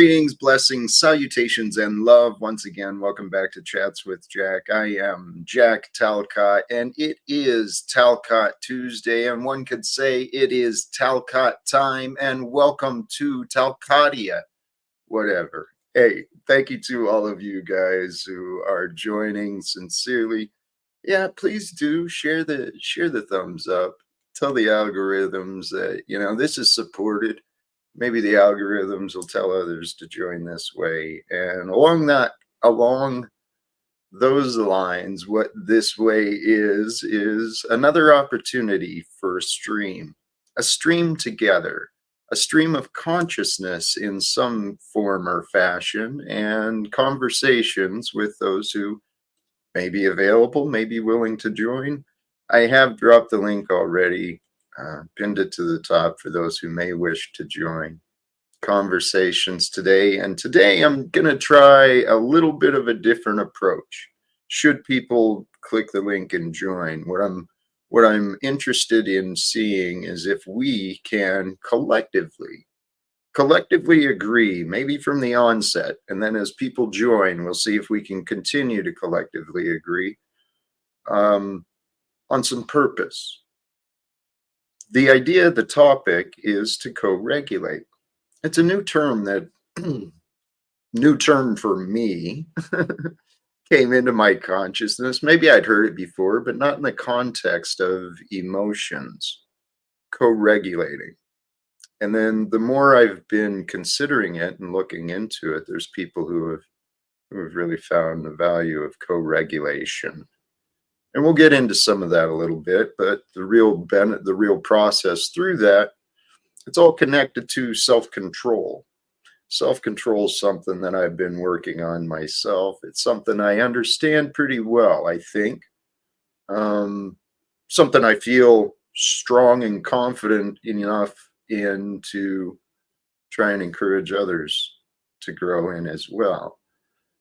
Greetings, blessings, salutations, and love. Once again, welcome back to Chats with Jack. I am Jack Talcott, and it is Talcott Tuesday, and one could say it is Talcott time, and welcome to Talcottia, whatever. Hey, thank you to all of you guys who are joining sincerely. Yeah, please do share the thumbs up. Tell the algorithms that, this is supported. Maybe the algorithms will tell others to join this way. And along those lines, what this way is another opportunity for a stream together, a stream of consciousness in some form or fashion, and conversations with those who may be available, may be willing to join. I have dropped the link already. Pinned it to the top for those who may wish to join conversations today. And today I'm going to try a little bit of a different approach. Should people click the link and join, what I'm interested in seeing is if we can collectively agree, maybe from the onset, and then as people join, we'll see if we can continue to collectively agree on some purpose. The idea, the topic is to co-regulate. It's a new term for me, came into my consciousness. Maybe I'd heard it before, but not in the context of emotions, co-regulating. And then the more I've been considering it and looking into it, there's people who have really found the value of co-regulation. And we'll get into some of that a little bit, but the real process through that, it's all connected to self-control. Self-control is something that I've been working on myself. It's something I understand pretty well, I think. Something I feel strong and confident enough in to try and encourage others to grow in as well.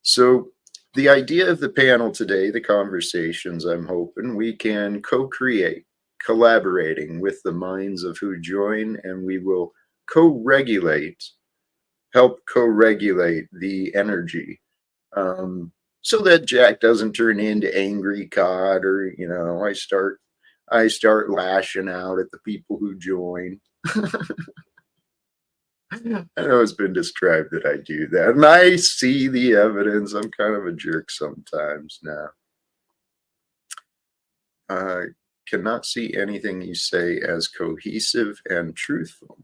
So the idea of the panel today, the conversations, I'm hoping we can co-create, collaborating with the minds of who join, and we will help co-regulate the energy, so that Jack doesn't turn into angry cod, or I start lashing out at the people who join. I know it's been described that I do that, and I see the evidence. I'm kind of a jerk sometimes now. Cannot see anything you say as cohesive and truthful.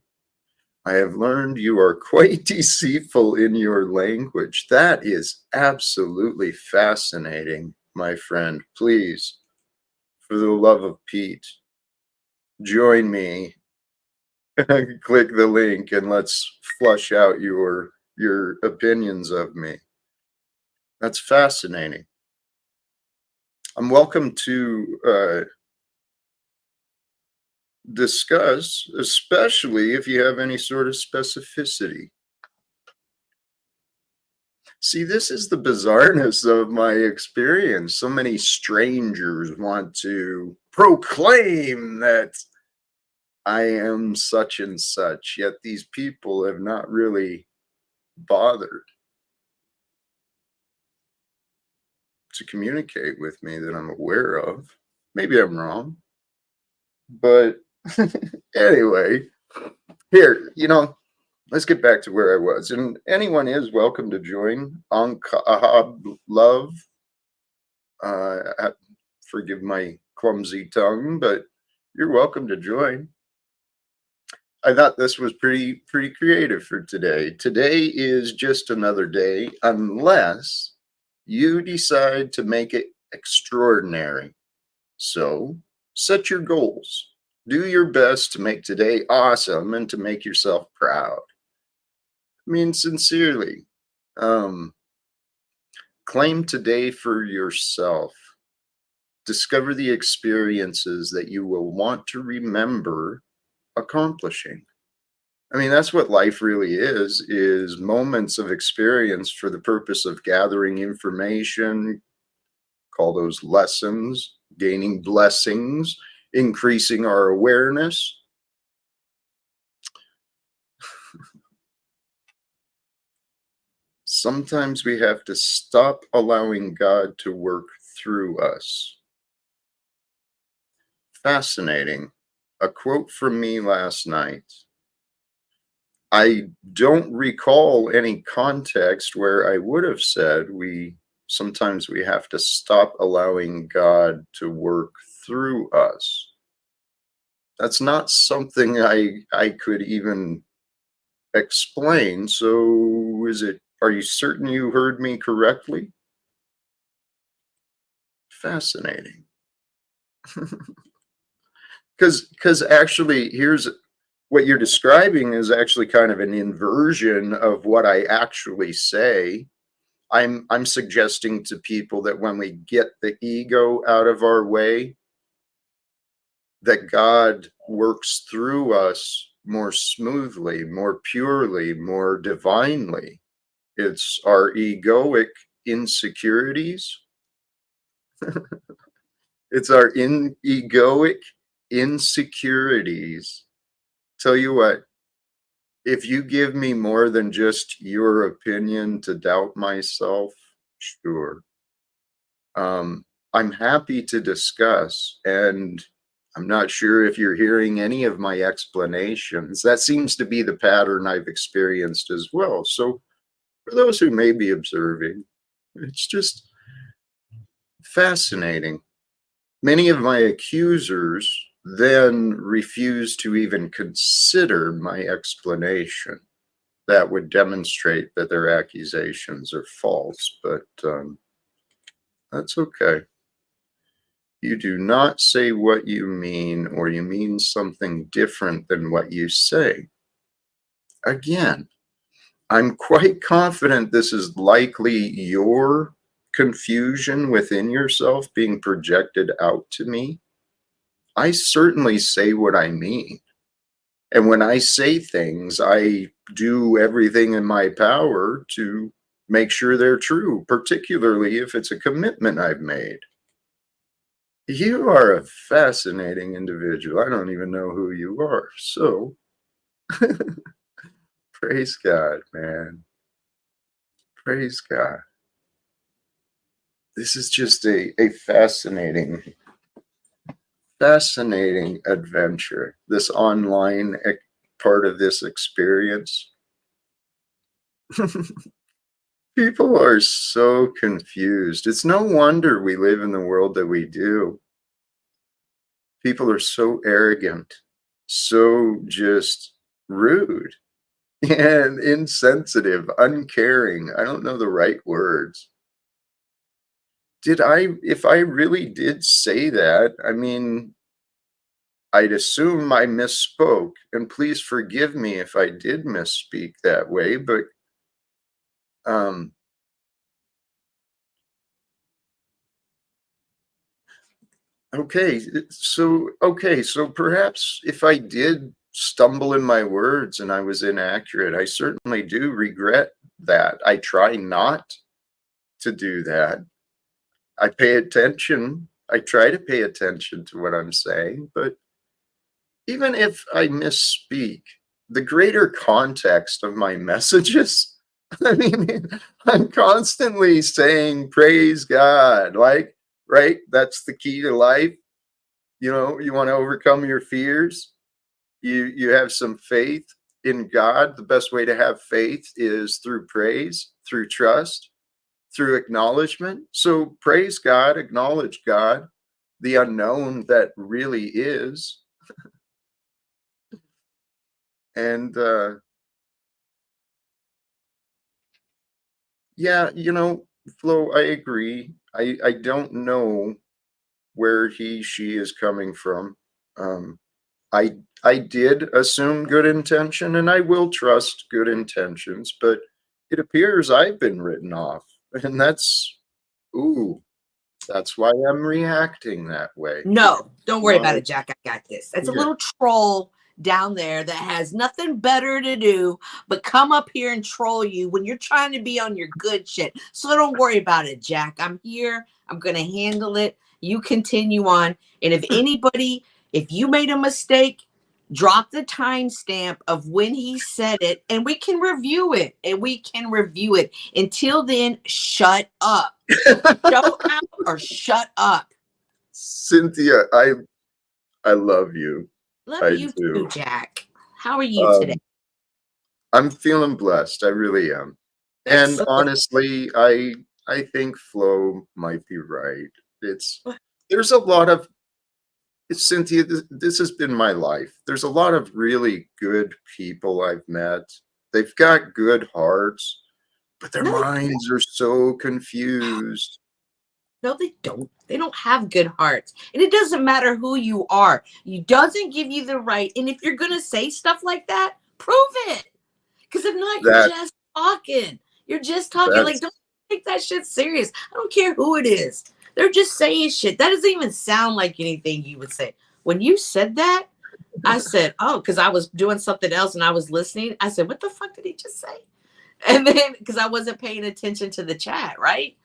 I have learned you are quite deceitful in your language. That is absolutely fascinating, my friend. Please, for the love of Pete, join me. Click the link and let's flush out your opinions of me. That's fascinating. I'm welcome to discuss, especially if you have any sort of specificity. See, this is the bizarreness of my experience. So many strangers want to proclaim that I am such and such, yet these people have not really bothered to communicate with me that I'm aware of. Maybe I'm wrong, but anyway, here, let's get back to where I was. And anyone is welcome to join. Anab Love. Forgive my clumsy tongue, but you're welcome to join. I thought this was pretty creative for today. Today is just another day, unless you decide to make it extraordinary. So set your goals. Do your best to make today awesome and to make yourself proud. I mean, sincerely. Claim today for yourself. Discover the experiences that you will want to remember accomplishing. I mean, that's what life really is moments of experience for the purpose of gathering information, call those lessons, gaining blessings, increasing our awareness. Sometimes we have to stop allowing God to work through us. Fascinating. A quote from me last night. I don't recall any context where I would have said sometimes we have to stop allowing God to work through us. That's not something I could even explain. So are you certain you heard me correctly? Fascinating. Because actually, here's what you're describing is actually kind of an inversion of what I actually say. I'm suggesting to people that when we get the ego out of our way, that God works through us more smoothly, more purely, more divinely. It's our egoic insecurities. It's our egoic insecurities. Tell you what, if you give me more than just your opinion to doubt myself, sure. I'm happy to discuss, and I'm not sure if you're hearing any of my explanations. That seems to be the pattern I've experienced as well. So, for those who may be observing, it's just fascinating. Many of my accusers then refuse to even consider my explanation. That would demonstrate that their accusations are false, but that's okay. You do not say what you mean, or you mean something different than what you say. Again, I'm quite confident this is likely your confusion within yourself being projected out to me. I certainly say what I mean. And when I say things, I do everything in my power to make sure they're true, particularly if it's a commitment I've made. You are a fascinating individual. I don't even know who you are. So, praise God, man. Praise God. This is just a fascinating, fascinating adventure. This online part of this experience. People are so confused. It's no wonder we live in the world that we do. People are so arrogant, so just rude and insensitive, uncaring. I don't know the right words. If I really did say that, I mean, I'd assume I misspoke, and please forgive me if I did misspeak that way, but um, okay, so perhaps if I did stumble in my words and I was inaccurate, I certainly do regret that. I try not to do that. I pay attention. I try to pay attention to what I'm saying, but even if I misspeak, the greater context of my messages, I mean, I'm constantly saying, praise God, like, right? That's the key to life. You know, you want to overcome your fears. You have some faith in God. The best way to have faith is through praise, through trust, through acknowledgement. So praise God, acknowledge God, the unknown that really is. And yeah, Flo, I agree. I don't know where she is coming from. Um, I did assume good intention, and I will trust good intentions, but it appears I've been written off, and ooh, that's why I'm reacting that way. No, don't worry about My, it, Jack. I got this. It's a okay. little troll down there that has nothing better to do but come up here and troll you when you're trying to be on your good shit. So don't worry about it, Jack. I'm here. I'm going to handle it. You continue on. And if you made a mistake, Drop the timestamp of when he said it, and we can review it. Until then, shut up. Show out or shut up. Cynthia, I love you. Love I you too, do. Jack. How are you today? I'm feeling blessed. I really am. And Excellent. honestly, I think Flo might be right. There's a lot of Cynthia, this has been my life. There's a lot of really good people I've met. They've got good hearts, but their No, minds are so confused. no, they don't. They don't have good hearts. And it doesn't matter who you are. It doesn't give you the right. And if you're going to say stuff like that, prove it. Because if not, you're That just talking. You're just talking. Like, that's don't take that shit serious. I don't care who it is. They're just saying shit. That doesn't even sound like anything you would say. When you said that, I said, oh, because I was doing something else and I was listening. I said, what the fuck did he just say? And then, because I wasn't paying attention to the chat, right?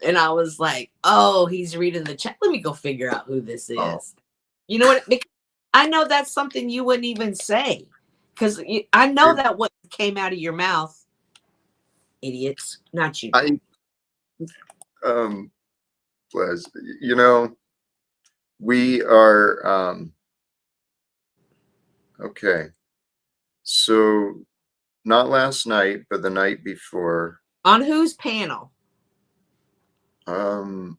And I was like, oh, he's reading the chat. Let me go figure out who this oh, is. You know what? Because I know that's something you wouldn't even say. Because I know it, that what came out of your mouth, idiots, not you. I bless. You know, we are okay. So not last night, but the night before. On whose panel? Um,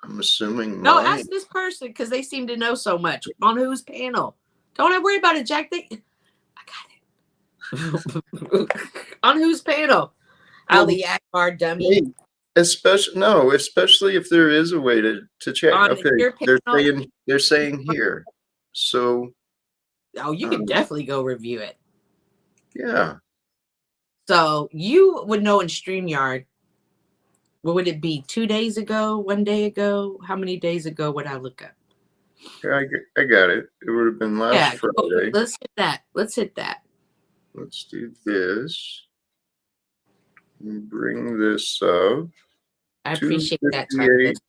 I'm assuming No, mine. ask this person because they seem to know so much. On whose panel? Don't worry about it, Jack. I got it. On whose panel? Well, Ali Akbar, dummy. hey, especially if there is a way to check. On Okay, your panel. they're saying here. So Oh, you can definitely go review it. yeah. So you would know in StreamYard. What would it be? 2 days ago? 1 day ago? How many days ago would I look up? Yeah, I got it. It would have been last Yeah, Friday. let's hit that. Let's hit that. Let's do this. Bring this up. I appreciate that, 258. Tarek.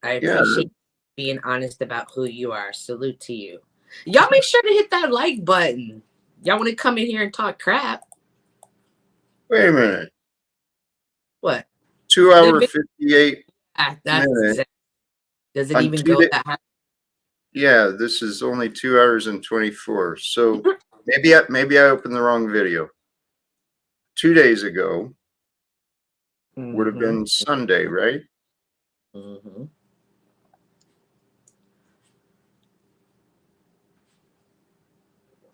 I Yeah. appreciate being honest about who you are. Salute to you. Y'all make sure to hit that like button. Y'all want to come in here and talk crap? Wait a minute. What? 2 hour 58 minutes. Does it even go that high? Yeah, this is only 2 hours and 24. So maybe I opened the wrong video. 2 days ago would have been Sunday, right? Mm-hmm.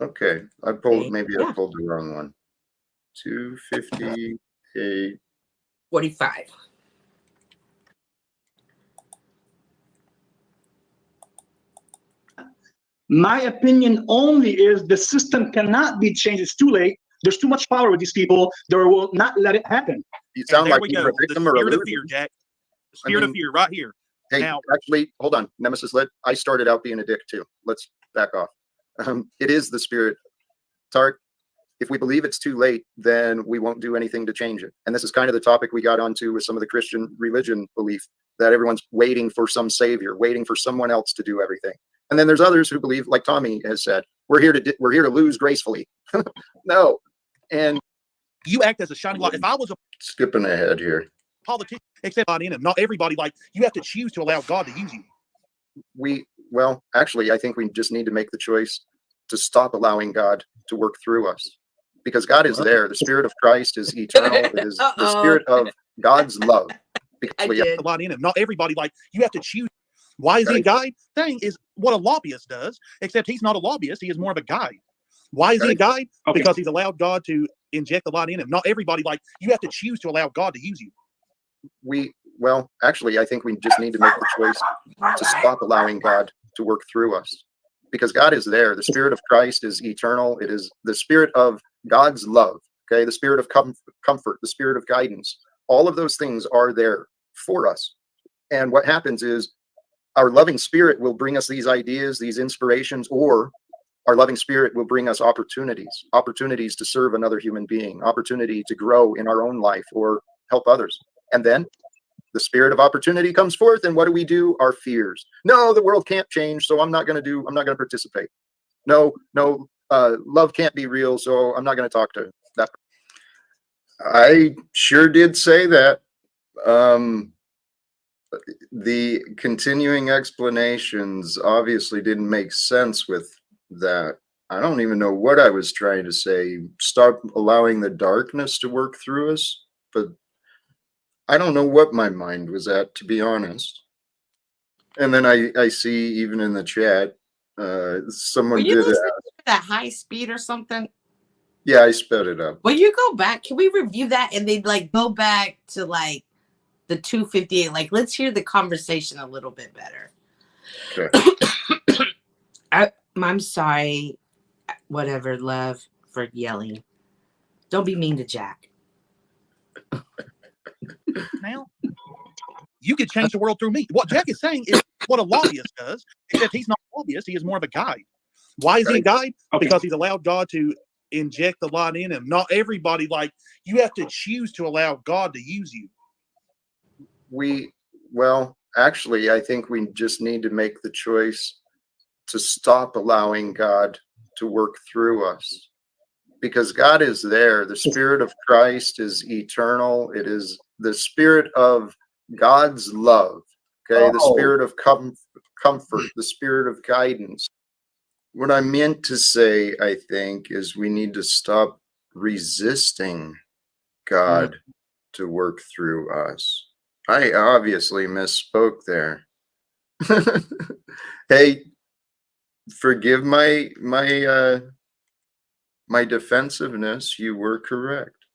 Okay, I pulled the wrong one. 258. 45. My opinion only is the system cannot be changed. It's too late. There's too much power with these people. They will not let it happen. You sound like you're a victim or a loser. Fear, Jack. The spirit of fear right here. Hey, now, actually, hold on. Nemesis, I started out being a dick too. Let's back off. It is the spirit. Tarek, if we believe it's too late, then we won't do anything to change it. And this is kind of the topic we got onto with some of the Christian religion belief that everyone's waiting for some savior, waiting for someone else to do everything. And then there's others who believe, like Tommy has said, we're here to lose gracefully. No. And you act as a shining light. If I was a skipping ahead here, politician, except not in him, not everybody, like you have to choose to allow God to use you. Well, actually, I think we just need to make the choice to stop allowing God to work through us, because God is there. The Spirit of Christ is eternal. It is the Spirit of God's love. Because we have a lot in him. Not everybody, like you have to choose. Why is he a guide? Thing is what a lobbyist does, except he's not a lobbyist. He is more of a guide. Why is he a guide? Okay. Because he's allowed God to inject the light in him. Not everybody, like you have to choose to allow God to use you. Well, actually, I think we just need to make the choice to stop allowing God to work through us, because God is there. The Spirit of Christ is eternal. It is the Spirit of God's love. Okay. The Spirit of comfort, the Spirit of guidance. All of those things are there for us. And what happens is our loving Spirit will bring us these ideas, these inspirations, or our loving Spirit will bring us opportunities to serve another human being, opportunity to grow in our own life or help others. And then the spirit of opportunity comes forth. And what do? Our fears. No, the world can't change. So I'm not going to participate. no, love can't be real, so I'm not going to talk to that. I sure did say that. The continuing explanations obviously didn't make sense with that. I don't even know what I was trying to say. Stop allowing the darkness to work through us. But I don't know what my mind was at, to be honest. And then I see even in the chat, Were someone you did it. listening to that high speed or something? Yeah, I sped it up. When you go back, can we review that and then like go back to like the 258? Like, let's hear the conversation a little bit better. Okay. I'm sorry, whatever, love, for yelling. Don't be mean to Jack. Now, you could change the world through me. What Jack is saying is what a lobbyist does, except he's not a lobbyist. He is more of a guide. Why is he a guide? Okay. Because he's allowed God to inject the light in him. Not everybody, like, you have to choose to allow God to use you. Well, actually, I think we just need to make the choice to stop allowing God to work through us, because God is there. The Spirit of Christ is eternal. It is the Spirit of God's love. Okay. The Spirit of comfort, the Spirit of guidance. What I meant to say, I think, is we need to stop resisting God to work through us. I obviously misspoke there. Hey, forgive my defensiveness. You were correct.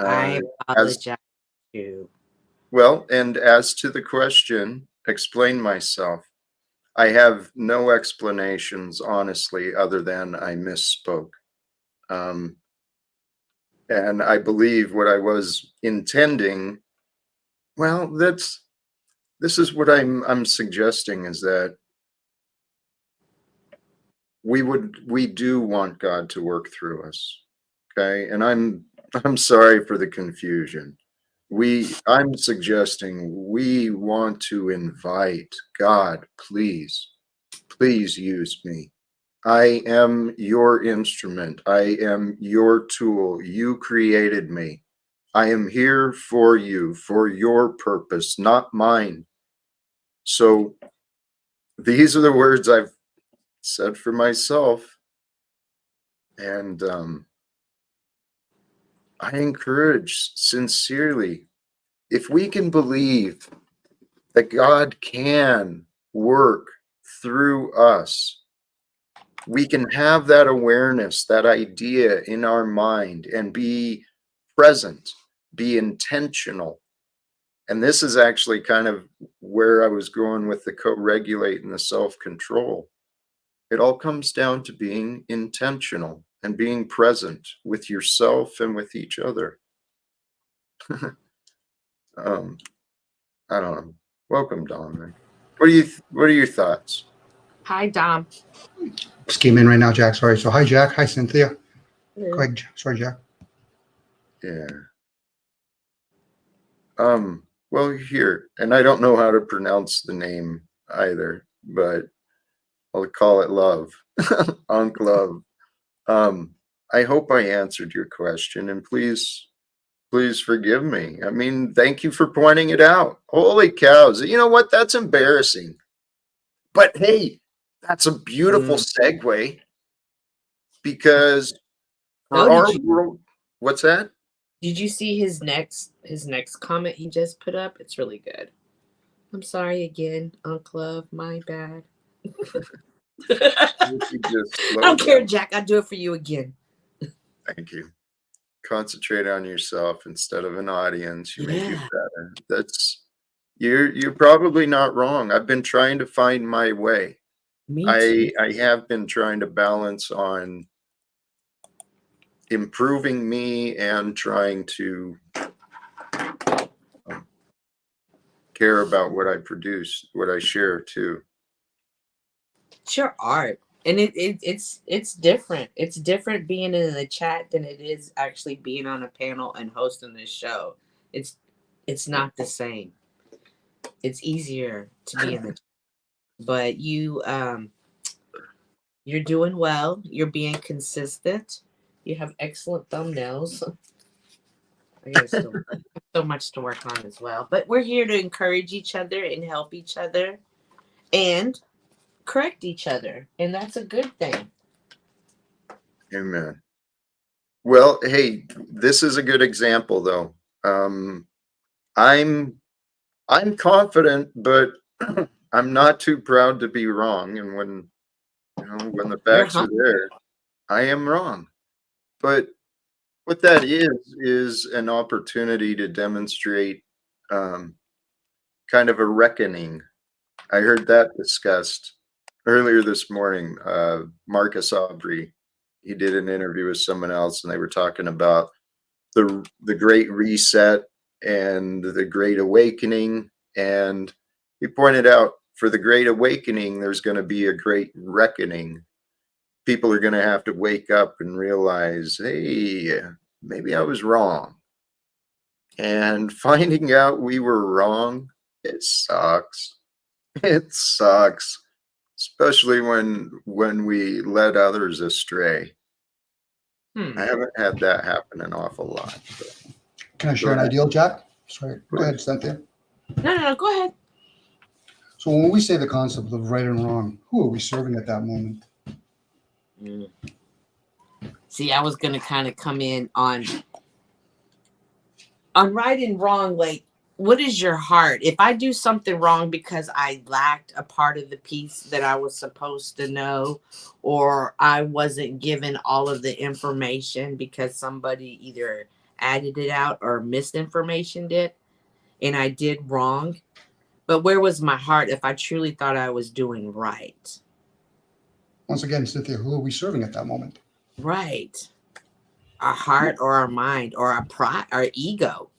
I apologize too. Well, and as to the question, explain myself. I have no explanations, honestly, other than I misspoke. And I believe what I was intending. Well, this is what I'm suggesting, is that we do want God to work through us. Okay. And I'm sorry for the confusion. I'm suggesting we want to invite God, please use me. I am your instrument. I am your tool. You created me. I am here for you, for your purpose, not mine. So these are the words I've said for myself. And I encourage sincerely, if we can believe that God can work through us, we can have that awareness, that idea in our mind, and be present, be intentional. And this is actually kind of where I was going with the co-regulate and the self-control. It all comes down to being intentional and being present with yourself and with each other. I don't know. Welcome, Dominic. What are your thoughts? Hi, Dom. Just came in right now, Jack. Sorry. So hi, Jack. Hi, Cynthia. Go ahead. Sorry, Jack. Yeah. Well, here, and I don't know how to pronounce the name either, but I'll call it Love. Unc Love. I hope I answered your question, and please forgive me. I mean, thank you for pointing it out. Holy cows. You know what? That's embarrassing. But hey, that's a beautiful segue, because for our world, what's that? Did you see his next comment he just put up? It's really good. I'm sorry again, Uncle Love. My bad. I don't care, Jack. I'll do it for you again. Thank you. Concentrate on yourself instead of an audience. You make it better. That's you're probably not wrong. I've been trying to find my way. Me too. I have been trying to balance on improving me and trying to care about what I produce, what I share too. It's your art, and it's different. It's different being in the chat than it is actually being on a panel and hosting this show. It's not the same. It's easier to be in the chat, but you're You're doing well. You're being consistent. You have excellent thumbnails. I got so much to work on as well. But we're here to encourage each other and help each other and correct each other. And that's a good thing. Amen. Well, hey, this is a good example, though. I'm confident, but I'm not too proud to be wrong. And when the facts are there, I am wrong. But what that is an opportunity to demonstrate kind of a reckoning. I heard that discussed earlier this morning. Marcus Aubrey, he did an interview with someone else, and they were talking about the Great Reset and the Great Awakening. And he pointed out for the Great Awakening, there's going to be a great reckoning. People are going to have to wake up and realize, hey, maybe I was wrong. And finding out we were wrong, it sucks. It sucks, especially when we led others astray. I haven't had that happen an awful lot. Can I share an ideal, Jack? Sorry, go ahead, Cynthia. No, go ahead. So when we say the concept of right and wrong, who are we serving at that moment? See, I was going to kind of come in on right and wrong. Like, what is your heart? If I do something wrong because I lacked a part of the piece that I was supposed to know, or I wasn't given all of the information because somebody either added it out or misinformationed it, and I did wrong. But where was my heart if I truly thought I was doing right? Once again, Cynthia, who are we serving at that moment? Right. Our heart or our mind or our pride, our ego.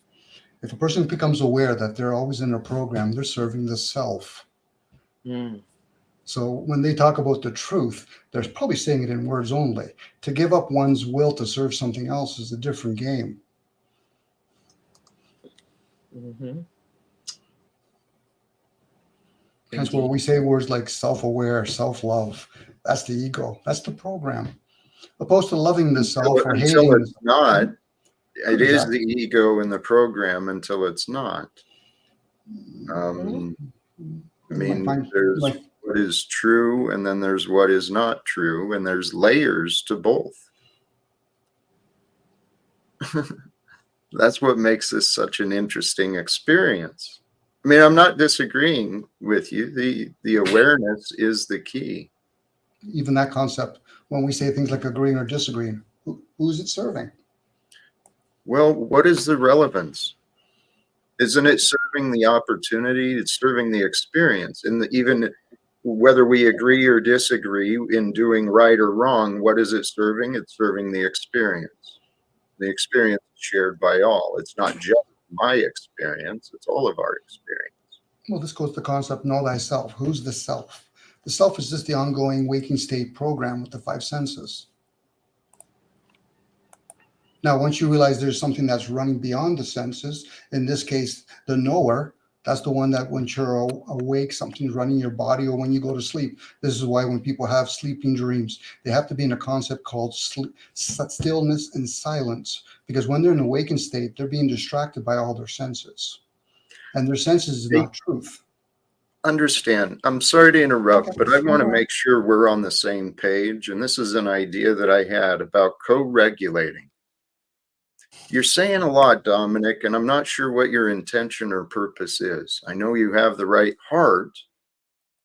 If a person becomes aware that they're always in a program, they're serving the self. So when they talk about the truth, they're probably saying it in words only. To give up one's will to serve something else is a different game. Hence where we say words like self-aware, self-love. That's the ego. That's the program. Opposed to loving the self or hating. Until it's not. It is the ego in the program until it's not. I mean, there's what is true, and then there's what is not true, and there's layers to both. That's what makes this such an interesting experience. I mean, I'm not disagreeing with you. The awareness is the key. Even that concept, when we say things like agreeing or disagreeing, who's it serving? Well, what is the relevance? Isn't it serving the opportunity? It's serving the experience. And even whether we agree or disagree in doing right or wrong, what is it serving? It's serving the experience. The experience is shared by all. It's not just my experience, it's all of our experience. Well, this goes to the concept, know thyself. Who's the self? The self is just the ongoing waking state program with the five senses. Now, once you realize there's something that's running beyond the senses, in this case, the knower, that's the one that when you're awake, something's running your body, or when you go to sleep. This is why when people have sleeping dreams, they have to be in a concept called stillness and silence, because when they're in an awakened state, they're being distracted by all their senses. And their senses is not truth. Understand. I'm sorry to interrupt, but I want to make sure we're on the same page. And this is an idea that I had about co-regulating. You're saying a lot, Dominic, and I'm not sure what your intention or purpose is. I know you have the right heart,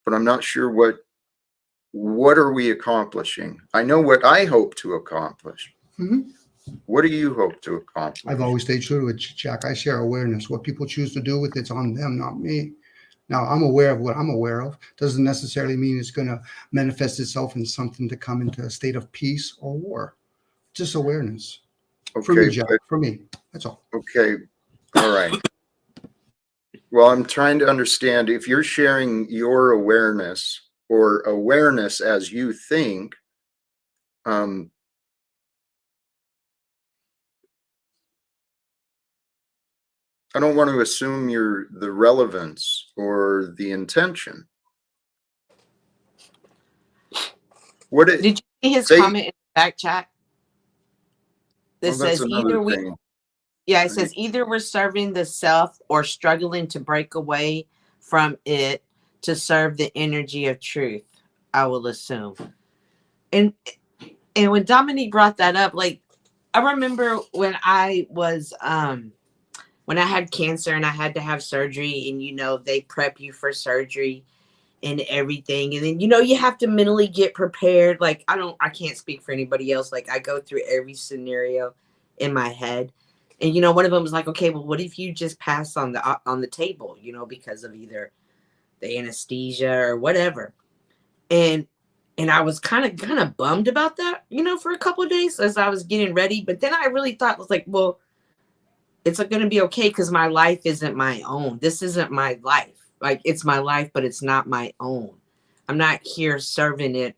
but I'm not sure what are we accomplishing? I know what I hope to accomplish. What do you hope to accomplish? I've always stayed true to it, Jack. I share awareness. What people choose to do with it's on them, not me. Now, I'm aware of what I'm aware of. Doesn't necessarily mean it's going to manifest itself in something to come into a state of peace or war. Just awareness. Okay, for me, Jack. For me. That's all. Okay. All right. Well, I'm trying to understand if you're sharing your awareness or awareness as you think, I don't want to assume the relevance or the intention. What it Did you see his say? comment in the back chat? That Well, that's says another either we, thing. yeah, it says either we're serving the self or struggling to break away from it to serve the energy of truth, I will assume. And when Dominique brought that up, like I remember when I was when I had cancer and I had to have surgery, and you know, they prep you for surgery and everything, and then you know, you have to mentally get prepared. Like I can't speak for anybody else. Like I go through every scenario in my head. And you know, one of them was like, okay, well, what if you just pass on the table, you know, because of either the anesthesia or whatever. And I was kind of bummed about that, you know, for a couple of days as I was getting ready. But then I really thought, was like, well, it's going to be okay because my life isn't my own. This isn't my life. Like, it's my life, but it's not my own. I'm not here serving it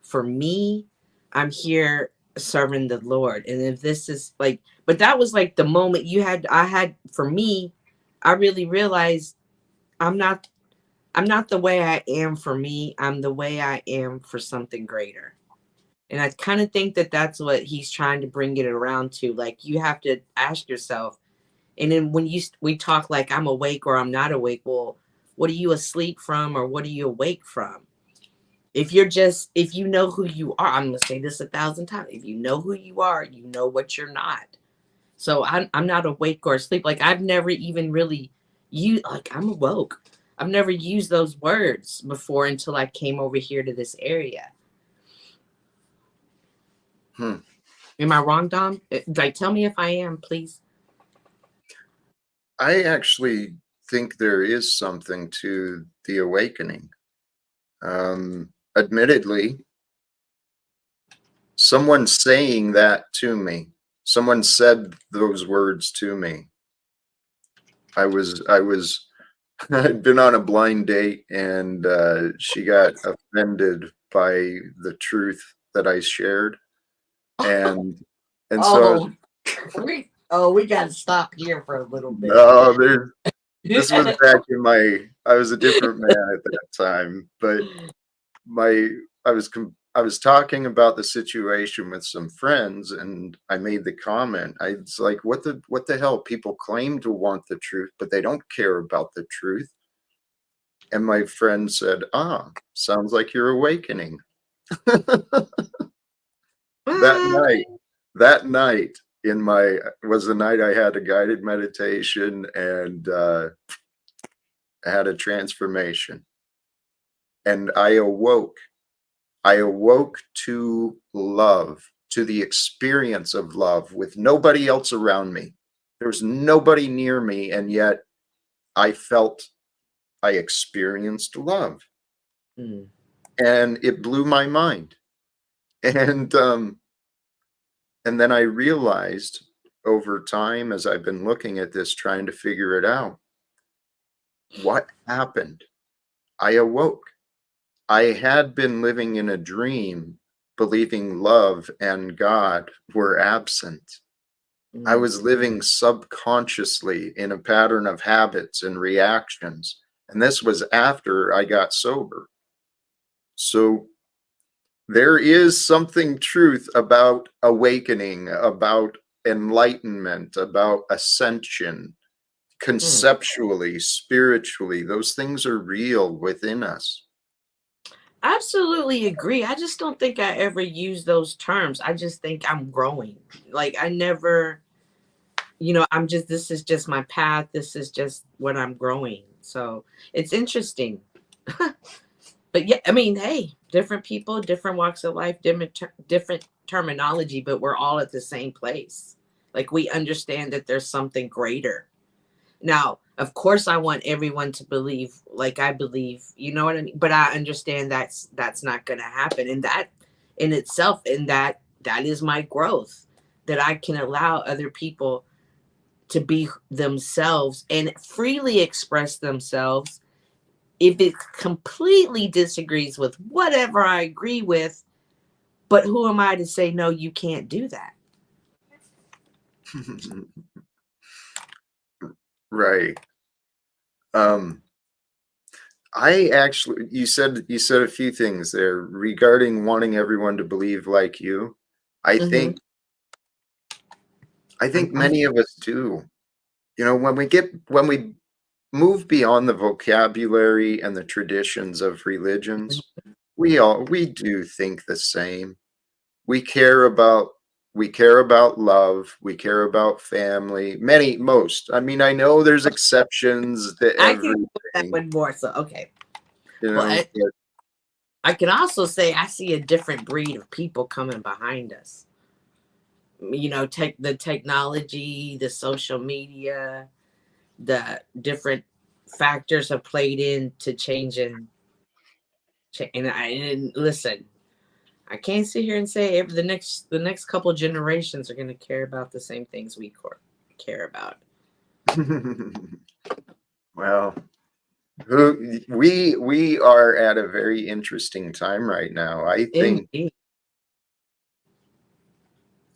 for me. I'm here serving the Lord. And if this is like, but that was like the moment I had for me, I really realized I'm not the way I am for me. I'm the way I am for something greater. And I kind of think that that's what he's trying to bring it around to. Like, you have to ask yourself, and then when we talk like I'm awake or I'm not awake, well, what are you asleep from or what are you awake from? If you know who you are, I'm going to say this 1,000 times. If you know who you are, you know what you're not. So I'm not awake or asleep. Like, I've never even really I'm awoke. I've never used those words before until I came over here to this area. Am I wrong, Dom? Like, tell me if I am, please. I actually think there is something to the awakening. Admittedly, someone saying that to me, someone said those words to me. I'd been on a blind date, and she got offended by the truth that I shared, and so we got to stop here for a little bit. no, this was back in I was a different man at that time, but I was talking about the situation with some friends, and I made the comment. I was like, what the hell? People claim to want the truth, but they don't care about the truth. And my friend said, sounds like you're awakening. That night was the night I had a guided meditation, and I had a transformation, and I awoke to love, to the experience of love with nobody else around me. There was nobody near me, and yet I experienced love. And it blew my mind. And then I realized over time, as I've been looking at this, trying to figure it out, what happened? I awoke. I had been living in a dream, believing love and God were absent. I was living subconsciously in a pattern of habits and reactions. And this was after I got sober. So there is something truth about awakening, about enlightenment, about ascension, conceptually, spiritually. Those things are real within us. Absolutely agree. I just don't think I ever use those terms. I just think I'm growing. Like, I never, you know, this is just my path. This is just what I'm growing. So it's interesting. But yeah, I mean, hey, different people, different walks of life, different terminology, but we're all at the same place. Like, we understand that there's something greater. Now, of course, I want everyone to believe like I believe, you know what I mean? But I understand that's not going to happen. And that in itself, and that is my growth, that I can allow other people to be themselves and freely express themselves. If it completely disagrees with whatever I agree with, but who am I to say, no, you can't do that? Right. I actually, you said a few things there regarding wanting everyone to believe like you. I Mhm. think I think I'm many of us do. You know, when we move beyond the vocabulary and the traditions of religions, we do think the same. We care about love, we care about family, most. I mean, I know there's exceptions to I can go with that everything, one more. So okay. you Well, know, but I can also say I see a different breed of people coming behind us. You know, the technology, the social media, the different factors have played into changing. And I didn't listen. I can't sit here and say the next couple generations are going to care about the same things we care about. well, we are at a very interesting time right now. Indeed.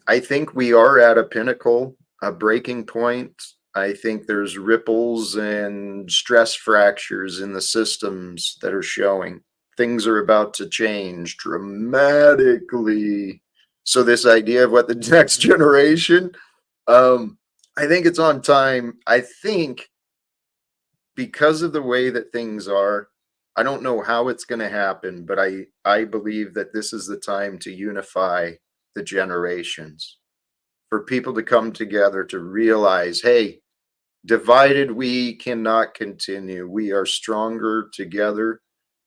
I think we are at a pinnacle, a breaking point. I think there's ripples and stress fractures in the systems that are showing. Things are about to change dramatically. So this idea of what the next generation, I think it's on time. I think because of the way that things are, I don't know how it's going to happen, but I believe that this is the time to unify the generations, for people to come together to realize, hey, divided we cannot continue. We are stronger together,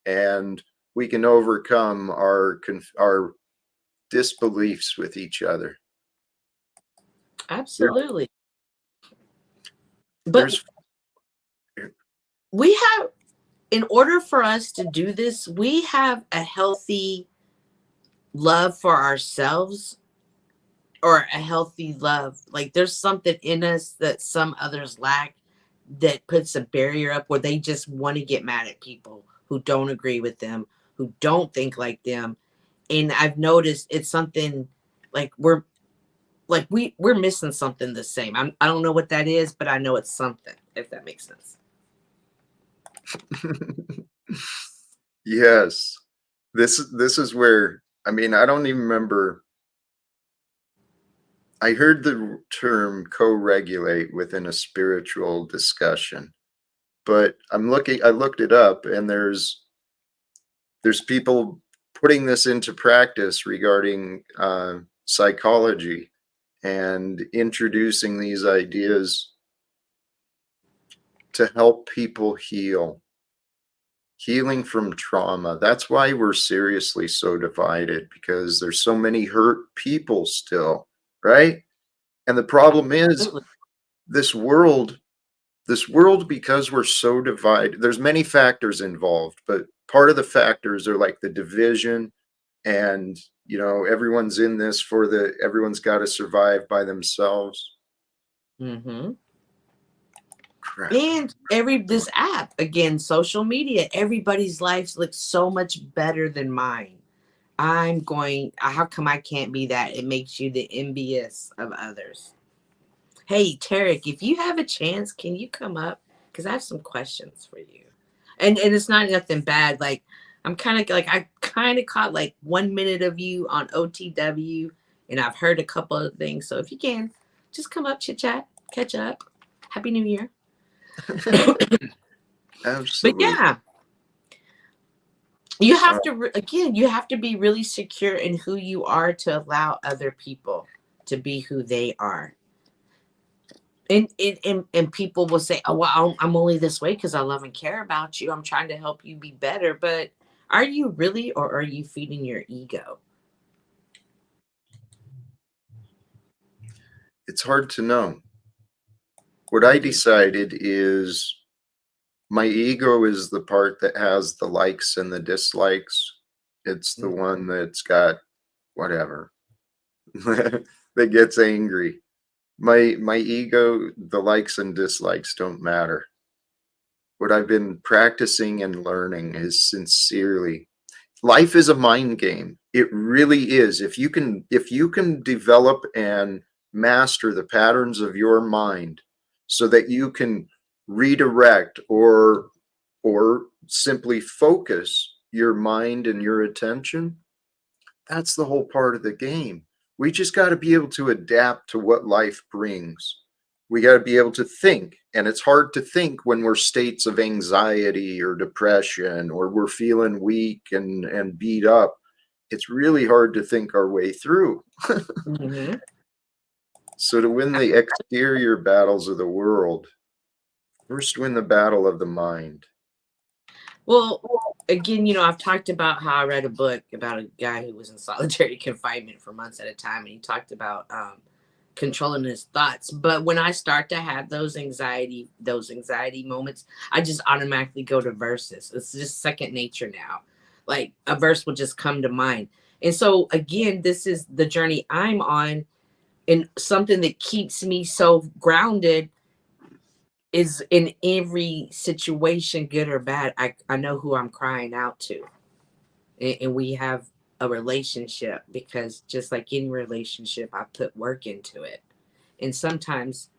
and we can overcome our disbeliefs with each other. There, Absolutely. But there's we have, in order for us to do this, we have a healthy love for ourselves, or a healthy love. Like there's something in us that some others lack, that puts a barrier up where they just want to get mad at people who don't agree with them, who don't think like them. And I've noticed it's something like we're missing something the same. I don't know what that is, but I know it's something, if that makes sense. yes. This is where, I mean, I don't even remember. I heard the term co-regulate within a spiritual discussion, but I looked it up, and there's people putting this into practice regarding psychology and introducing these ideas to help people healing from trauma. That's why we're seriously so divided, because there's so many hurt people still, right? And the problem is, Absolutely. this world because we're so divided, there's many factors involved, but part of the factors are like the division, and everyone's in this everyone's got to survive by themselves. Mm-hmm. Crap. And this app, again, social media, everybody's lives look so much better than mine. How come I can't be that? It makes you the envious of others. Hey, Tarek, if you have a chance, can you come up? Because I have some questions for you. And it's not nothing bad. Like, I kind of caught like 1 minute of you on OTW, and I've heard a couple of things. So if you can, just come up, chit chat, catch up. Happy New Year. But Absolutely. yeah, you have to, again, you have to be really secure in who you are to allow other people to be who they are. And people will say, oh, well, I'm only this way because I love and care about you. I'm trying to help you be better. But are you really, or are you feeding your ego? It's hard to know. What I decided is my ego is the part that has the likes and the dislikes. It's the one that's got whatever, that gets angry. My ego, the likes and dislikes don't matter. What I've been practicing and learning is sincerely, life is a mind game. It really is. If you can develop and master the patterns of your mind so that you can redirect or simply focus your mind and your attention, that's the whole part of the game. We just got to be able to adapt to what life brings. We got to be able to think. And it's hard to think when we're states of anxiety or depression, or we're feeling weak and beat up. It's really hard to think our way through. Mm-hmm. So to win the exterior battles of the world, first win the battle of the mind. Well, again, you know, I've talked about how I read a book about a guy who was in solitary confinement for months at a time, and he talked about controlling his thoughts. But when I start to have those anxiety moments, I just automatically go to verses. It's just second nature now. Like a verse will just come to mind. And so again, this is the journey I'm on, and something that keeps me so grounded is in every situation, good or bad, I know who I'm crying out to. And we have a relationship, because just like any relationship, I put work into it. And sometimes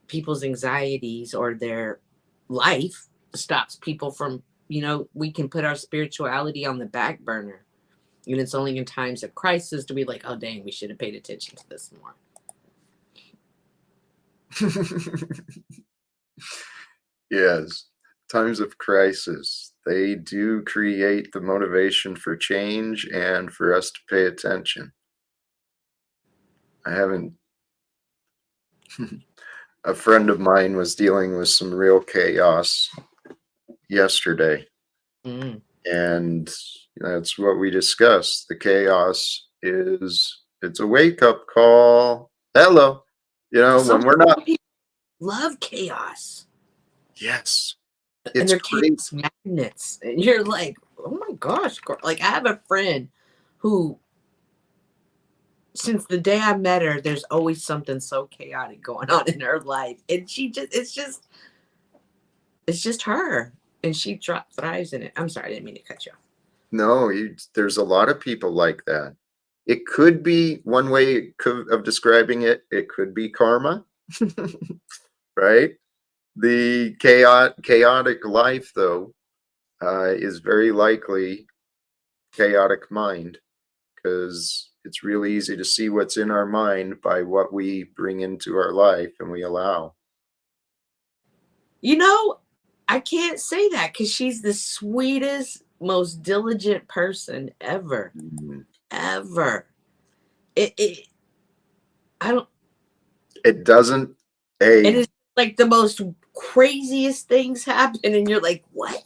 people's anxieties or their life stops people from, you know, we can put our spirituality on the back burner. And it's only in times of crisis to be like, oh, dang, we should have paid attention to this more. Yes, times of crisis, they do create the motivation for change and for us to pay attention. I haven't. A friend of mine was dealing with some real chaos yesterday, Mm. and that's what we discussed. The chaos it's a wake-up call. Hello. When we're not. People love chaos. Yes. And It's they're great. chaos magnets. And you're like, oh my gosh. Like, I have a friend who, since the day I met her, there's always something so chaotic going on in her life. And it's just her. And she thrives in it. I'm sorry, I didn't mean to cut you off. No, there's a lot of people like that. It could be one way of describing it. It could be karma, right? The chaotic life, though, is very likely chaotic mind, because it's really easy to see what's in our mind by what we bring into our life and we allow. You know, I can't say that, because she's the sweetest, most diligent person ever. Ever. I don't. It doesn't. And it's like the most craziest things happen, and you're like, what?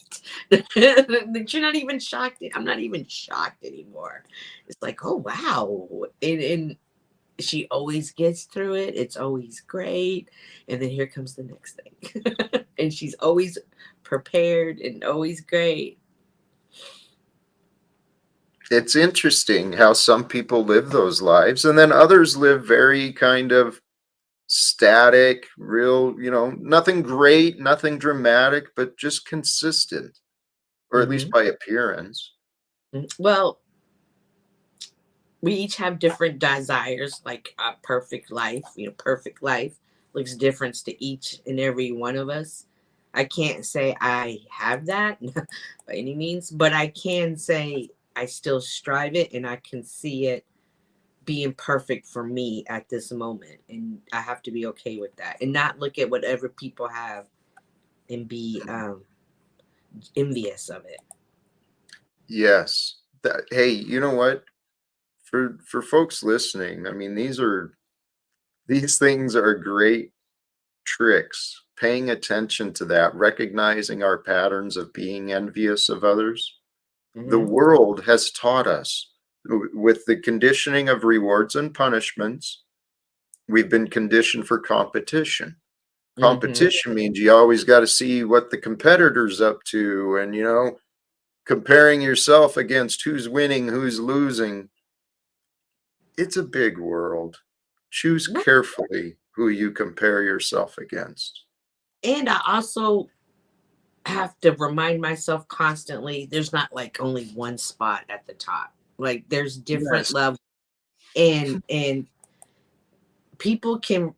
That you're not even shocked. I'm not even shocked anymore. It's like, oh wow. And she always gets through it. It's always great. And then here comes the next thing. And she's always prepared and always great. It's interesting how some people live those lives, and then others live very kind of static, real, nothing great, nothing dramatic, but just consistent, or at least by appearance. Well, we each have different desires, like a perfect life. Perfect life looks different to each and every one of us. I can't say I have that by any means, but I can say I still strive it, and I can see it being perfect for me at this moment. And I have to be okay with that and not look at whatever people have and be envious of it. Yes. Hey, you know what? For folks listening, I mean, these things are great tricks. Paying attention to that, recognizing our patterns of being envious of others. The world has taught us, with the conditioning of rewards and punishments, we've been conditioned for competition. Competition means you always got to see what the competitor's up to, and comparing yourself against who's winning, who's losing. It's a big world. Choose carefully who you compare yourself against. And I also have to remind myself constantly, there's not like only one spot at the top. Like there's different levels, and people can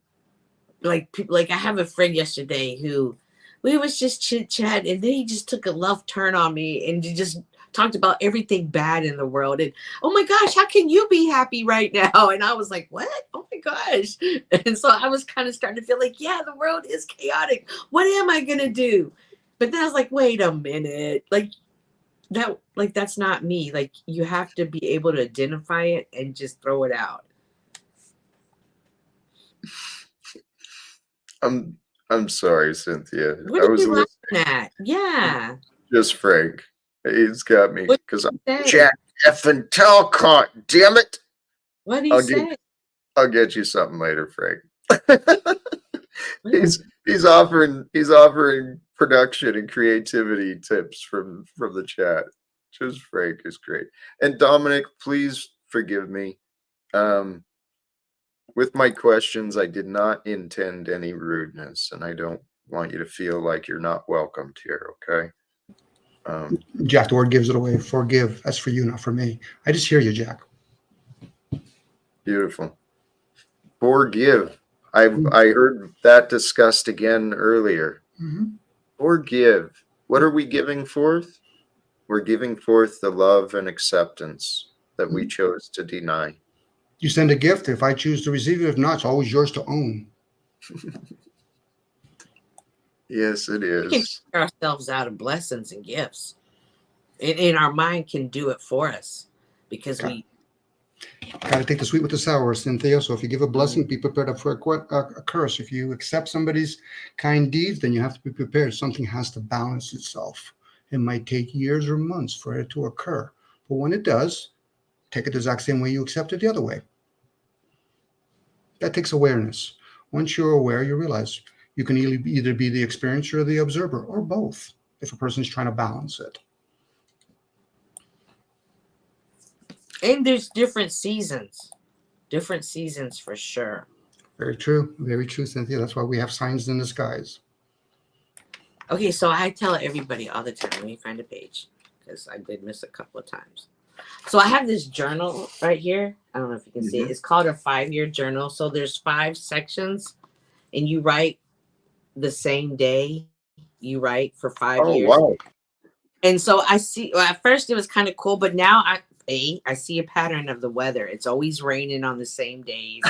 like I have a friend yesterday who we was just chit chat, and then he just took a left turn on me, and he just talked about everything bad in the world. And oh my gosh, how can you be happy right now? And I was like, what? Oh my gosh. And so I was kind of starting to feel like, yeah, the world is chaotic. What am I gonna do? But then I was like, wait a minute, that's not me. Like, you have to be able to identify it and just throw it out. I'm sorry, Cynthia. What I are was you laughing listening. at? Yeah. Just Frank. He's got me What because did I'm he say? Jack effing Talcott. Damn it! What did he I'll say? I'll get you something later, Frank. What? He's offering production and creativity tips from the chat. Just Frank is great. And Dominic, please forgive me. With my questions, I did not intend any rudeness, and I don't want you to feel like you're not welcomed here, okay? Jack, the word gives it away. Forgive. That's for you, not for me. I just hear you, Jack. Beautiful. Forgive. I heard that discussed again earlier. Mm-hmm. Forgive. What are we giving forth? We're giving forth the love and acceptance that we chose to deny. You send a gift. If I choose to receive it, if not, it's always yours to own. Yes, it We can is. figure ourselves out of blessings and gifts. And our mind can do it for us because we Got to take the sweet with the sour, Cynthia. So if you give a blessing, be prepared for a curse. If you accept somebody's kind deeds, then you have to be prepared. Something has to balance itself. It might take years or months for it to occur. But when it does, take it the exact same way you accept it the other way. That takes awareness. Once you're aware, you realize you can either be the experiencer or the observer, or both, if a person's trying to balance it. and there's different seasons for sure. Very true, Cynthia. That's why we have signs in the skies. Okay, so I tell everybody all the time. Let me find a page because I did miss a couple of times. So I have this journal right here. I don't know if you can see it. It's called a 5-year journal. So there's 5 sections, and you write the same day. You write for 5 Oh, years. wow. And so I see. Well, at first it was kind of cool, but now I see a pattern of the weather. It's always raining on the same days.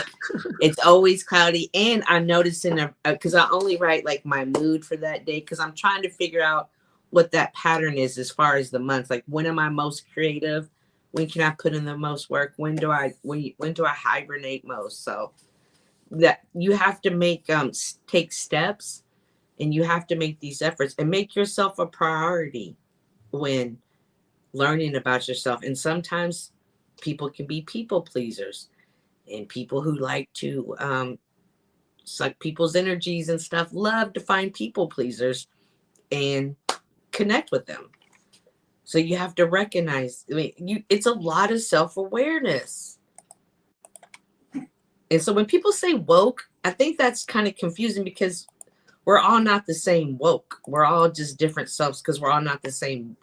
It's always cloudy, and I'm noticing because I only write like my mood for that day because I'm trying to figure out what that pattern is as far as the months. Like, when am I most creative? When can I put in the most work? When do I hibernate most? So that you have to make take steps, and you have to make these efforts and make yourself a priority when learning about yourself. And sometimes people can be people pleasers, and people who like to suck people's energies and stuff love to find people pleasers and connect with them. So you have to recognize, it's a lot of self-awareness. And so when people say woke, I think that's kind of confusing because we're all not the same woke. We're all just different selves because we're all not the same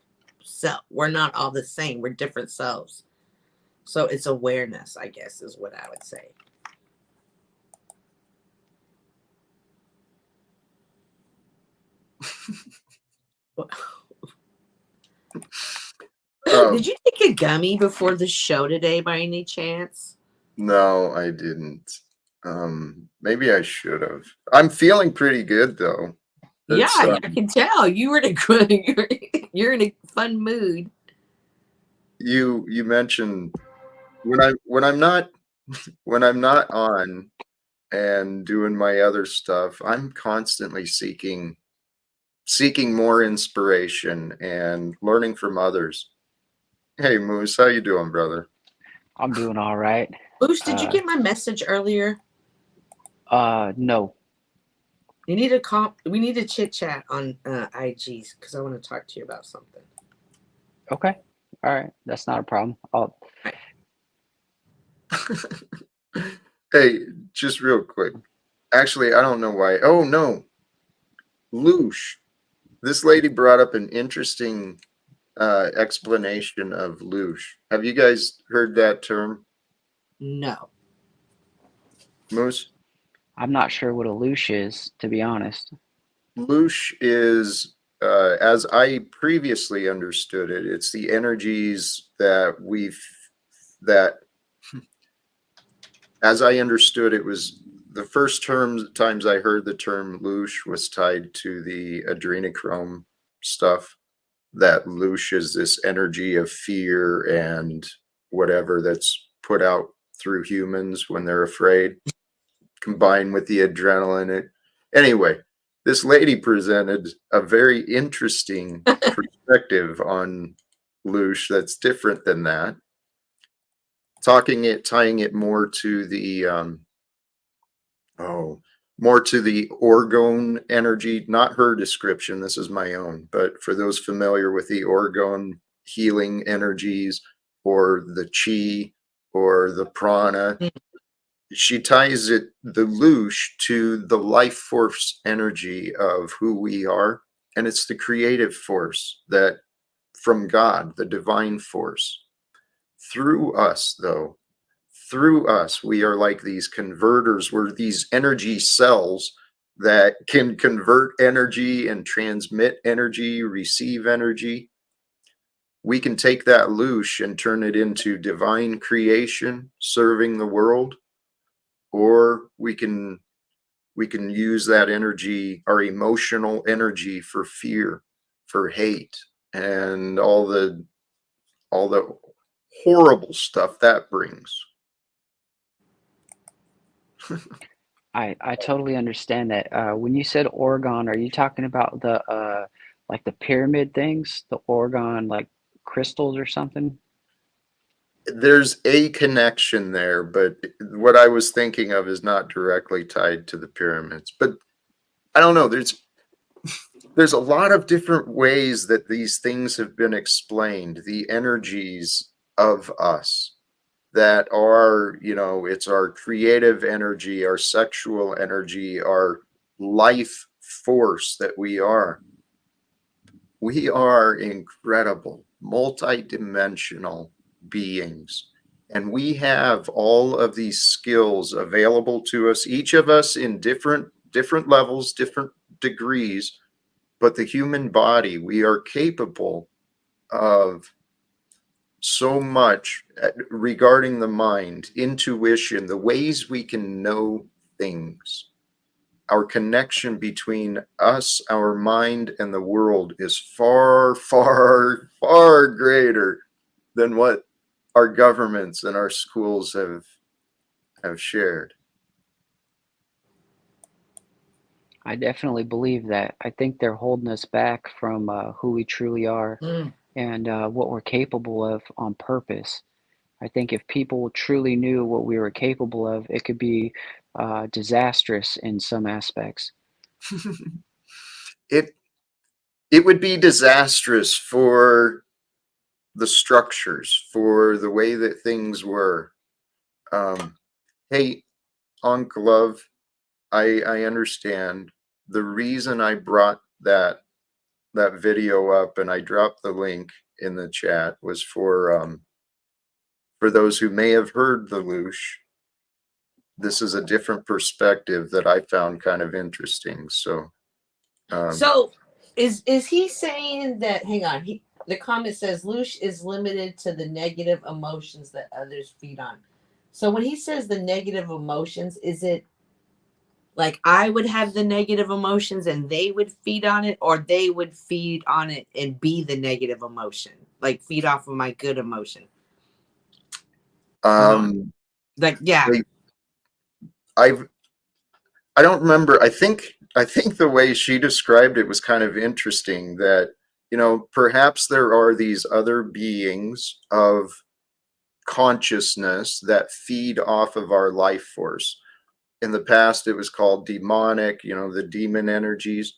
self. We're not all the same. We're different selves. So it's awareness, I guess, is what I would say. Did you take a gummy before the show today by any chance? No, I didn't. Maybe I should have. I'm feeling pretty good though. Yeah, I can tell you were in a good. You're in a fun mood. You mentioned when I'm not on and doing my other stuff, I'm constantly seeking more inspiration and learning from others. Hey Moose, how you doing, brother? I'm doing all right. Louch, did you get my message earlier? No. You need to call. We need to chit chat on IGs because I want to talk to you about something. Okay. All right. That's not a problem. Hey, just real quick. Actually, I don't know why. Oh no, Louch. This lady brought up an interesting explanation of Louch. Have you guys heard that term? No. Moose? I'm not sure what a louche is, to be honest. Louch is, as I previously understood it, it's the energies that as I understood it was the first times I heard the term Louch was tied to the adrenochrome stuff. That Louch is this energy of fear and whatever that's put out through humans when they're afraid, combined with the adrenaline. Anyway, this lady presented a very interesting perspective on Louch that's different than that. Tying it more to the more to the orgone energy, not her description, this is my own, but for those familiar with the orgone healing energies or the chi or the prana, she ties the Louch to the life force energy of who we are. And it's the creative force that from God, the divine force. Through us, though, through us, we are like these converters. We're these energy cells that can convert energy and transmit energy, receive energy. We can take that Louch and turn it into divine creation, serving the world, or we can use that energy, our emotional energy, for fear, for hate, and all the horrible stuff that brings. I totally understand that. When you said Oregon, are you talking about the like the pyramid things, the Oregon like crystals or something? There's a connection there, but what I was thinking of is not directly tied to the pyramids. But I don't know. There's a lot of different ways that these things have been explained. The energies of us that are, it's our creative energy, our sexual energy, our life force that we are. We are incredible, multidimensional beings. And we have all of these skills available to us, each of us in different levels, different degrees. But the human body, we are capable of so much regarding the mind, intuition, the ways we can know things. Our connection between us, our mind, and the world is far, far, far greater than what our governments and our schools have shared. I definitely believe that. I think they're holding us back from who we truly are and what we're capable of on purpose. I think if people truly knew what we were capable of, it could be disastrous in some aspects. It would be disastrous for the structures, for the way that things were. Hey, Anab Love, I understand. The reason I brought that video up and I dropped the link in the chat was for those who may have heard the Louch. This is a different perspective that I found kind of interesting. So, so is he saying that? Hang on, the comment says Louch is limited to the negative emotions that others feed on. So when he says the negative emotions, is it like I would have the negative emotions and they would feed on it, or they would feed on it and be the negative emotion, like feed off of my good emotion? Like, yeah. I don't remember. I think the way she described it was kind of interesting that, perhaps there are these other beings of consciousness that feed off of our life force. In the past, it was called demonic, the demon energies.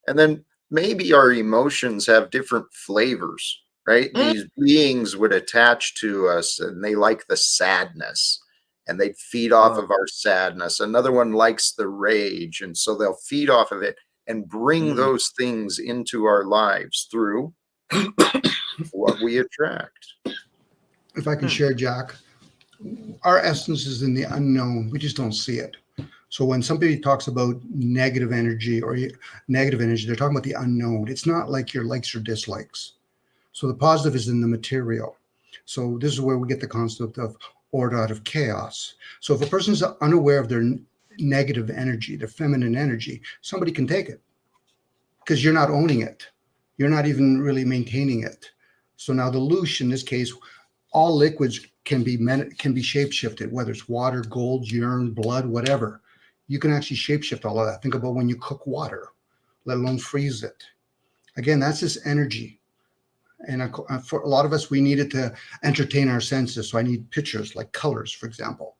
And then maybe our emotions have different flavors, right? These beings would attach to us and they like the sadness and they'd feed off of our sadness. Another one likes the rage. And so they'll feed off of it and bring those things into our lives through what we attract. If I can share, Jack, our essence is in the unknown. We just don't see it. So when somebody talks about negative energy they're talking about the unknown. It's not like your likes or dislikes. So the positive is in the material. So this is where we get the concept of order out of chaos. So if a person's unaware of their negative energy, their feminine energy, somebody can take it because you're not owning it. You're not even really maintaining it. So now the Louch, in this case, all liquids can be shape shifted, whether it's water, gold, urine, blood, whatever. You can actually shape shift all of that. Think about when you cook water, let alone freeze it. Again, that's this energy. And for a lot of us, we needed to entertain our senses. So I need pictures like colors, for example.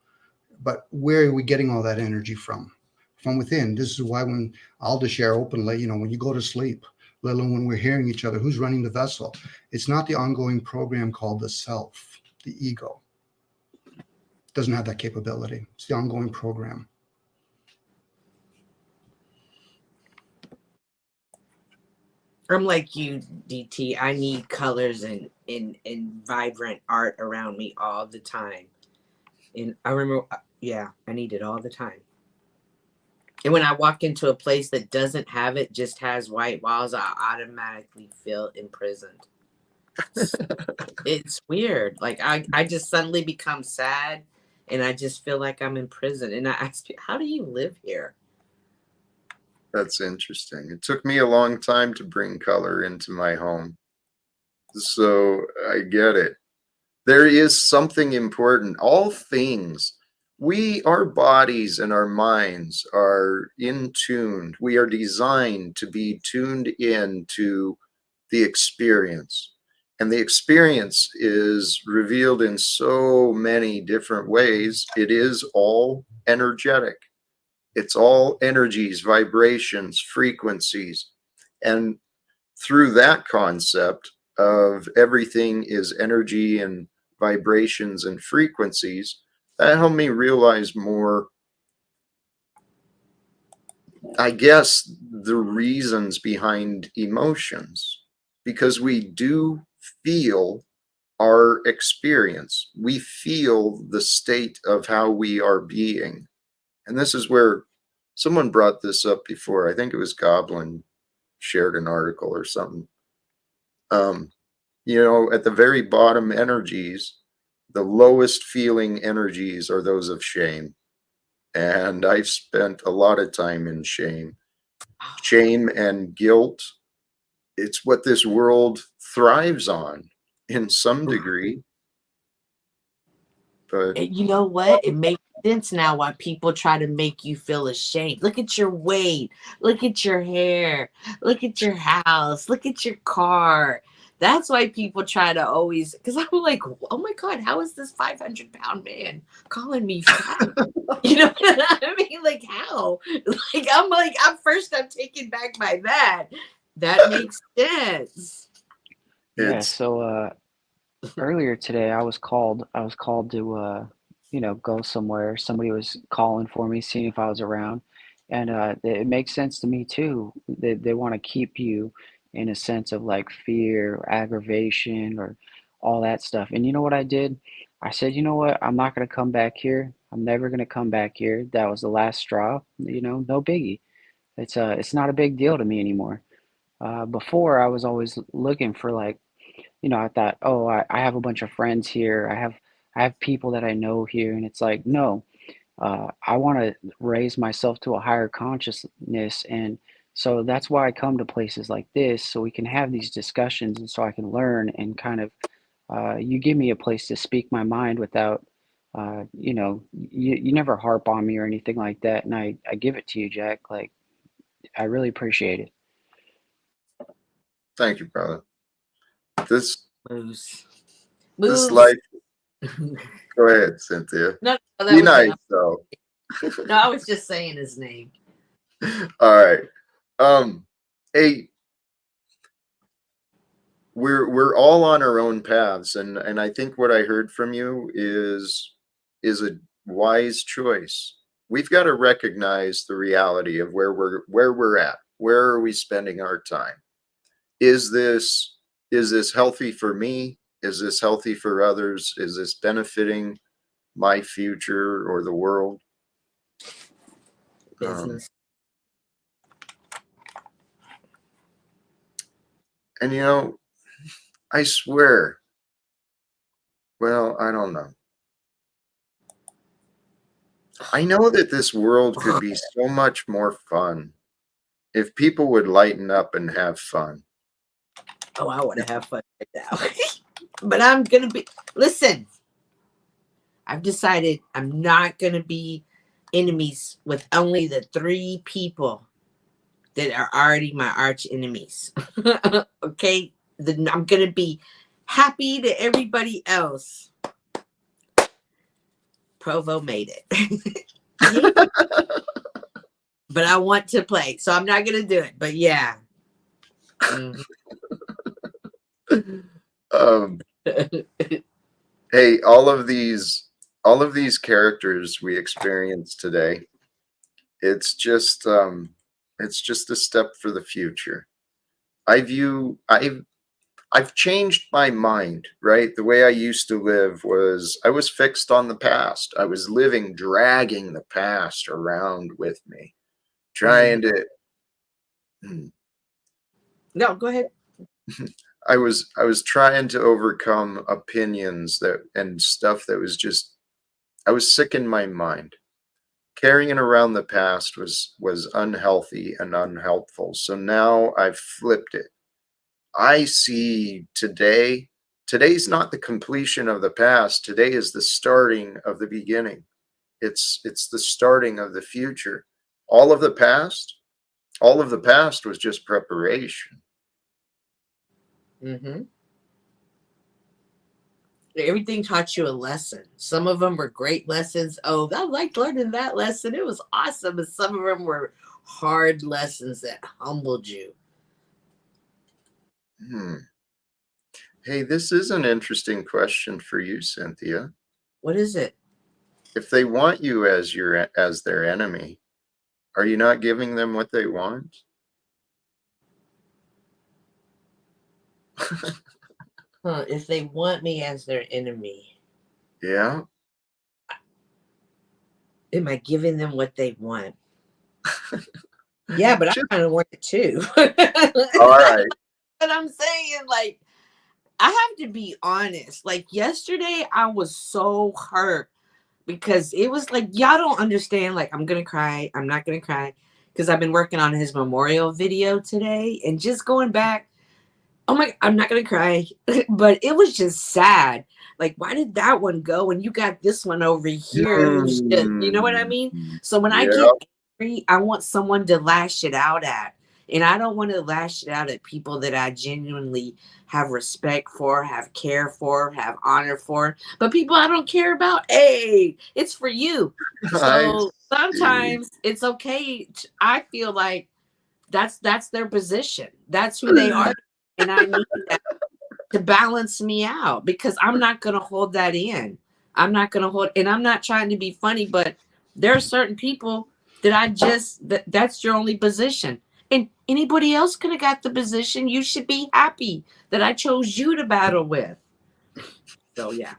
But where are we getting all that energy from? From within. This is why when I'll just share openly, when you go to sleep, let alone when we're hearing each other, who's running the vessel? It's not the ongoing program called the self, the ego. It doesn't have that capability. It's the ongoing program. I'm like you, DT. I need colors and vibrant art around me all the time. And I remember, I need it all the time. And when I walk into a place that doesn't have it, just has white walls, I automatically feel imprisoned. It's weird. Like I just suddenly become sad and I just feel like I'm in prison. And I ask you, how do you live here? That's interesting. It took me a long time to bring color into my home. So I get it. There is something important. All things, our bodies and our minds are in tuned. We are designed to be tuned in to the experience. And the experience is revealed in so many different ways. It is all energetic. It's all energies, vibrations, frequencies. And through that concept of everything is energy and vibrations and frequencies, that helped me realize more, I guess, the reasons behind emotions. Because we do feel our experience. We feel the state of how we are being. And this is where someone brought this up before. I think it was Goblin shared an article or something. At the very bottom energies, the lowest feeling energies are those of shame. And I've spent a lot of time in shame. Shame and guilt. It's what this world thrives on in some degree. But you know what? It makes sense now why people try to make you feel ashamed. Look at your weight. Look at your hair. Look at your house. Look at your car. That's why people try to always, because I'm like, oh my God, how is this 500-pound man calling me fat? You know what I mean? Like, how? I'm taken back by that. That makes sense. Yeah. So earlier today, I was called to go somewhere. Somebody was calling for me, seeing if I was around, and it makes sense to me too. They want to keep you in a sense of like fear or aggravation or all that stuff. And you know what I did? I said, you know what? I'm not going to come back here. I'm never going to come back here. That was the last straw. No biggie. It's not a big deal to me anymore. Before I was always looking for like, I thought, oh, I have a bunch of friends here. I have people that I know here, and it's like, no, I want to raise myself to a higher consciousness, and so that's why I come to places like this, so we can have these discussions, and so I can learn and kind of, you give me a place to speak my mind without, you never harp on me or anything like that, and I give it to you, Jack. Like, I really appreciate it. Thank you, brother. This Moose. life. Go ahead, Cynthia. No, be nice, though. No, I was just saying his name. All right. Hey, we're all on our own paths, and I think what I heard from you is a wise choice. We've got to recognize the reality of where we're at. Where are we spending our time? Is this healthy for me? Is this healthy for others? Is this benefiting my future or the world? business. And you know, I swear, well, I don't know. I know that this world could be so much more fun if people would lighten up and have fun. Oh, I want to have fun right now. But I'm going to be, listen, I've decided I'm not going to be enemies with only the 3 people that are already my arch enemies. Okay? I'm going to be happy to everybody else. Provo made it. But I want to play, so I'm not going to do it. But yeah. Hey, all of these characters we experienced today, it's just a step for the future. I've changed my mind, right? The way I used to live was I was fixed on the past. I was dragging the past around with me, trying to. No, go ahead. I was trying to overcome opinions and stuff that was just, I was sick in my mind. Carrying around the past was unhealthy and unhelpful. So now I've flipped it. I see today's not the completion of the past. Today is the starting of the beginning. It's the starting of the future. All of the past was just preparation. Everything taught you a lesson. Some of them were great lessons. Oh, I liked learning that lesson. It was awesome. And some of them were hard lessons that humbled you. Hey, this is an interesting question for you, Cynthia. What is it? If they want you as their enemy, are you not giving them what they want? If they want me as their enemy. Yeah. Am I giving them what they want? Yeah, but I kind of want it too. All right. But I'm saying, like, I have to be honest. Like, yesterday, I was so hurt because it was like, y'all don't understand. Like, I'm going to cry. I'm not going to cry because I've been working on his memorial video today and just going back. Oh my, I'm not going to cry, but it was just sad. Like, why did that one go and you got this one over here? You know what I mean? So when I get angry, I want someone to lash it out at. And I don't want to lash it out at people that I genuinely have respect for, have care for, have honor for. But people I don't care about, hey, it's for you. So sometimes it's okay. I feel like that's their position. That's who they are. And I need that to balance me out because I'm not going to hold that in. I'm not going to hold, and I'm not trying to be funny, but there are certain people that that's your only position. And anybody else could have got the position. You should be happy that I chose you to battle with. So, yeah.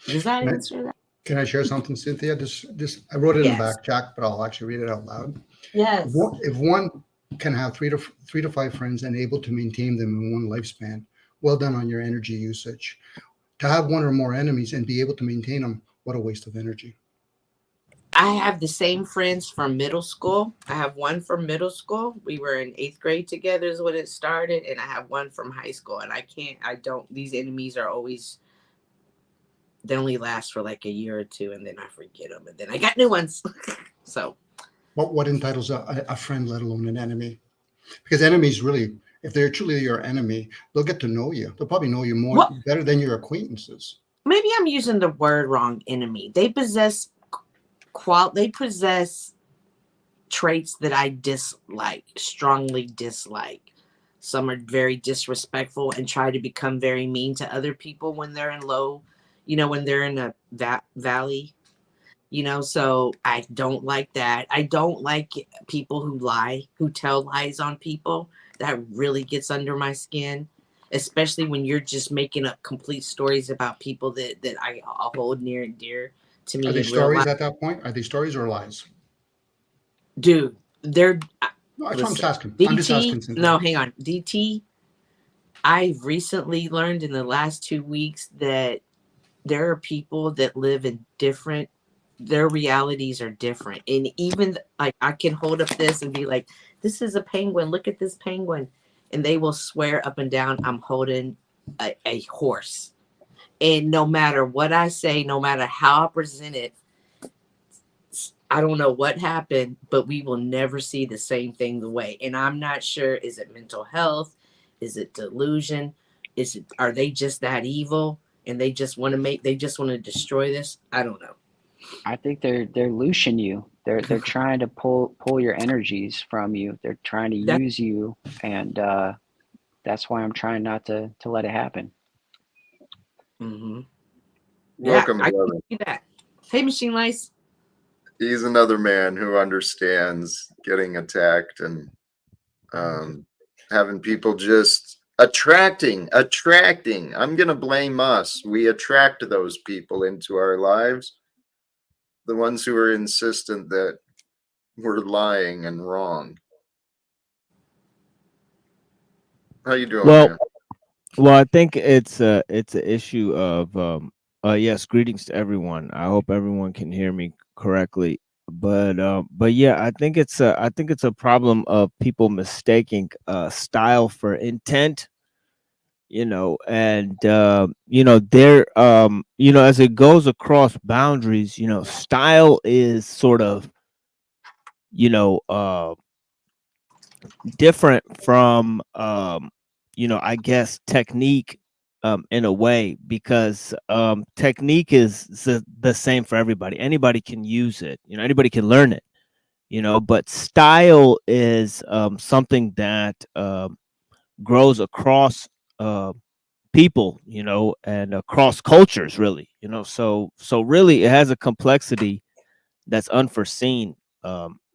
Does that answer that? Can I share something, Cynthia? I wrote it in the back, Jack, but I'll actually read it out loud. Yes. If one can have 3 to 5 friends and able to maintain them in one lifespan, well done on your energy usage. To have 1 or more enemies and be able to maintain them, what a waste of energy. I have the same friends from middle school. I have one from middle school. We were in 8th grade together is when it started. And I have one from high school. And these enemies are always, they only last for like a year or 2 and then I forget them. And then I got new ones. So. What entitles a friend, let alone an enemy? Because enemies really, if they're truly your enemy, they'll get to know you. They'll probably know you better than your acquaintances. Maybe I'm using the word wrong, enemy. They possess traits that I strongly dislike. Some are very disrespectful and try to become very mean to other people when they're in when they're in a valley. So I don't like that. I don't like people who lie, who tell lies on people. That really gets under my skin, especially when you're just making up complete stories about people that I hold near and dear to me. Are they stories at that point? Are they stories or lies? dude, they're No, that's what I'm just listen, asking. I'm just DT. asking. Since No, hang on, DT. I've recently learned in the last 2 weeks that there are people that live in different, their realities are different. And even like I can hold up this and be like, this is a penguin. Look at this penguin. And they will swear up and down I'm holding a horse. And no matter what I say, no matter how I present it, I don't know what happened, but we will never see the same thing the way. And I'm not sure, is it mental health? Is it delusion? Is it, are they just that evil and they just want to they just want to destroy this? I don't know. I think they're looshing you. They're trying to pull your energies from you. They're trying to That, use you, and that's why I'm trying not to let it happen. mm-hmm. Yeah, Welcome, I can brother. see that. Hey, Machine Lice. He's another man who understands getting attacked and having people just attracting. I'm going to blame us. We attract those people into our lives. The ones who are insistent that we're lying and wrong. How you doing, Well, man? I think it's an issue of yes, greetings to everyone. I hope everyone can hear me correctly. But yeah, I think it's a problem of people mistaking style for intent, and there as it goes across boundaries, style is sort of, you know, uh different from I guess technique, in a way, because technique is the same for everybody. Anybody can use it, anybody can learn it, but style is something that grows across uh people, and across cultures, really, so really it has a complexity that's unforeseen.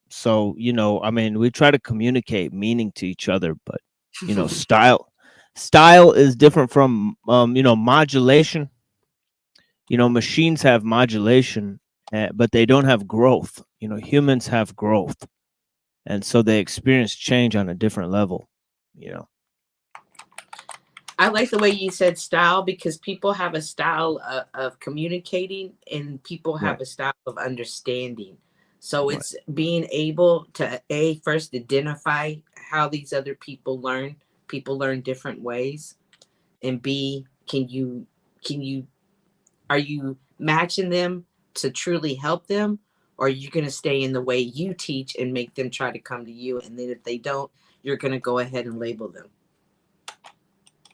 So, I mean, we try to communicate meaning to each other, but style is different from modulation. Machines have modulation, but they don't have growth. Humans have growth, and so they experience change on a different level. You know. I like the way you said style because people have a style of communicating and people have Right. a style of understanding. So Right. it's being able to first identify how these other people learn. People learn different ways, and B, can you are you matching them to truly help them, or are you going to stay in the way you teach and make them try to come to you? And then if they don't, you're going to go ahead and label them.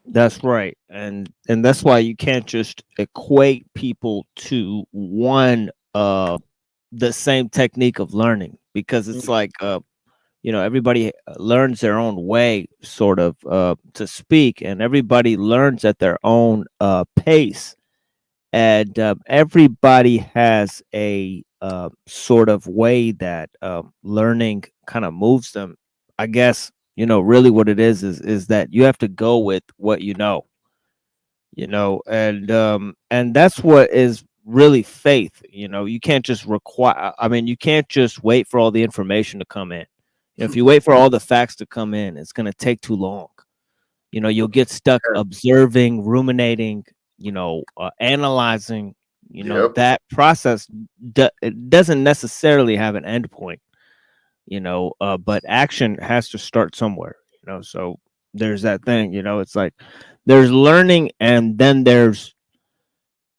That's right. And that's why you can't just equate people to one the same technique of learning, because it's like everybody learns their own way, sort of, to speak, and everybody learns at their own pace, and everybody has a sort of way that learning kind of moves them. I guess really what it is that you have to go with what and that's what is really faith. You can't just require, I mean, you can't just wait for all the information to come in. If you wait for all the facts to come in, it's going to take too long. You'll get stuck observing, ruminating, analyzing. Yep. That process it doesn't necessarily have an end point. But action has to start somewhere. So there's that thing. It's like there's learning, and then there's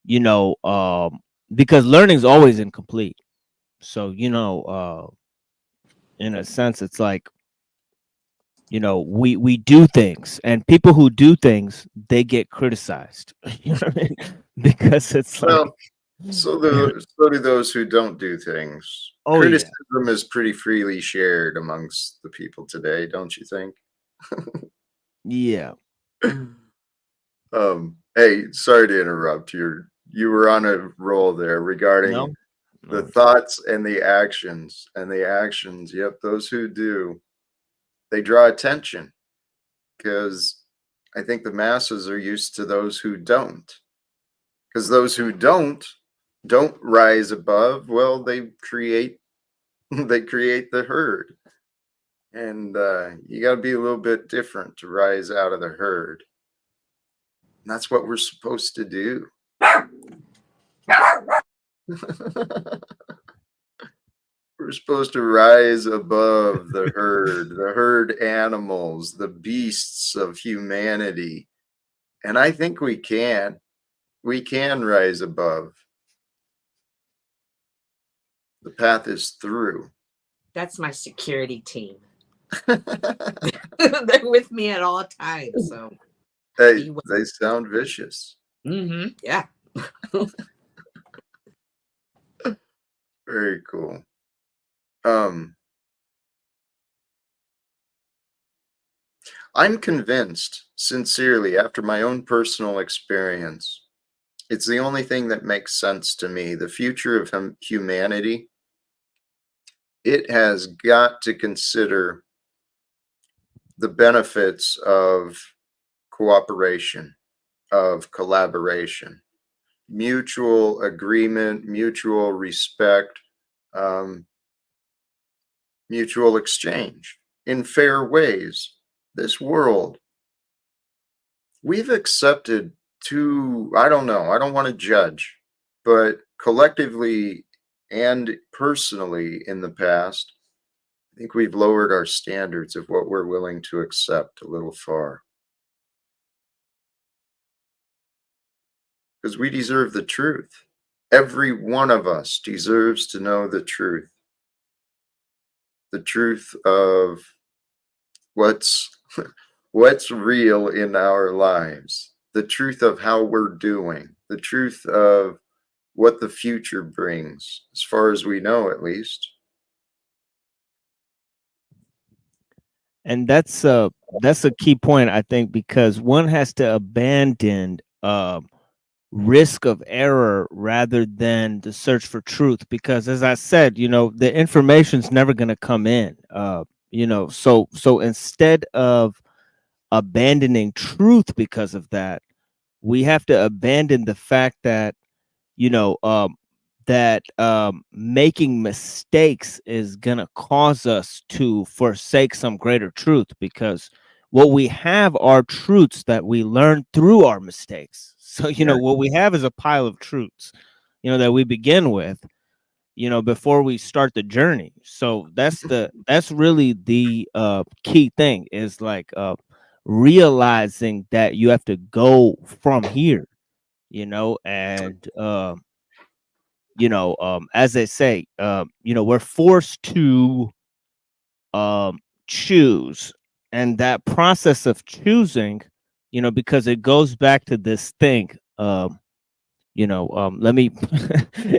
because learning is always incomplete. So in a sense, it's like we do things, and people who do things, they get criticized. You know what I mean? Because it's like, Well, so do those who don't do things. oh yeah, Criticism is pretty freely shared amongst the people today, don't you think? yeah. Hey, sorry to interrupt. You were on a roll there regarding No, the no. thoughts and the actions. And the actions, yep, those who do, they draw attention because I think the masses are used to those who don't. Because those who don't rise above, well, they create They create the herd. And you got to be a little bit different to rise out of the herd. And that's what we're supposed to do. We're supposed to rise above the herd animals, the beasts of humanity. And I think we can. We can rise above. The path is through. That's my security team. They're with me at all times. So They sound vicious. Yeah. Very cool. I'm convinced, sincerely, after my own personal experience, it's the only thing that makes sense to me. The future of humanity, it has got to consider the benefits of cooperation, of collaboration, mutual agreement, mutual respect, mutual exchange in fair ways. This world, we've accepted I don't know, I don't want to judge, but collectively and personally in the past, I think we've lowered our standards of what we're willing to accept a little far. Because we deserve the truth. Every one of us deserves to know the truth. The truth of what's real in our lives. The truth of how we're doing. The truth of what the future brings, as far as we know, at least. And that's a key point, I think, because one has to abandon risk of error rather than the search for truth. Because as I said, the information's never going to come in. So instead of abandoning truth because of that, we have to abandon the fact that making mistakes is gonna cause us to forsake some greater truth, because what we have are truths that we learn through our mistakes. So what we have is a pile of truths that we begin with before we start the journey. So that's really the key thing, is like realizing that you have to go from here, and as they say, we're forced to choose, and that process of choosing, because it goes back to this thing. Let me,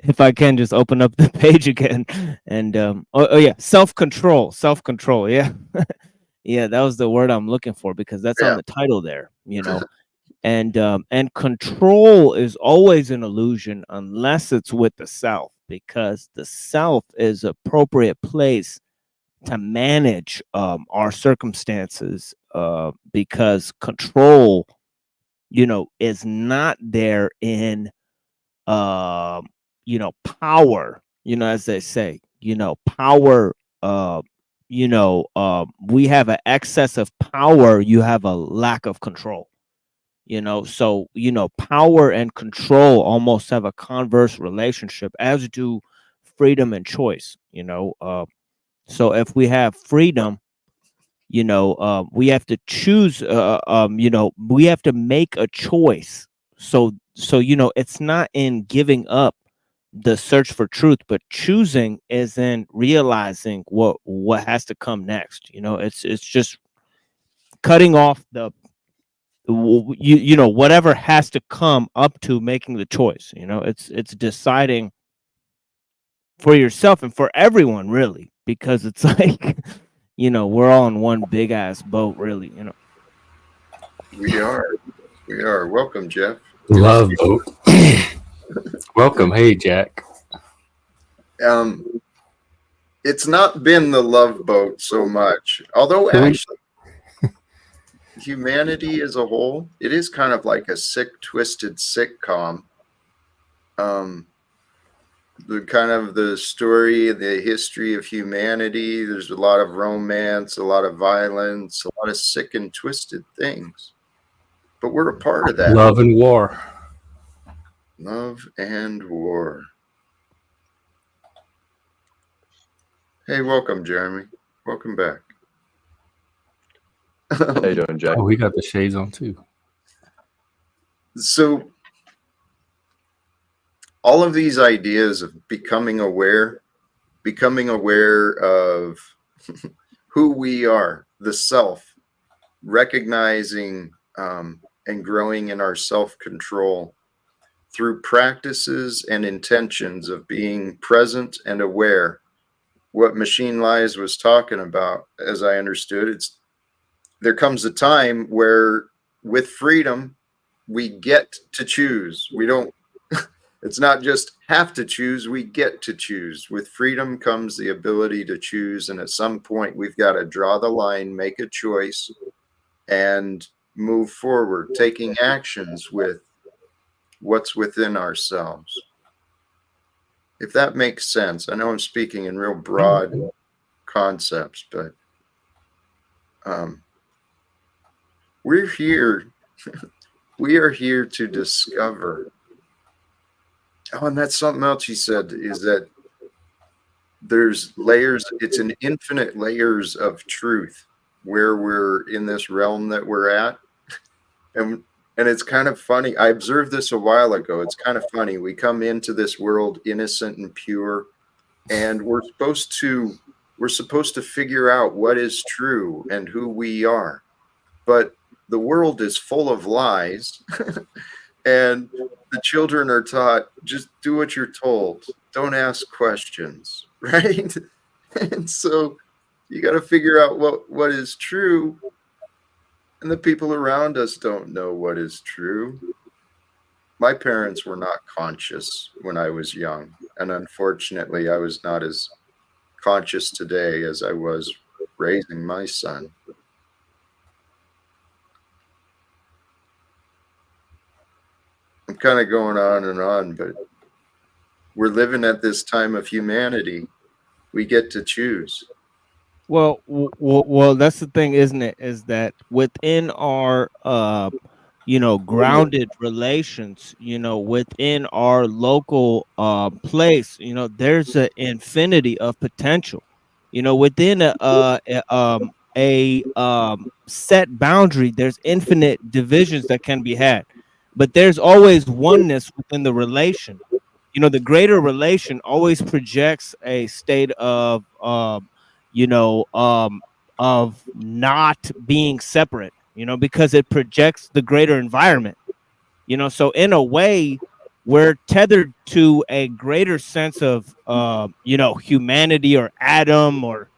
if I can, just open up the page again, and yeah, self-control. Yeah. Yeah, that was the word I'm looking for, because that's on the title there, and control is always an illusion unless it's with the self, because the self is appropriate place to manage our circumstances, because control is not there in power, as they say, power, we have an excess of power, you have a lack of control. So power and control almost have a converse relationship, as do freedom and choice. So if we have freedom, we have to choose, we have to make a choice. So it's not in giving up the search for truth, but choosing is in realizing what has to come next. It's just cutting off whatever has to come up to making the choice. It's deciding for yourself and for everyone, really, because it's like we're all in one big ass boat, really. We are. Welcome, Jeff. Love boat. Welcome. Hey, Jack. It's not been the love boat so much, although actually humanity as a whole, it is kind of like a sick, twisted sitcom. the kind of the story, the history of humanity. There's a lot of romance, a lot of violence, a lot of sick and twisted things. But we're a part of that. Love and war. Love and war. Hey, welcome, Jeremy. Welcome back. How you doing, Jack? Oh, we got the shades on too. So all of these ideas of becoming aware of who we are, the self, recognizing and growing in our self-control through practices and intentions of being present and aware. What Machine Lies was talking about, as I understood, there comes a time where with freedom, we get to choose. We don't, it's not just have to choose, we get to choose. With freedom comes the ability to choose. And at some point, we've got to draw the line, make a choice, and move forward, taking actions with what's within ourselves. If that makes sense. I know I'm speaking in real broad concepts, but we're here. We are here to discover. Oh, and that's something else he said, is that there's layers. It's an infinite layers of truth where we're in this realm that we're at. And it's kind of funny. I observed this a while ago. It's kind of funny. We come into this world innocent and pure, and we're supposed to figure out what is true and who we are. But the world is full of lies, and the children are taught, just do what you're told. Don't ask questions, right? And so you got to figure out what is true. And the people around us don't know what is true. My parents were not conscious when I was young. And unfortunately, I was not as conscious today as I was raising my son. I'm kind of going on, but we're living at this time of humanity. We get to choose. Well, that's the thing, isn't it? Is that within our, grounded relations, within our local place, there's an infinity of potential, within a set boundary, there's infinite divisions that can be had, but there's always oneness within the relation. The greater relation always projects a state of of not being separate, because it projects the greater environment, so in a way we're tethered to a greater sense of humanity, or Adam, or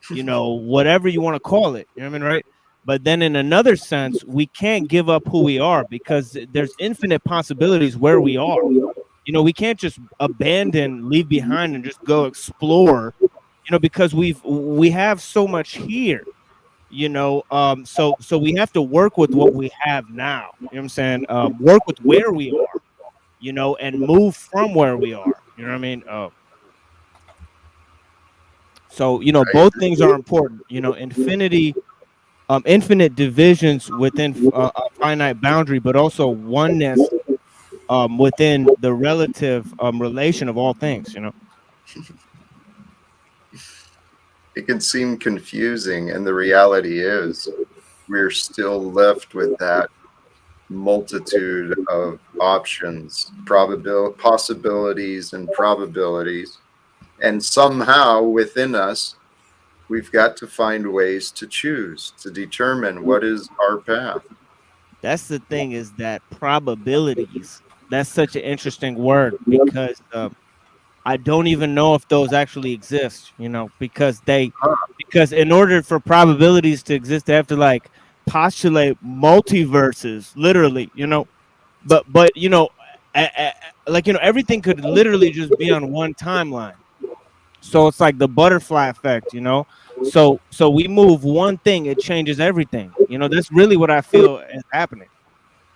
whatever you want to call it, you know what I mean, right? But then in another sense, we can't give up who we are, because there's infinite possibilities where we are. We can't just abandon, leave behind, and just go explore, because we have so much here, so we have to work with what we have now, you know what I'm saying, work with where we are, and move from where we are, you know what I mean. So both things are important, infinite divisions within a finite boundary, but also oneness within the relative relation of all things, It can seem confusing, and the reality is we're still left with that multitude of options, possibilities and probabilities. And somehow within us, we've got to find ways to choose, to determine what is our path. That's the thing, is that probabilities, that's such an interesting word, because I don't even know if those actually exist, because in order for probabilities to exist, they have to postulate multiverses, literally, but everything could literally just be on one timeline. So it's like the butterfly effect, so we move one thing, it changes everything. That's really what I feel is happening,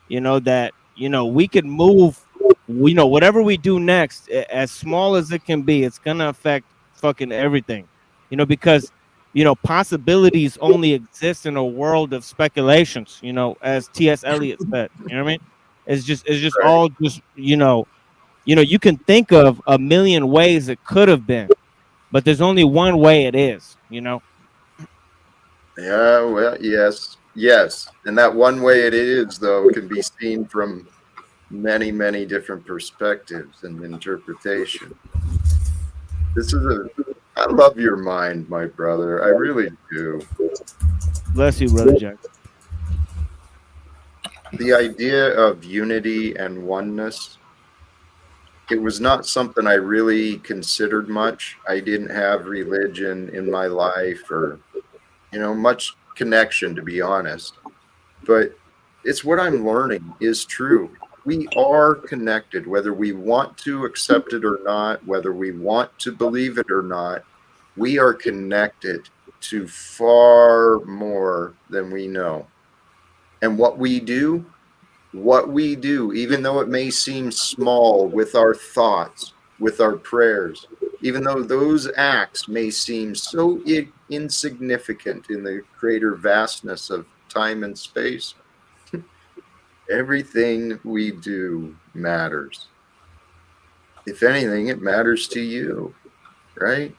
that we could move whatever we do next, as small as it can be, it's gonna affect fucking everything. Because possibilities only exist in a world of speculations. As T.S. Eliot said. You know what I mean? It's just Right. all just you can think of a million ways it could have been, but there's only one way it is. Yeah, well, yes. And that one way it is, though, can be seen from many, many different perspectives and interpretation. I love your mind, my brother. I really do. Bless you, brother Jack. The idea of unity and oneness, it was not something I really considered much. I didn't have religion in my life or, much connection, to be honest. But it's what I'm learning is true. We are connected, whether we want to accept it or not, whether we want to believe it or not. We are connected to far more than we know. And what we do, even though it may seem small with our thoughts, with our prayers, even though those acts may seem so insignificant in the greater vastness of time and space, everything we do matters. If anything, it matters to you, right?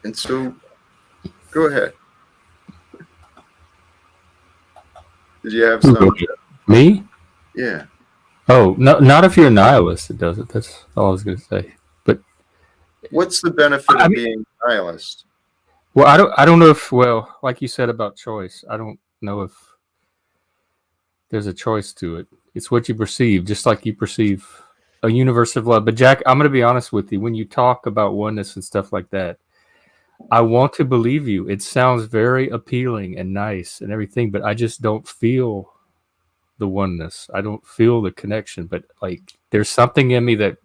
And so, go ahead. Did you have some? Me? Yeah. Oh, no, not if you're a nihilist. It doesn't. That's all I was going to say. But what's the benefit of being a nihilist? Well, I don't know if, well, like you said about choice, I don't know if there's a choice to it. It's what you perceive, just like you perceive a universe of love. But Jack, I'm going to be honest with you. When you talk about oneness and stuff like that, I want to believe you. It sounds very appealing and nice and everything, but I just don't feel the oneness. I don't feel the connection. But like, there's something in me that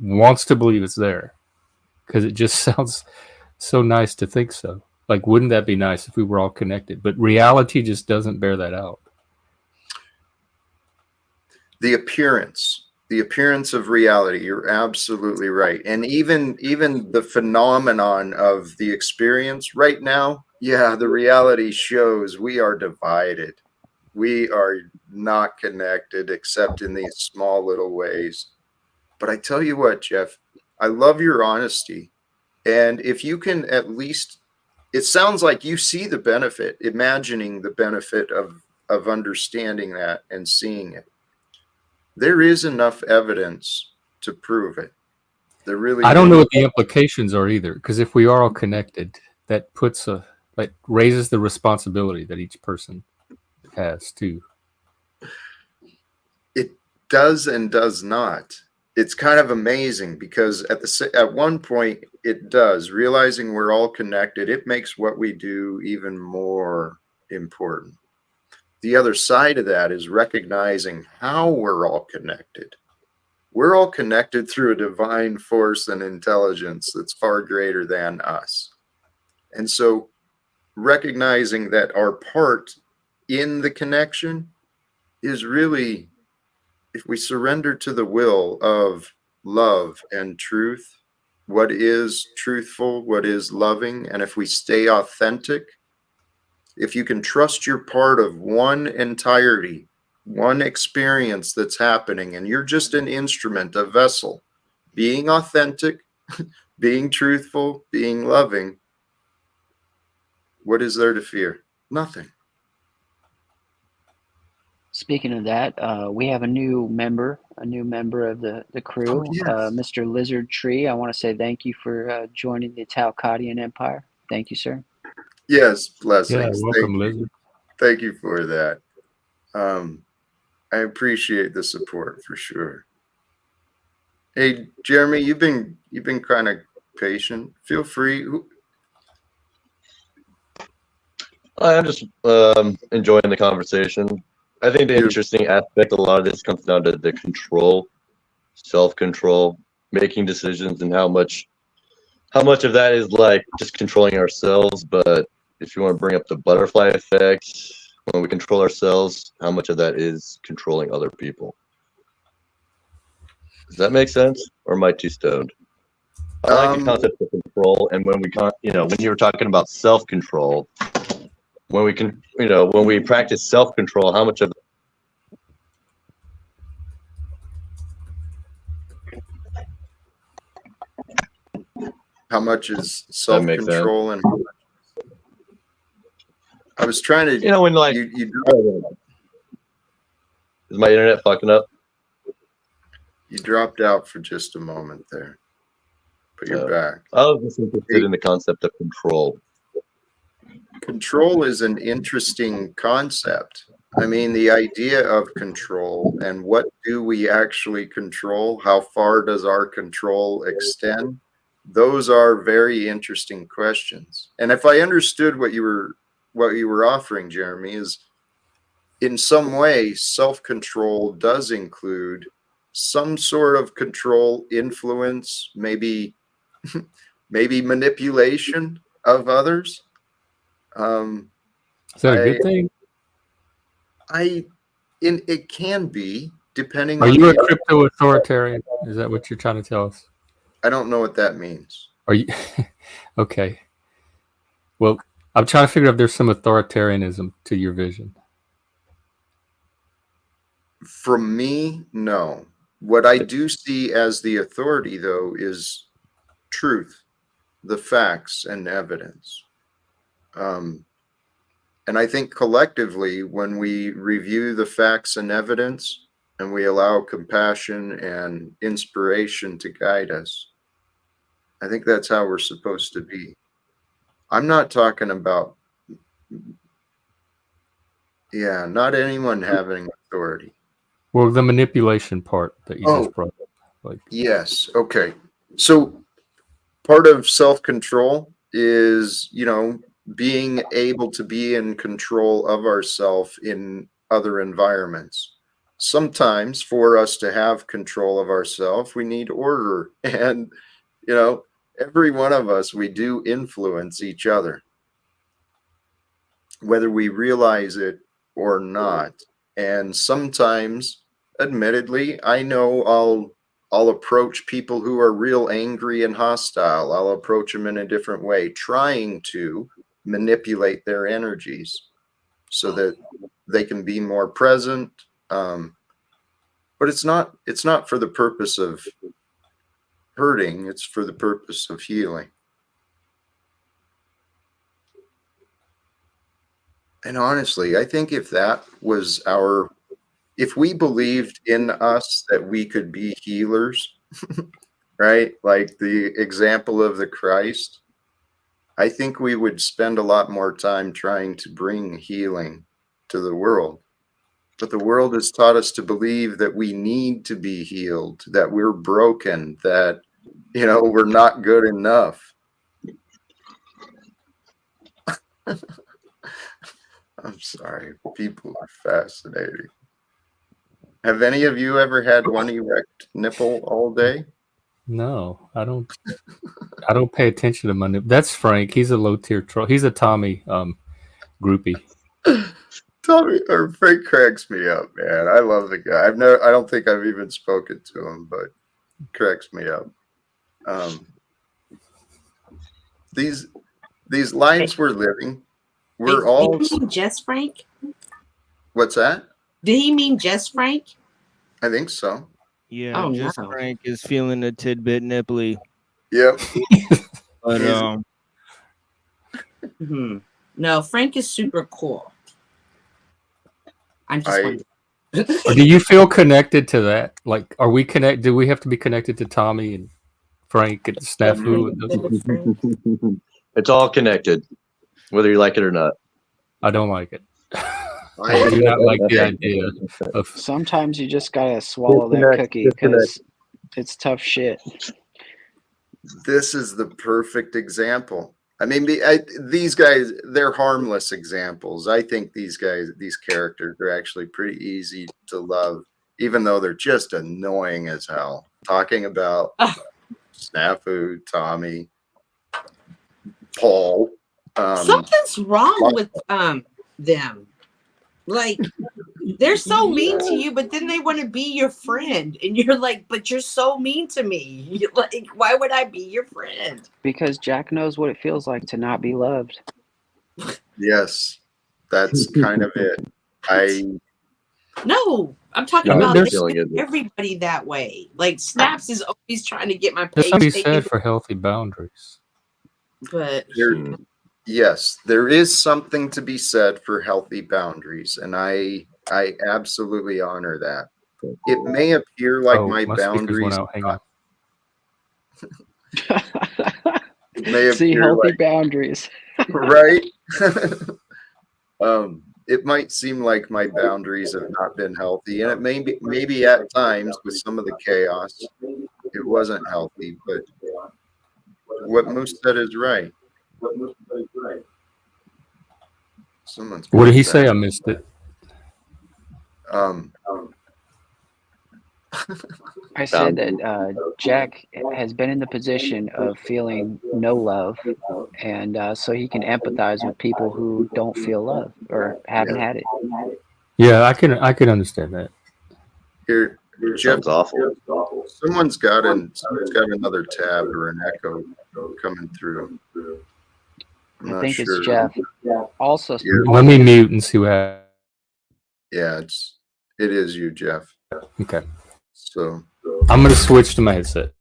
wants to believe it's there because it just sounds so nice to think so. Like, wouldn't that be nice if we were all connected? But reality just doesn't bear that out. The appearance of reality, you're absolutely right. And even the phenomenon of the experience right now, yeah, the reality shows we are divided. We are not connected except in these small little ways. But I tell you what, Jeff, I love your honesty. And if you can at least, it sounds like you see the benefit, imagining the benefit of understanding that and seeing it. There is enough evidence to prove it. There really I don't know what the implications are either, because if we are all connected, that raises the responsibility that each person has too. It does and does not. It's kind of amazing because at one point it does. Realizing we're all connected, it makes what we do even more important. The other side of that is recognizing how we're all connected. We're all connected through a divine force and intelligence that's far greater than us. And so recognizing that our part in the connection is really, if we surrender to the will of love and truth, what is truthful, what is loving, and if we stay authentic, if you can trust you're part of one entirety, one experience that's happening, and you're just an instrument, a vessel, being authentic, being truthful, being loving, what is there to fear? Nothing. Speaking of that, we have a new member of the crew, Oh, yes. Mr. Lizard Tree. I want to say thank you for joining the Talcottian Empire. Thank you, sir. Yes, blessings. Yeah, welcome, Lizard. Thank you for that. I appreciate the support for sure. Hey, Jeremy, you've been kind of patient. Feel free. I'm just enjoying the conversation. I think the interesting aspect of a lot of this comes down to the control, self-control, making decisions, and how much of that is like just controlling ourselves. But if you want to bring up the butterfly effect, when we control ourselves, how much of that is controlling other people? Does that make sense, or am I too stoned? I like the concept of control, and when when you were talking about self-control, when we practice self-control, how much of is self-control and I was trying to, when like you is my internet fucking up? You dropped out for just a moment there, but you're back. I was just interested in the concept of control. Control is an interesting concept. I mean, the idea of control and what do we actually control? How far does our control extend? Those are very interesting questions. And if I understood what you were offering, Jeremy, is in some way self-control does include some sort of control, influence, maybe manipulation of others. Is that a good thing? It can be, depending Are on you a crypto authoritarian? Is that what you're trying to tell us? I don't know what that means. Are you okay? Well, I'm trying to figure out if there's some authoritarianism to your vision. From me, no. What I do see as the authority, though, is truth, the facts and evidence. And I think collectively, when we review the facts and evidence and we allow compassion and inspiration to guide us, I think that's how we're supposed to be. I'm not talking about, not anyone having authority. Well, the manipulation part that you just brought up. Yes. Okay. So part of self-control is, being able to be in control of ourselves in other environments. Sometimes for us to have control of ourselves, we need order. And, every one of us, we do influence each other, whether we realize it or not. And sometimes, admittedly, I know I'll approach people who are real angry and hostile. I'll approach them in a different way, trying to manipulate their energies so that they can be more present. But it's not for the purpose of hurting. It's for the purpose of healing. And honestly, I think if we believed in us that we could be healers, right? Like the example of the Christ, I think we would spend a lot more time trying to bring healing to the world. But the world has taught us to believe that we need to be healed, that we're broken, that, we're not good enough. I'm sorry. People are fascinating. Have any of you ever had one erect nipple all day? No, I don't. I don't pay attention to my nipple. That's Frank. He's a low tier troll. He's a Tommy groupie. Tommy or Frank cracks me up, man. I love the guy. I don't think I've even spoken to him, but he cracks me up. These lives we're living, we're all. Did he mean just Frank? What's that? Did he mean just Frank? I think so. Yeah, just no. Frank is feeling a tidbit nipply. Yep. But No, Frank is super cool. I'm just wondering. Do you feel connected to that? Like, are we connected? Do we have to be connected to Tommy and Frank and Snafu? It's all connected, whether you like it or not. I don't like it. I do not like the idea of. Sometimes you just gotta swallow that cookie because it's tough shit. This is the perfect example. I mean, these guys, they're harmless examples. I think these characters are actually pretty easy to love, even though they're just annoying as hell. Talking about Snafu, Tommy, Paul. Something's wrong with them. Like, They're so mean to you, but then they want to be your friend, and you're like, but you're so mean to me. You're like, why would I be your friend? Because Jack knows what it feels like to not be loved. Yes, that's kind of it. No, I'm talking I mean, about there's- they treat everybody that way. Like Snaps is always trying to get my There's page something taken. said for healthy boundaries. But Yes, there is something to be said for healthy boundaries, and I absolutely honor that. It may appear like Oh, my speakers went boundaries out. Hang on. it may See, appear healthy like boundaries. right. It might seem like my boundaries have not been healthy, and it maybe at times with some of the chaos, it wasn't healthy. But what Moose said is right. Someone's What did he say? I missed it. I said that Jack has been in the position of feeling no love, and so he can empathize with people who don't feel love or haven't had it. Yeah, I can understand that. Here, Jeff, Sounds awful. someone's got another tab or an echo coming through. I'm I not think sure. it's Jeff. Also, Let me mute and see what happens. Yeah, it is you, Jeff. Okay. So I'm gonna switch to my headset.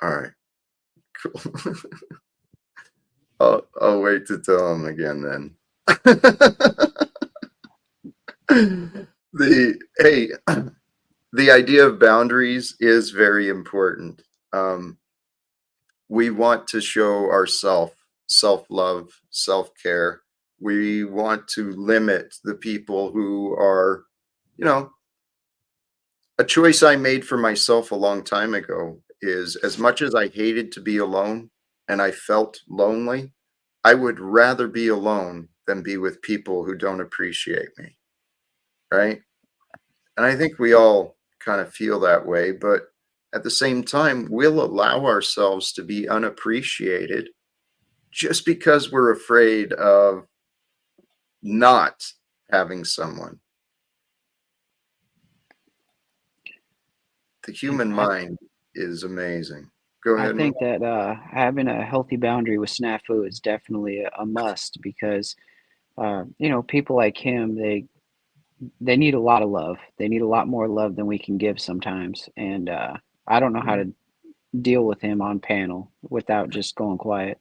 all right, cool. I'll wait to tell him again then. The idea of boundaries is very important. We want to show ourself self-love, self-care. We want to limit the people who are, a choice I made for myself a long time ago is, as much as I hated to be alone and I felt lonely, I would rather be alone than be with people who don't appreciate me. Right? And I think we all kind of feel that way, but at the same time, we'll allow ourselves to be unappreciated just because we're afraid of not having someone. The human mind is amazing. Go ahead. I think that having a healthy boundary with Snafu is definitely a must because, people like him, they need a lot of love. They need a lot more love than we can give sometimes. And I don't know how to deal with him on panel without just going quiet.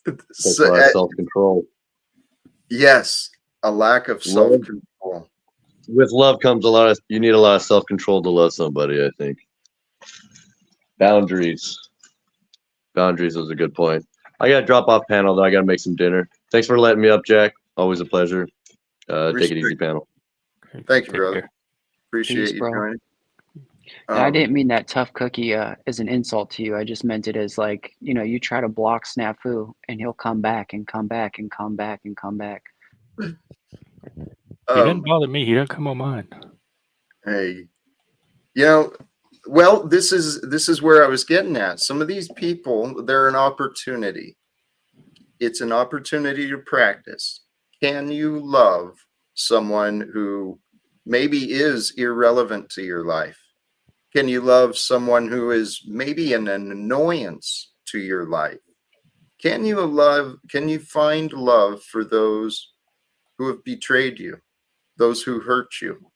That's self-control. Yes, a lack of self-control. With love comes you need a lot of self-control to love somebody, I think. Boundaries was a good point. I gotta drop off panel though. I gotta make some dinner. Thanks for letting me up, Jack. Always a pleasure. Take it easy, panel. Thank you, brother. Appreciate Peace, you bro. joining. And I didn't mean that tough cookie as an insult to you. I just meant it as like, you try to block Snafu and he'll come back and come back and come back and come back. He doesn't bother me. He doesn't come on mine. Hey, well, this is where I was getting at. Some of these people, they're an opportunity. It's an opportunity to practice. Can you love someone who maybe is irrelevant to your life? Can you love someone who is maybe an annoyance to your life? Can you find love for those who have betrayed you, those who hurt you?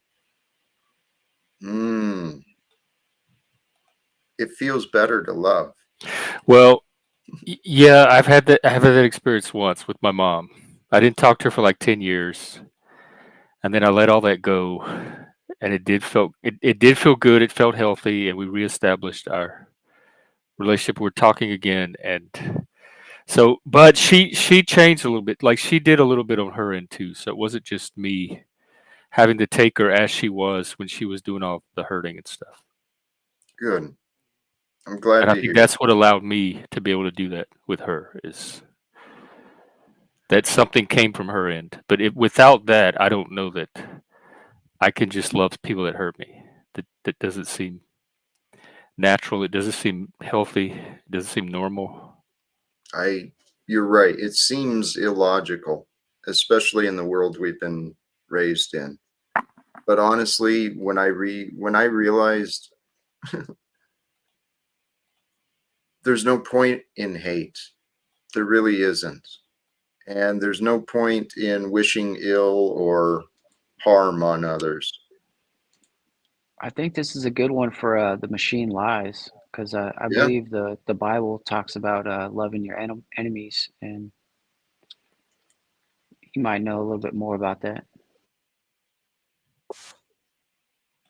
It feels better to love. Well, yeah, I've had that experience once with my mom. I didn't talk to her for like 10 years. And then I let all that go. And it did feel good. It felt healthy, and we reestablished our relationship. We're talking again, and so, but she changed a little bit. Like she did a little bit on her end too. So it wasn't just me having to take her as she was when she was doing all the hurting and stuff. Good. I'm glad and to I think hear. that's what allowed me to be able to do that with her, is that something came from her end. But without that, I don't know that I can just love people that hurt me. That doesn't seem natural. It doesn't seem healthy. It doesn't seem normal. You're right. It seems illogical, especially in the world we've been raised in. But honestly, when I realized there's no point in hate, there really isn't. And there's no point in wishing ill or harm on others. I think this is a good one for the machine lies, because I Yeah. believe the Bible talks about loving your enemies, and you might know a little bit more about that.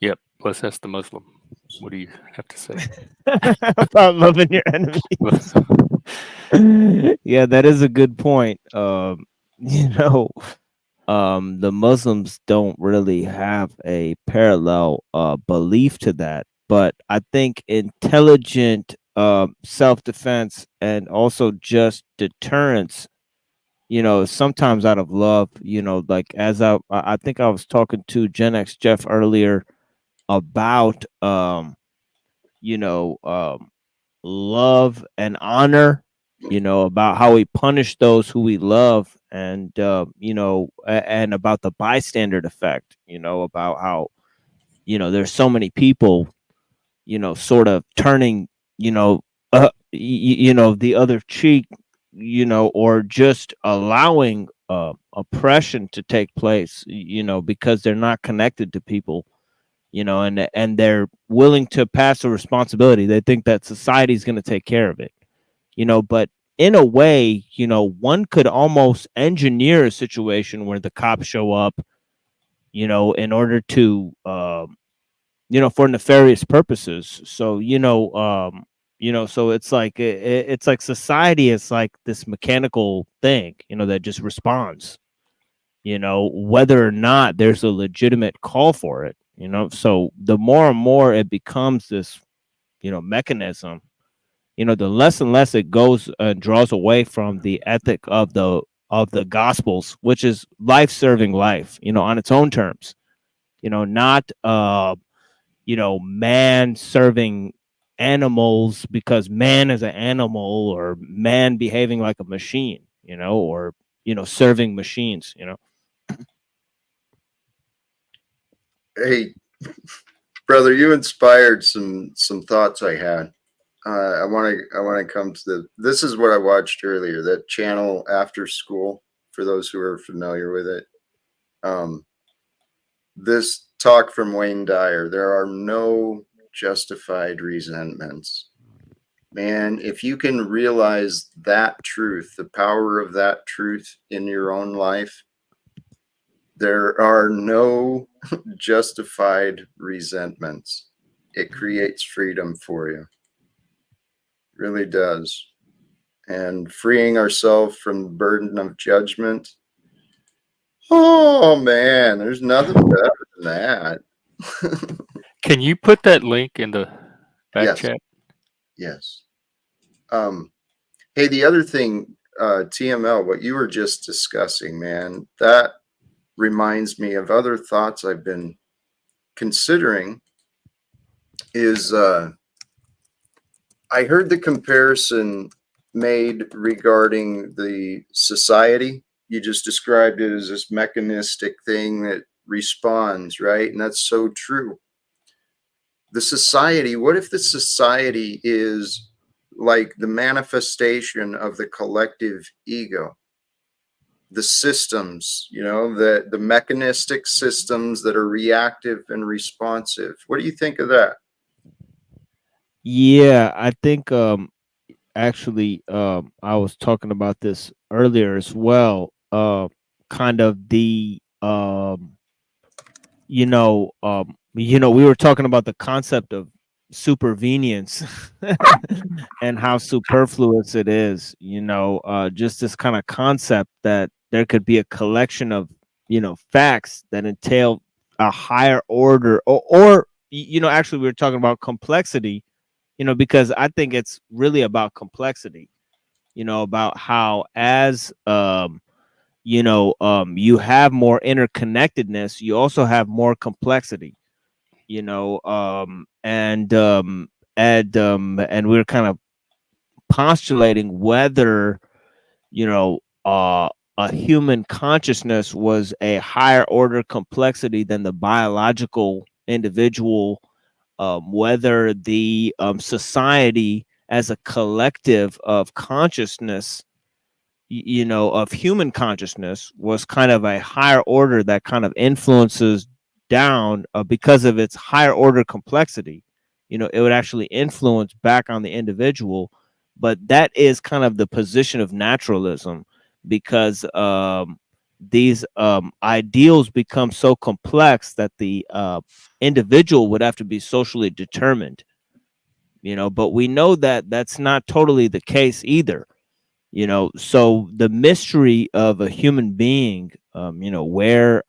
Yep. Let's ask the Muslim. What do you have to say? About loving your enemies. Yeah, that is a good point. You know, the Muslims don't really have a parallel belief to that, but I think intelligent self-defense and also just deterrence, you know, sometimes out of love, you know, like as I think I was talking to Gen X Jeff earlier about you know, love and honor, you know, about how we punish those who we love, and you know, and about the bystander effect, you know, about how, you know, there's so many people, you know, sort of turning, you know, you know, the other cheek, you know, or just allowing oppression to take place, you know, because they're not connected to people, you know, and they're willing to pass a responsibility. They think that society's going to take care of it, you know, but in a way, you know, one could almost engineer a situation where the cops show up, you know, in order to you know, for nefarious purposes. So, you know, so it's like it's like society is like this mechanical thing, you know, that just responds, you know, whether or not there's a legitimate call for it, you know. So the more and more it becomes this, you know, mechanism, you know, the less and less it goes draws away from the ethic of the gospels, which is life serving life, you know, on its own terms, you know, not you know, man serving animals because man is an animal, or man behaving like a machine, you know, or, you know, serving machines, you know. Hey, brother, you inspired some thoughts I had. I want to come to this is what I watched earlier, that channel After School, for those who are familiar with it. This talk from Wayne Dyer: there are no justified resentments. Man, if you can realize that truth, the power of that truth in your own life, there are no justified resentments. It creates freedom for you. Really does. And freeing ourselves from the burden of judgment. Oh man, there's nothing better than that. Can you put that link in the back Yes. chat? Yes. Hey, the other thing, TML, what you were just discussing, man, that reminds me of other thoughts I've been considering. Is I heard the comparison made regarding the society. You just described it as this mechanistic thing that responds, right? And that's so true. The society, what if the society is like the manifestation of the collective ego? The systems, you know, the mechanistic systems that are reactive and responsive. What do you think of that? Yeah, I think actually I was talking about this earlier as well. Kind of the you know, we were talking about the concept of supervenience and how superfluous it is, you know, just this kind of concept that there could be a collection of, you know, facts that entail a higher order, or you know, actually we were talking about complexity, you know, because I think it's really about complexity, you know, about how as you know, you have more interconnectedness, you also have more complexity, you know, and we're kind of postulating whether, you know, a human consciousness was a higher order complexity than the biological individual, whether the society as a collective of consciousness, you know, of human consciousness was kind of a higher order that kind of influences down because of its higher order complexity. You know, it would actually influence back on the individual, but that is kind of the position of naturalism, because these ideals become so complex that the individual would have to be socially determined. You know, but we know that that's not totally the case either. You know, so the mystery of a human being, you know, where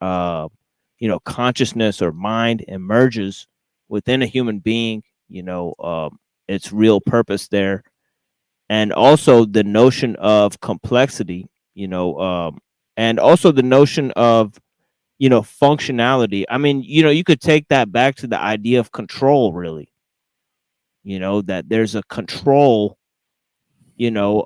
you know, consciousness or mind emerges within a human being, you know, its real purpose there, and also the notion of complexity, you know, and also the notion of, you know, functionality. I mean, you know, you could take that back to the idea of control, really. You know, that there's a control, you know,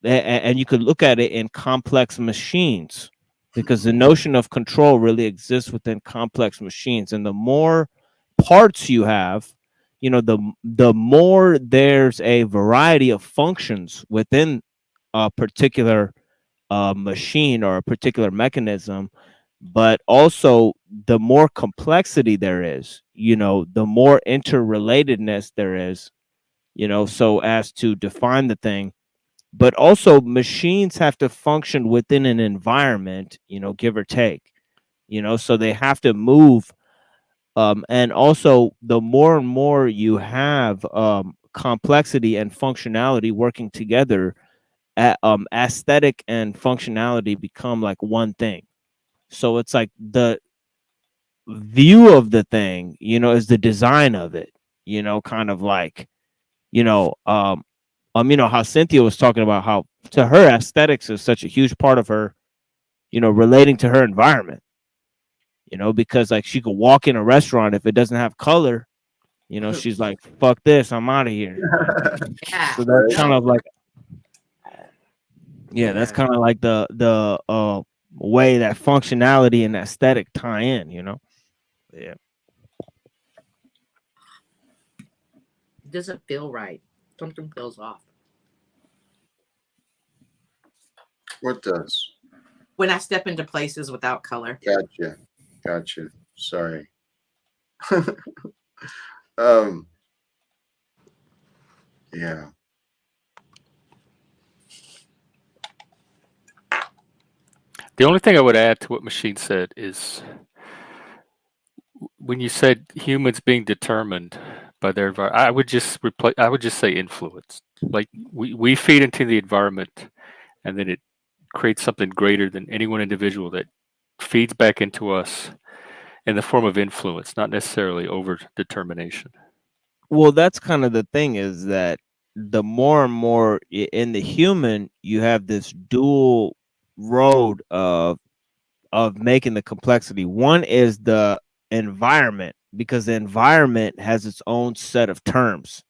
and you could look at it in complex machines, because the notion of control really exists within complex machines, and the more parts you have, you know, the more there's a variety of functions within a particular machine or a particular mechanism, but also the more complexity there is, you know, the more interrelatedness there is, you know, so as to define the thing. But also machines have to function within an environment, you know, give or take, you know, so they have to move. And also the more and more you have complexity and functionality working together, aesthetic and functionality become like one thing. So it's like the view of the thing, you know, is the design of it, you know, kind of like, you know, you know, how Cynthia was talking about how to her aesthetics is such a huge part of her, you know, relating to her environment, you know, because like she could walk in a restaurant, if it doesn't have color, you know, she's like, fuck this, I'm out of here. Yeah. So that's kind of like, yeah, Yeah. that's kind of like the way that functionality and aesthetic tie in, you know. Yeah. It doesn't feel right. Something feels off. What does? When I step into places without color. Gotcha. Sorry. um. Yeah. The only thing I would add to what Machine said is when you said humans being determined by their environment, I would just replace. I would just say influenced. Like we feed into the environment, and then it creates something greater than any one individual that feeds back into us in the form of influence, not necessarily over determination. Well, that's kind of the thing, is that the more and more in the human, you have this dual road of making the complexity. One is the environment, because the environment has its own set of terms,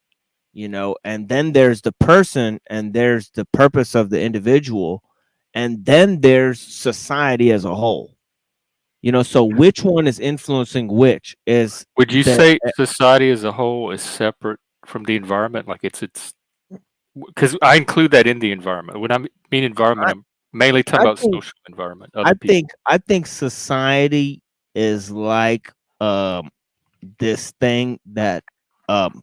you know, and then there's the person, and there's the purpose of the individual, and then there's society as a whole. You know, so which one is influencing which is Would you the say society as a whole is separate from the environment? Like it's because I include that in the environment. When I mean environment, I'm mainly talking I about think social environment, other people. I think society is like this thing that um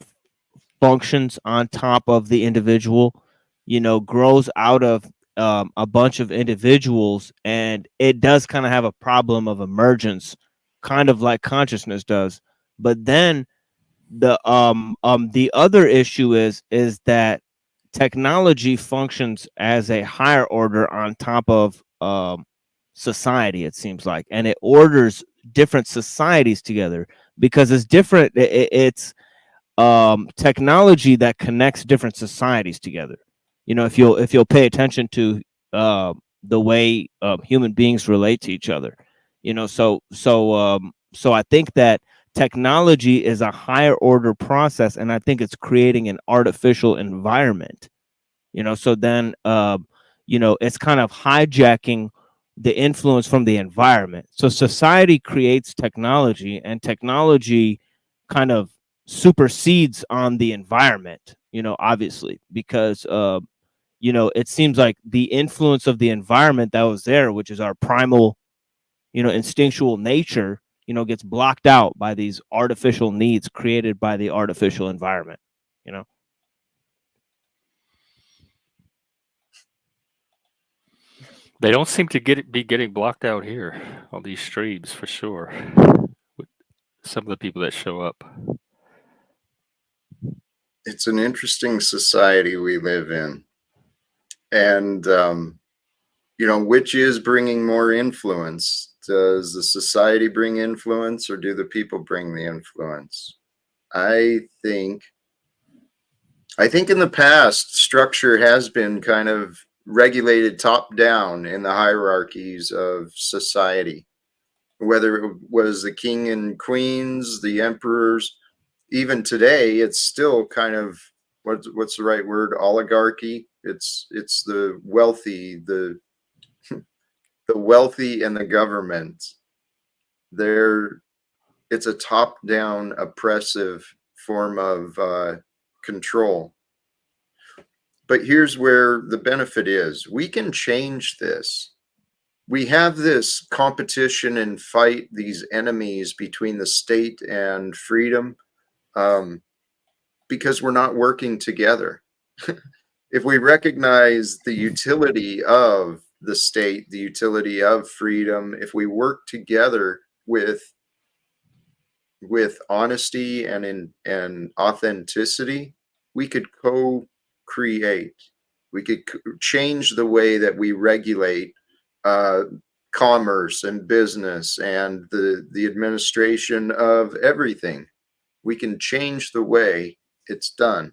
functions on top of the individual, you know, grows out of a bunch of individuals, and it does kind of have a problem of emergence, kind of like consciousness does. But then the other issue is that technology functions as a higher order on top of society, it seems like, and it orders different societies together, because it's different. It's technology that connects different societies together. You know, if you'll pay attention to the way human beings relate to each other, you know, so I think that technology is a higher order process, and I think it's creating an artificial environment. You know, so then you know, it's kind of hijacking the influence from the environment. So society creates technology, and technology kind of supersedes on the environment, obviously, because it seems like the influence of the environment that was there, which is our primal, instinctual nature, gets blocked out by these artificial needs created by the artificial environment, They don't seem to be getting blocked out here on these streams for sure. With some of the people that show up. It's an interesting society we live in. And, which is bringing more influence? Does the society bring influence, or do the people bring the influence? I think in the past, structure has been kind of regulated top down in the hierarchies of society, whether it was the king and queens, the emperors. Even today, it's still kind of, what's the right word? Oligarchy. It's the wealthy, the wealthy and the government. It's a top down oppressive form of control. But here's where the benefit is. We can change this. We have this competition and fight, these enemies between the state and freedom, because we're not working together. If we recognize the utility of the state, the utility of freedom, if we work together with honesty and authenticity, we could co-create. We could change the way that we regulate commerce and business and the administration of everything. We can change the way it's done.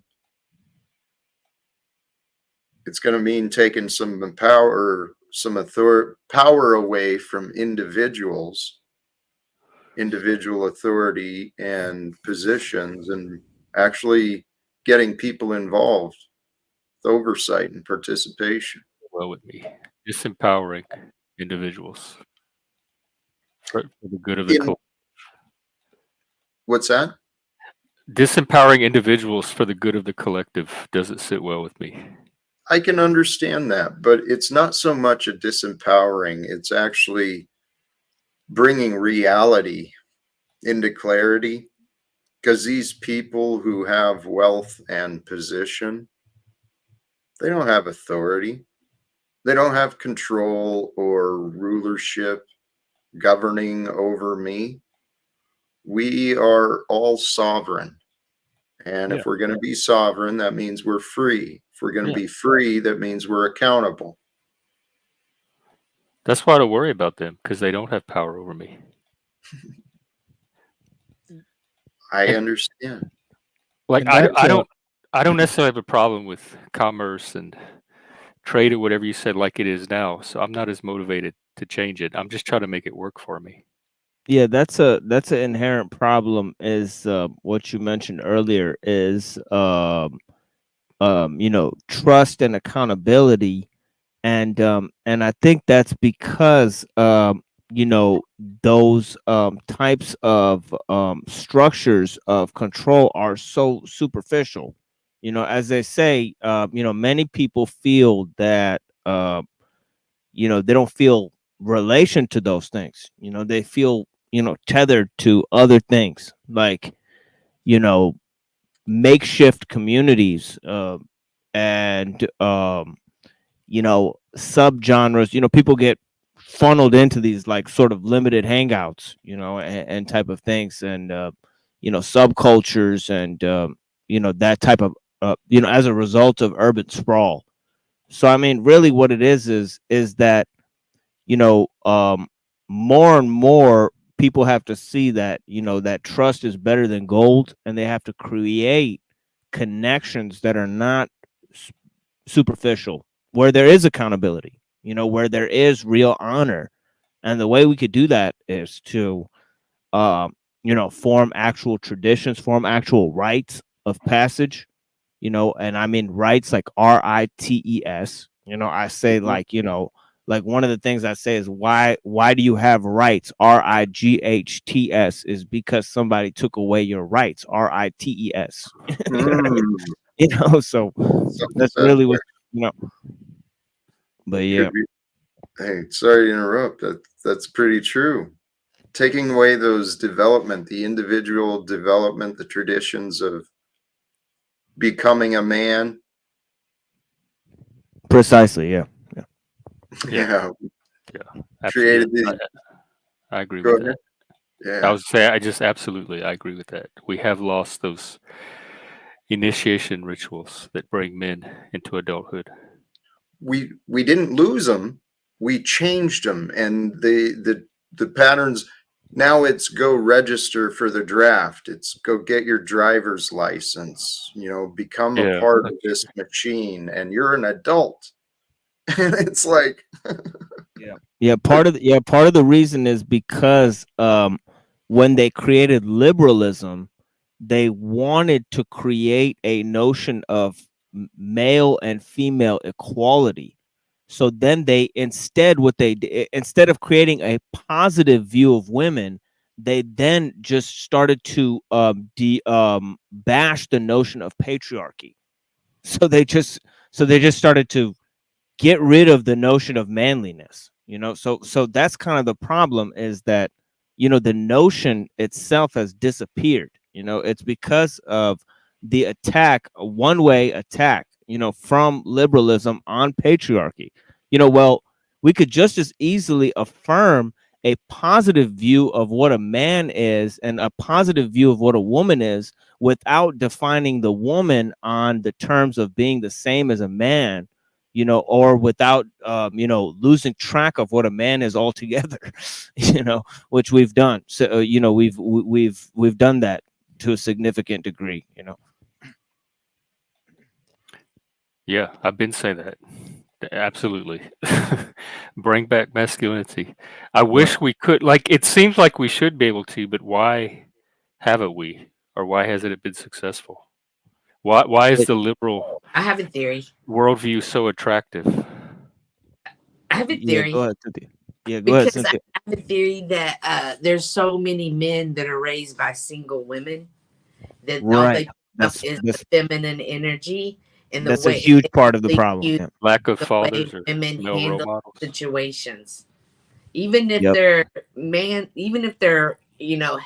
It's going to mean taking some power away from individual authority and positions, and actually getting people involved with oversight and participation. Well, with me, disempowering individuals for the good of the collective. What's that? Disempowering individuals for the good of the collective doesn't sit well with me. I can understand that, but it's not so much a disempowering. It's actually bringing reality into clarity, because these people who have wealth and position, they don't have authority. They don't have control or rulership governing over me. We are all sovereign. And if we're going to be sovereign, that means we're free. If we're going to be free, that means we're accountable. That's why I don't worry about them, because they don't have power over me. I understand. Like I don't necessarily have a problem with commerce and trade or whatever you said like it is now. So I'm not as motivated to change it. I'm just trying to make it work for me. Yeah, that's an inherent problem. Is what you mentioned earlier is trust and accountability, and I think that's because those types of structures of control are so superficial. As they say, many people feel that they don't feel relation to those things. They feel tethered to other things, like makeshift communities, and subgenres. People get funneled into these like sort of limited hangouts, and type of things, and subcultures, and that type of as a result of urban sprawl. So I mean, really what it is that more and more people have to see that that trust is better than gold, and they have to create connections that are not superficial, where there is accountability, where there is real honor. And the way we could do that is to form actual traditions, form actual rites of passage, and I mean rites like rites. I say, like, like one of the things I say is why do you have rights? RIGHTS is because somebody took away your rights. RITES. You know, so that's really what, you know. But yeah. Hey, sorry to interrupt. That's pretty true. Taking away those development, the individual development, the traditions of becoming a man. Precisely, yeah. Yeah. Absolutely. Created the, I agree go with ahead. that. Yeah. I was saying, I agree with that. We have lost those initiation rituals that bring men into adulthood. We didn't lose them. We changed them, and the patterns. Now it's go register for the draft. It's go get your driver's license. You know, become a part of this machine, and you're an adult. And it's like, part of the reason is because when they created liberalism, they wanted to create a notion of male and female equality. So then they instead of creating a positive view of women, they then just started to bash the notion of patriarchy. So they just started to get rid of the notion of manliness, you know. So that's kind of the problem, is that, you know, the notion itself has disappeared. You know, it's because of the attack, a one-way attack, you know, from liberalism on patriarchy. You know, well, we could just as easily affirm a positive view of what a man is and a positive view of what a woman is without defining the woman on the terms of being the same as a man, you know, or without, you know, losing track of what a man is altogether, you know, which we've done. So, you know, we've done that to a significant degree, you know. Yeah, I've been saying that. Absolutely. Bring back masculinity. I wish we could, like, it seems like we should be able to, but why haven't we? Or why hasn't it been successful? Why is the liberal I have a theory. worldview so attractive? I have a Yeah, theory. go ahead, Cynthia. Yeah, go ahead, Cynthia. I have a theory that there's so many men that are raised by single women that all they pick up is the feminine energy and the that's a way huge part of the problem. Yeah. Lack of the fathers way or women male role handle models. situations. Even if Yep. even if they're, you know,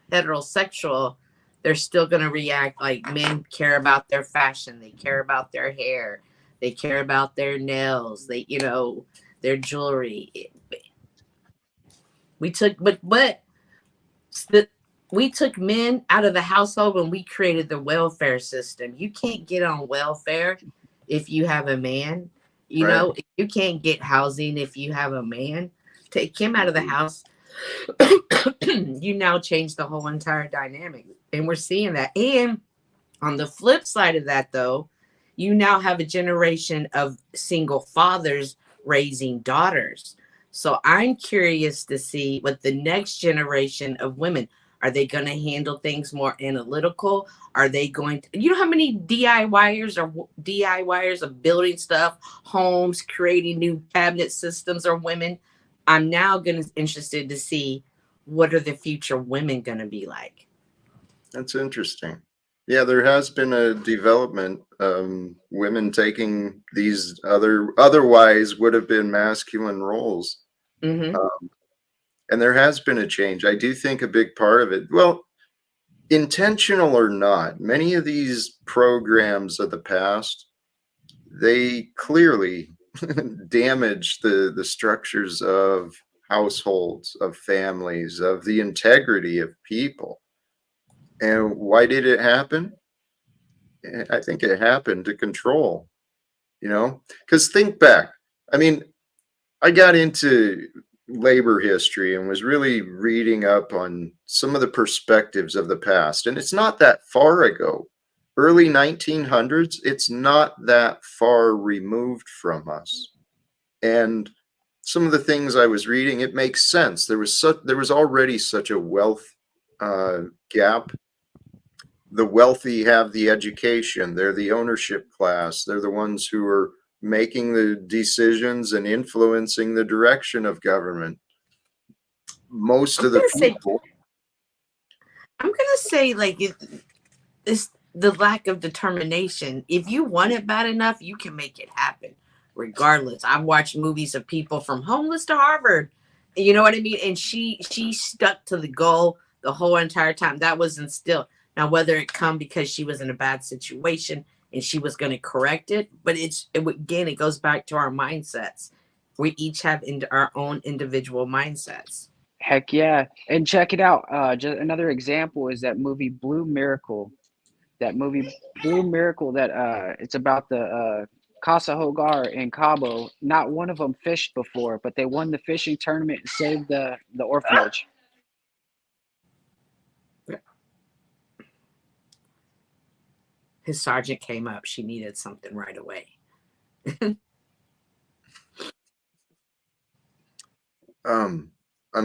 heterosexual, they're still gonna react like men care about their fashion, they care about their hair, they care about their nails, they, you know, their jewelry. We took we took men out of the household when we created the welfare system. You can't get on welfare if you have a man. You know, you can't get housing if you have a man. Take him out of the house. You now change the whole entire dynamic. And we're seeing that. And on the flip side of that, though, you now have a generation of single fathers raising daughters. So I'm curious to see what the next generation of women, are they going to handle things more analytical? Are they going to, you know, how many DIYers are building stuff, homes, creating new cabinet systems are women? I'm now interested to see what are the future women going to be like. That's interesting. Yeah, there has been a development. Women taking these otherwise would have been masculine roles. Mm-hmm. And there has been a change. I do think a big part of it, well, intentional or not, many of these programs of the past, they clearly damage the structures of households, of families, of the integrity of people. And why did it happen? I think it happened to control, you know, because think back. I mean, I got into labor history and was really reading up on some of the perspectives of the past. And it's not that far ago. Early 1900s, it's not that far removed from us. And some of the things I was reading, it makes sense. There was already such a wealth gap. The wealthy have the education. They're the ownership class. They're the ones who are making the decisions and influencing the direction of government. Most of the people. I'm gonna say like it's the lack of determination. If you want it bad enough, you can make it happen, regardless. I've watched movies of people from homeless to Harvard. You know what I mean? And she stuck to the goal the whole entire time. That was instilled. Now, whether it come because she was in a bad situation and she was going to correct it, but again, it goes back to our mindsets. We each have our own individual mindsets. Heck yeah. And check it out. Just another example is that movie Blue Miracle. That movie Blue Miracle that it's about the Casa Hogar in Cabo. Not one of them fished before, but they won the fishing tournament and saved the orphanage. His sergeant came up. She needed something right away. I'm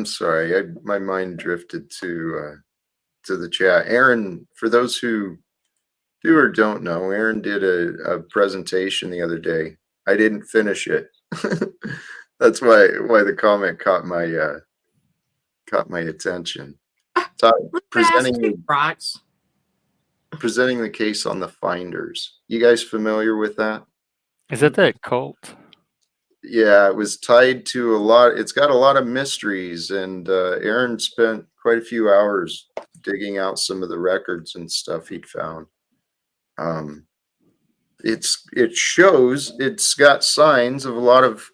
sorry. My mind drifted to the chat. Aaron, for those who do or don't know, Aaron did a presentation the other day. I didn't finish it. That's why the comment caught my attention. Presenting the case on the finders. You guys familiar with that? Is that cult? Yeah, it was tied to a lot. It's got a lot of mysteries, and Aaron spent quite a few hours digging out some of the records and stuff he'd found. It shows it's got signs of a lot of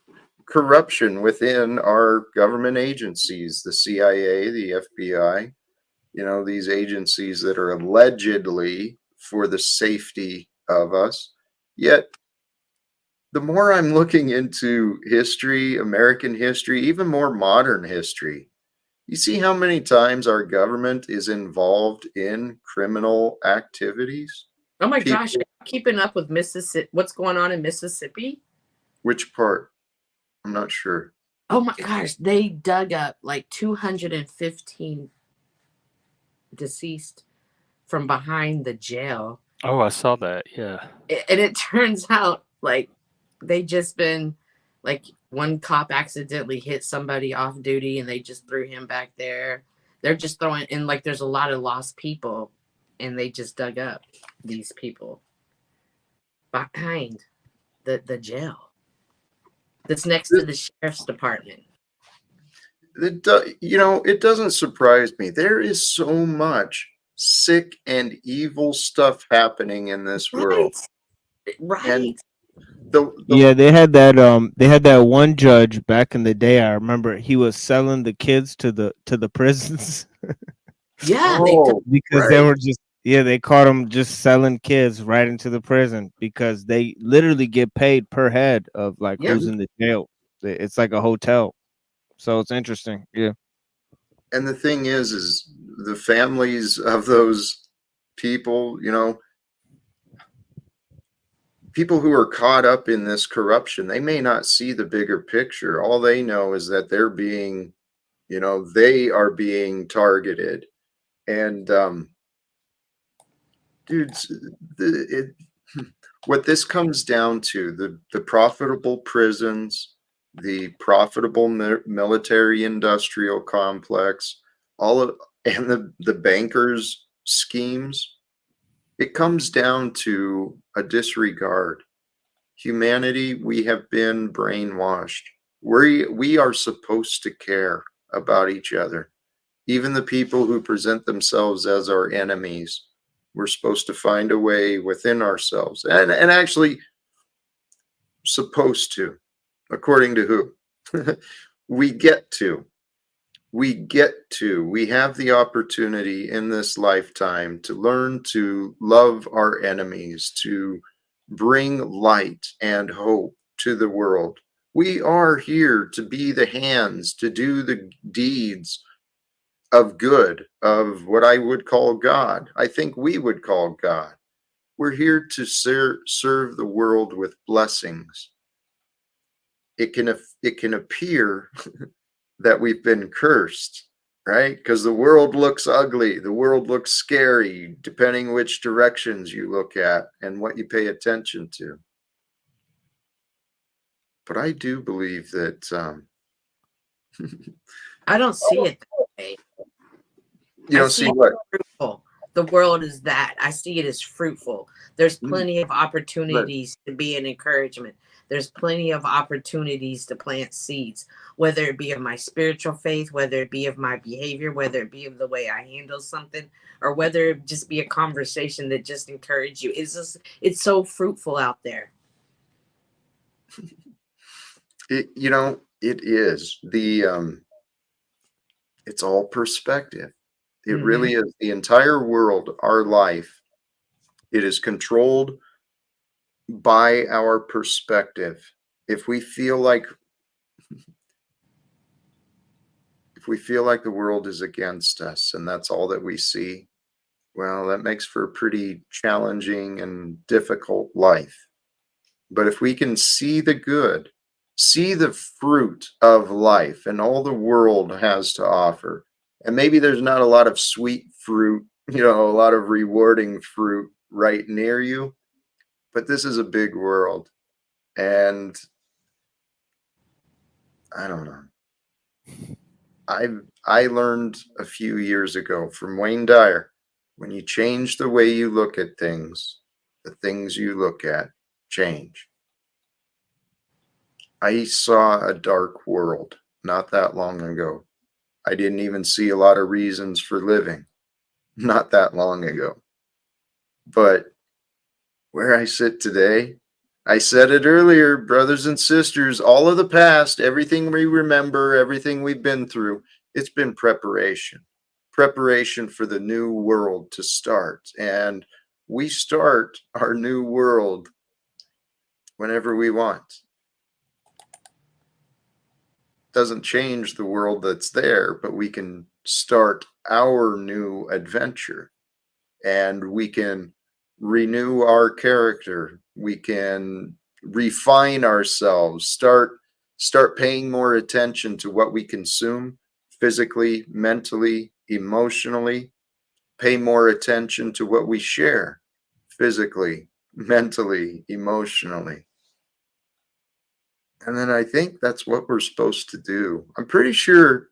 corruption within our government agencies, the CIA, the FBI, these agencies that are allegedly for the safety of us. Yet, the more I'm looking into history, American history, even more modern history, you see how many times our government is involved in criminal activities? Oh my gosh, are you keeping up with Mississippi? What's going on in Mississippi? Which part? I'm not sure. Oh my gosh, they dug up like 215 deceased from behind the jail. Oh, I saw that. Yeah. And it turns out like they just been like one cop accidentally hit somebody off duty and they just threw him back there. They're just throwing in like there's a lot of lost people and they just dug up these people behind the jail that's next to the sheriff's department. It doesn't surprise me. There is so much sick and evil stuff happening in this world. Right. And yeah, they had that one judge back in the day. I remember he was selling the kids to the prisons. Yeah, because they were just they caught them just selling kids right into the prison because they literally get paid per head of like who's in the jail. It's like a hotel, so it's interesting. Yeah. And the thing is the families of those people, people who are caught up in this corruption, they may not see the bigger picture. All they know is that they're being, they are being targeted. And dudes, what this comes down to, the profitable prisons, the profitable military industrial complex, and the bankers' schemes, it comes down to a disregard. Humanity, we have been brainwashed. We are supposed to care about each other. Even the people who present themselves as our enemies, we're supposed to find a way within ourselves. And actually, supposed to, according to who? We have the opportunity in this lifetime to learn to love our enemies, to bring light and hope to the world. We are here to be the hands, to do the deeds of good, of what I would call God. I think we would call God. We're here to serve the world with blessings. It can appear that we've been cursed, right? Because the world looks ugly. The world looks scary, depending which directions you look at and what you pay attention to. But I do believe that I don't see it that way. you don't see what? Fruitful. The world is that. I see it as fruitful. There's plenty of opportunities to be an encouragement. There's plenty of opportunities to plant seeds, whether it be of my spiritual faith, whether it be of my behavior, whether it be of the way I handle something, or whether it just be a conversation that just encourage you. It's so fruitful out there. It is it's all perspective. It really is. The entire world, our life, it is controlled by our perspective. If we feel like the world is against us and that's all that we see, well, that makes for a pretty challenging and difficult life. But if we can see the good, see the fruit of life and all the world has to offer, and maybe there's not a lot of sweet fruit, a lot of rewarding fruit right near you, but this is a big world. And I don't know. I learned a few years ago from Wayne Dyer, when you change the way you look at things, the things you look at change. I saw a dark world not that long ago. I didn't even see a lot of reasons for living not that long ago. But where I sit today, I said it earlier, brothers and sisters, all of the past, everything we remember, everything we've been through, it's been preparation for the new world to start. And we start our new world whenever we want. Doesn't change the world that's there, but we can start our new adventure, and we can renew our character. We can refine ourselves, start paying more attention to what we consume physically, mentally, emotionally, pay more attention to what we share physically, mentally, emotionally. And then I think that's what we're supposed to do. I'm pretty sure,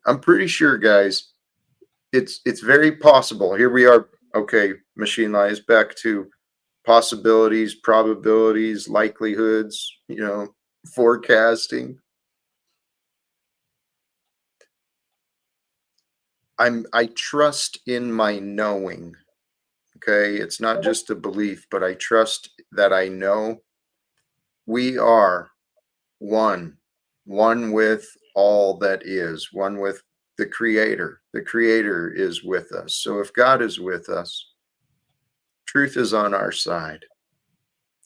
guys, it's very possible. Here we are. Okay, machine lies back to possibilities, probabilities, likelihoods, forecasting. I trust in my knowing. Okay, it's not just a belief, but I trust that I know we are one with all that is, one with the Creator. The Creator is with us. So if God is with us, truth is on our side.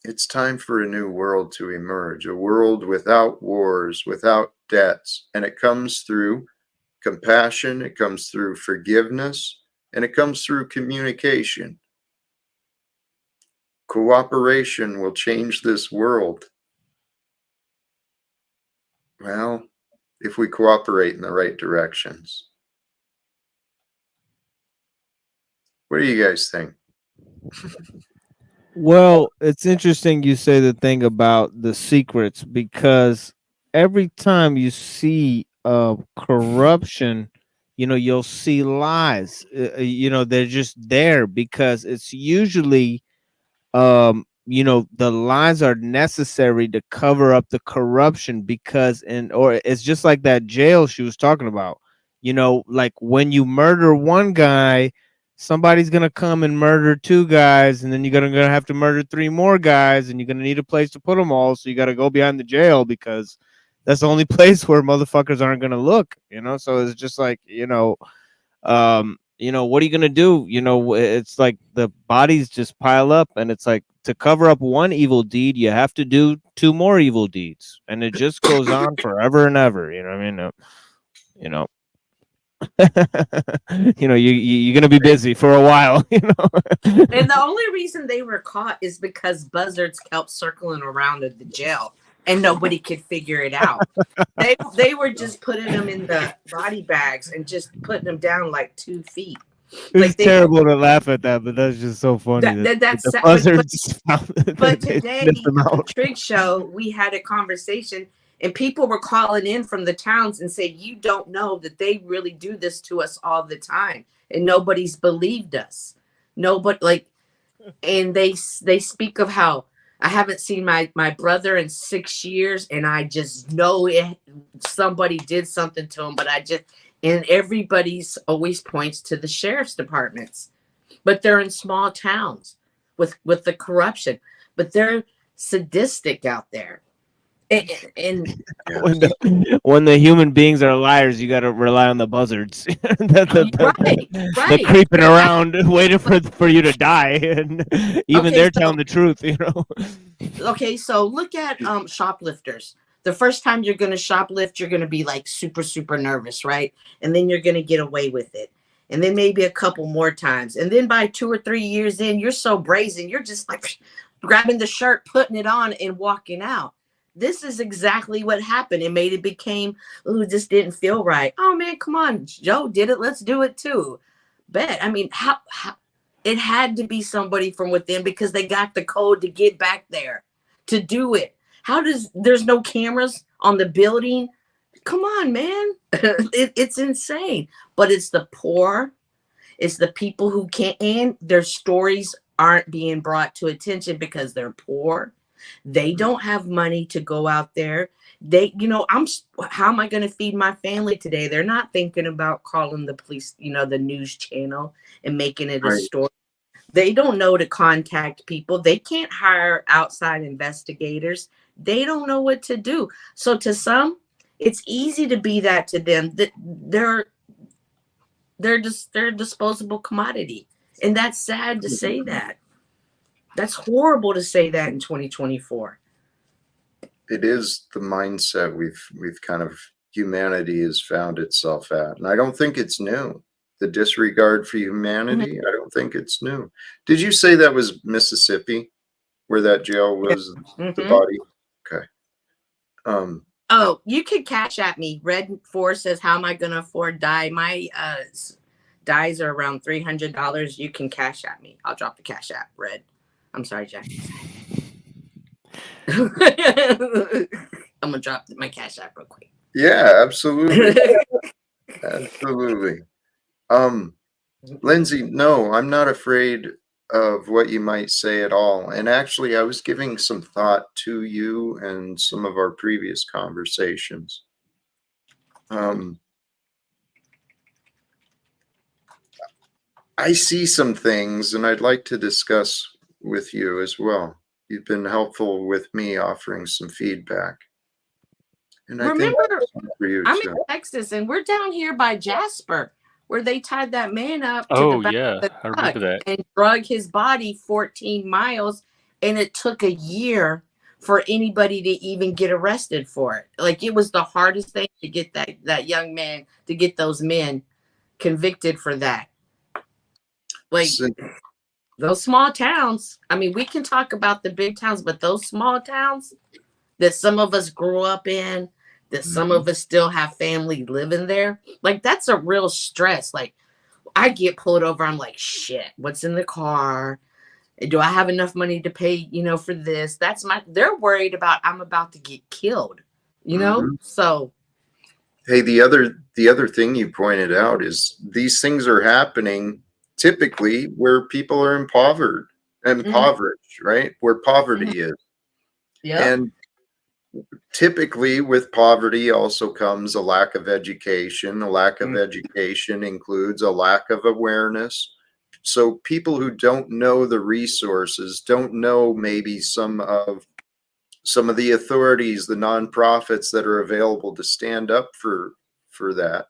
It's time for a new world to emerge, a world without wars, without debts. And it comes through compassion, it comes through forgiveness, and it comes through communication. Cooperation will change this world. Well, if we cooperate in the right directions. What do you guys think? Well, it's interesting you say the thing about the secrets, because every time you see corruption, you'll see lies. They're just there because it's usually the lies are necessary to cover up the corruption, because or it's just like that jail she was talking about. Like when you murder one guy, somebody's gonna come and murder two guys, and then you're gonna have to murder three more guys, and you're gonna need a place to put them all, so you got to go behind the jail, because that's the only place where motherfuckers aren't gonna look. So it's just like, what are you gonna do? It's like the bodies just pile up, and it's like, to cover up one evil deed, you have to do two more evil deeds, and it just goes on forever and ever. You're gonna be busy for a while. And the only reason they were caught is because buzzards kept circling around at the jail, and nobody could figure it out. They were just putting them in the body bags and just putting them down like 2 feet. It's terrible to laugh at that, but that's just so funny. That's the buzzards but today, the Trig show, we had a conversation, And people were calling in from the towns and said, you don't know that they really do this to us all the time. And nobody's believed us. Nobody, like, and they speak of how I haven't seen my brother in 6 years, and I just know somebody did something to him, but and everybody's always points to the sheriff's departments, but they're in small towns with the corruption, but they're sadistic out there. And when the human beings are liars, you got to rely on the buzzards. They're creeping around, waiting for you to die, and even they're telling the truth. Okay, so look at shoplifters. The first time you're going to shoplift, you're going to be like super, super nervous, right? And then you're going to get away with it. And then maybe a couple more times. And then by 2 or 3 years in, you're so brazen, you're just like grabbing the shirt, putting it on, and walking out. This is exactly what happened. It became, oh, this didn't feel right. Oh man, come on, Joe did it. Let's do it too. Bet. I mean, how it had to be somebody from within, because they got the code to get back there to do it. There's no cameras on the building? Come on, man. It's insane. But it's the poor, it's the people who can't, and their stories aren't being brought to attention because they're poor. They don't have money to go out there. How am I going to feed my family today? They're not thinking about calling the police, the news channel and making it a story. They don't know to contact people. They can't hire outside investigators. They don't know what to do. So to some, it's easy to be that to them. They're a disposable commodity. And that's sad to say that. That's horrible to say that in 2024. It is the mindset we've kind of, humanity has found itself at. And I don't think it's new. The disregard for humanity, I don't think it's new. Did you say that was Mississippi, where that jail was, the body? Okay. Oh, you could cash at me. Red 4 says, how am I going to afford dye? My dyes are around $300. You can cash at me. I'll drop the cash app, Red. I'm sorry, Jack. I'm going to drop my cash app real quick. Yeah, absolutely. Absolutely. Lindsay, no, I'm not afraid of what you might say at all. And actually, I was giving some thought to you and some of our previous conversations. I see some things, and I'd like to discuss with you as well. You've been helpful with me offering some feedback. And I think for you I'm too. in Texas, and we're down here by Jasper, where they tied that man up to Oh, the back yeah. of the I remember that. and drug his body 14 miles, and it took a year for anybody to even get arrested for it. Like, it was the hardest thing to get that young man, to get those men convicted for that. Like, those small towns, I mean, we can talk about the big towns, but those small towns that some of us grew up in, that some of us still have family living there, like, that's a real stress. Like, I get pulled over, I'm like, shit, what's in the car? Do I have enough money to pay, for this? They're worried about, I'm about to get killed, So. Hey, the other thing you pointed out is these things are happening typically where people are impoverished, right? Where poverty is. Yeah. And typically with poverty also comes a lack of education. A lack of education includes a lack of awareness. So people who don't know the resources, don't know maybe some of the authorities, the nonprofits that are available to stand up for that.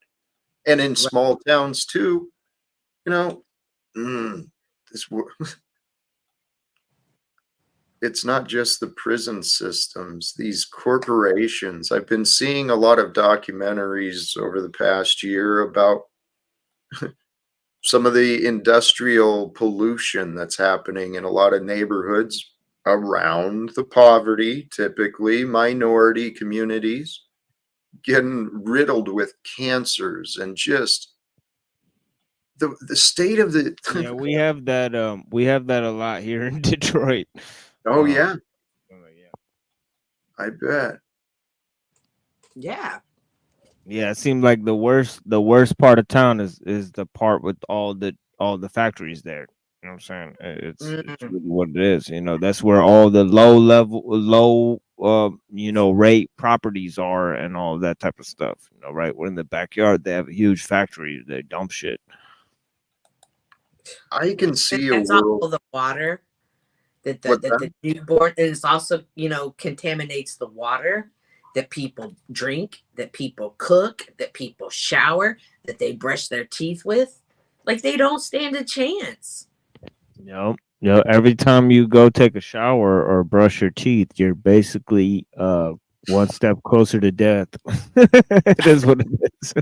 And in small towns too, it's not just the prison systems, these corporations. I've been seeing a lot of documentaries over the past year about some of the industrial pollution that's happening in a lot of neighborhoods around the poverty, typically minority communities, getting riddled with cancers and just the state of the Yeah, we have that a lot here in Detroit. Oh yeah. I bet. Yeah. Yeah, it seemed like the worst part of town is the part with all the factories there. You know what I'm saying? It's Mm. really what it is. That's where all the low rate properties are and all of that type of stuff. Right? We're in the backyard. They have a huge factory. They dump shit. I can see a That's world. all the water that What the newborn, and it's also, contaminates the water that people drink, that people cook, that people shower, that they brush their teeth with. Like, they don't stand a chance. Every time you go take a shower or brush your teeth, you're basically one step closer to death. It is what it is.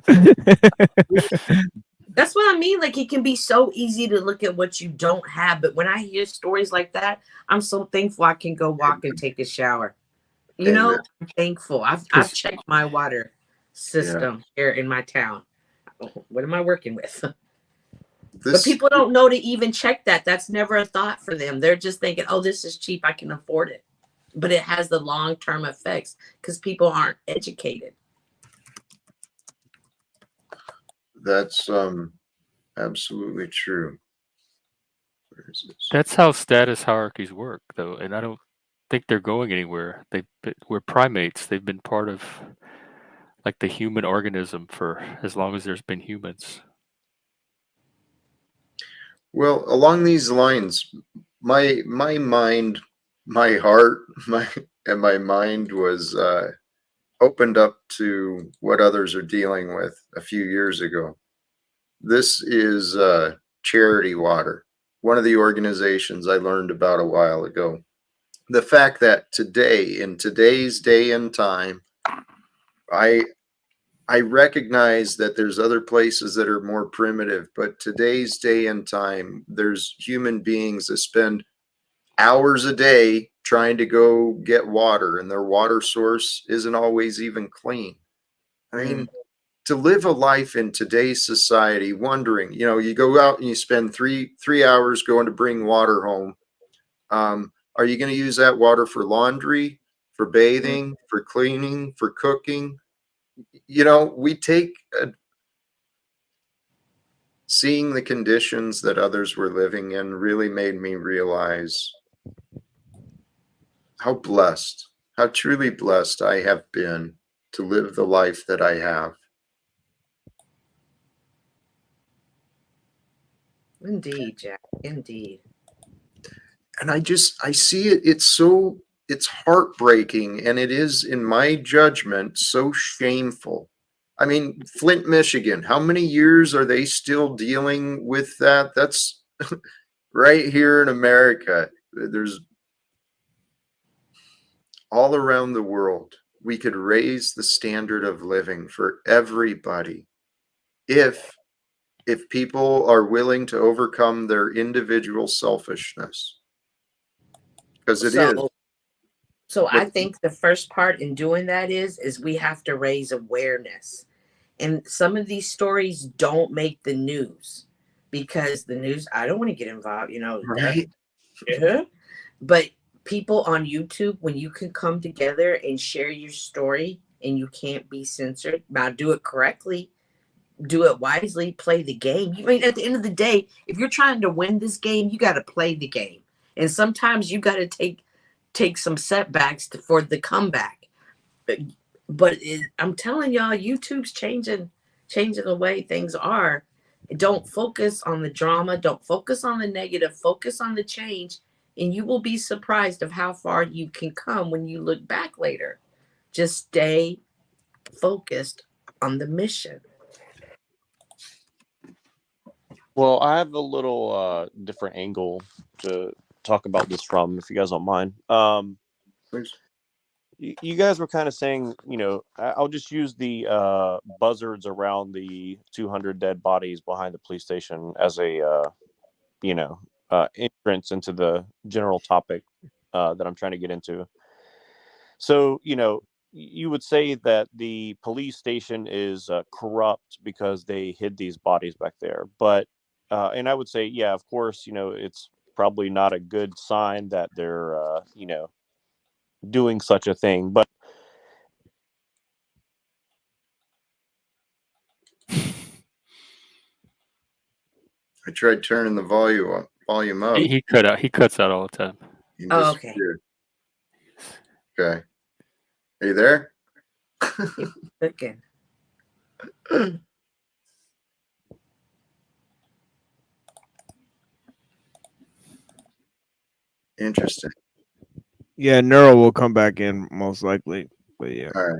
That's what I mean. Like, it can be so easy to look at what you don't have, but when I hear stories like that, I'm so thankful I can go walk and take a shower. Amen. I'm thankful. I've Because checked my water Yeah. system here in my town. What am I working with? But This people don't know to even check that. That's never a thought for them. They're just thinking, oh, this is cheap. I can afford it. But it has the long-term effects because people aren't educated. that's absolutely true. Where is this? that's how status hierarchies work, though, and I don't think they're going anywhere. We're primates. They've been part of like the human organism for as long as there's been humans. Well, along these lines, my mind, my heart, my mind was opened up to what others are dealing with a few years ago. This is Charity Water, one of the organizations I learned about a while ago. The fact that today, in today's day and time, I I recognize that there's other places that are more primitive, but today's day and time, there's human beings that spend hours a day trying to go get water, and their water source isn't always even clean. I mean, to live a life in today's society, wondering, you go out and you spend three hours going to bring water home. Are you going to use that water for laundry, for bathing, for cleaning, for cooking? We take seeing the conditions that others were living in really made me realize how blessed, how truly blessed I have been to live the life that I have. Indeed, Jack. Indeed. And I see it. It's heartbreaking. And it is, in my judgment, so shameful. I mean, Flint, Michigan, how many years are they still dealing with that? That's right here in America. There's all around the world. We could raise the standard of living for everybody if people are willing to overcome their individual selfishness, because it is. So I But think the first part in doing that is we have to raise awareness. And some of these stories don't make the news because the news, I don't want to get involved, right, yeah. But people on YouTube, when you can come together and share your story and you can't be censored, now do it correctly, do it wisely, play the game. I mean, at the end of the day, if you're trying to win this game, you got to play the game. And sometimes you got to take some setbacks for the comeback. But I'm telling y'all, YouTube's changing the way things are. Don't focus on the drama. Don't focus on the negative. Focus on the change, and you will be surprised of how far you can come when you look back later. Just stay focused on the mission. Well, I have a little different angle to talk about this from, if you guys don't mind. please. You guys were kind of saying, I'll just use the buzzards around the 200 dead bodies behind the police station as a, entrance into the general topic that I'm trying to get into. So, you would say that the police station is corrupt because they hid these bodies back there. But, and I would say, yeah, of course, it's probably not a good sign that they're, doing such a thing. But I tried turning the volume up. He cuts out all the time. He Oh, okay. disappeared. Okay. Are you there? Looking. Interesting. Yeah, Neuro will come back in most likely. But yeah. All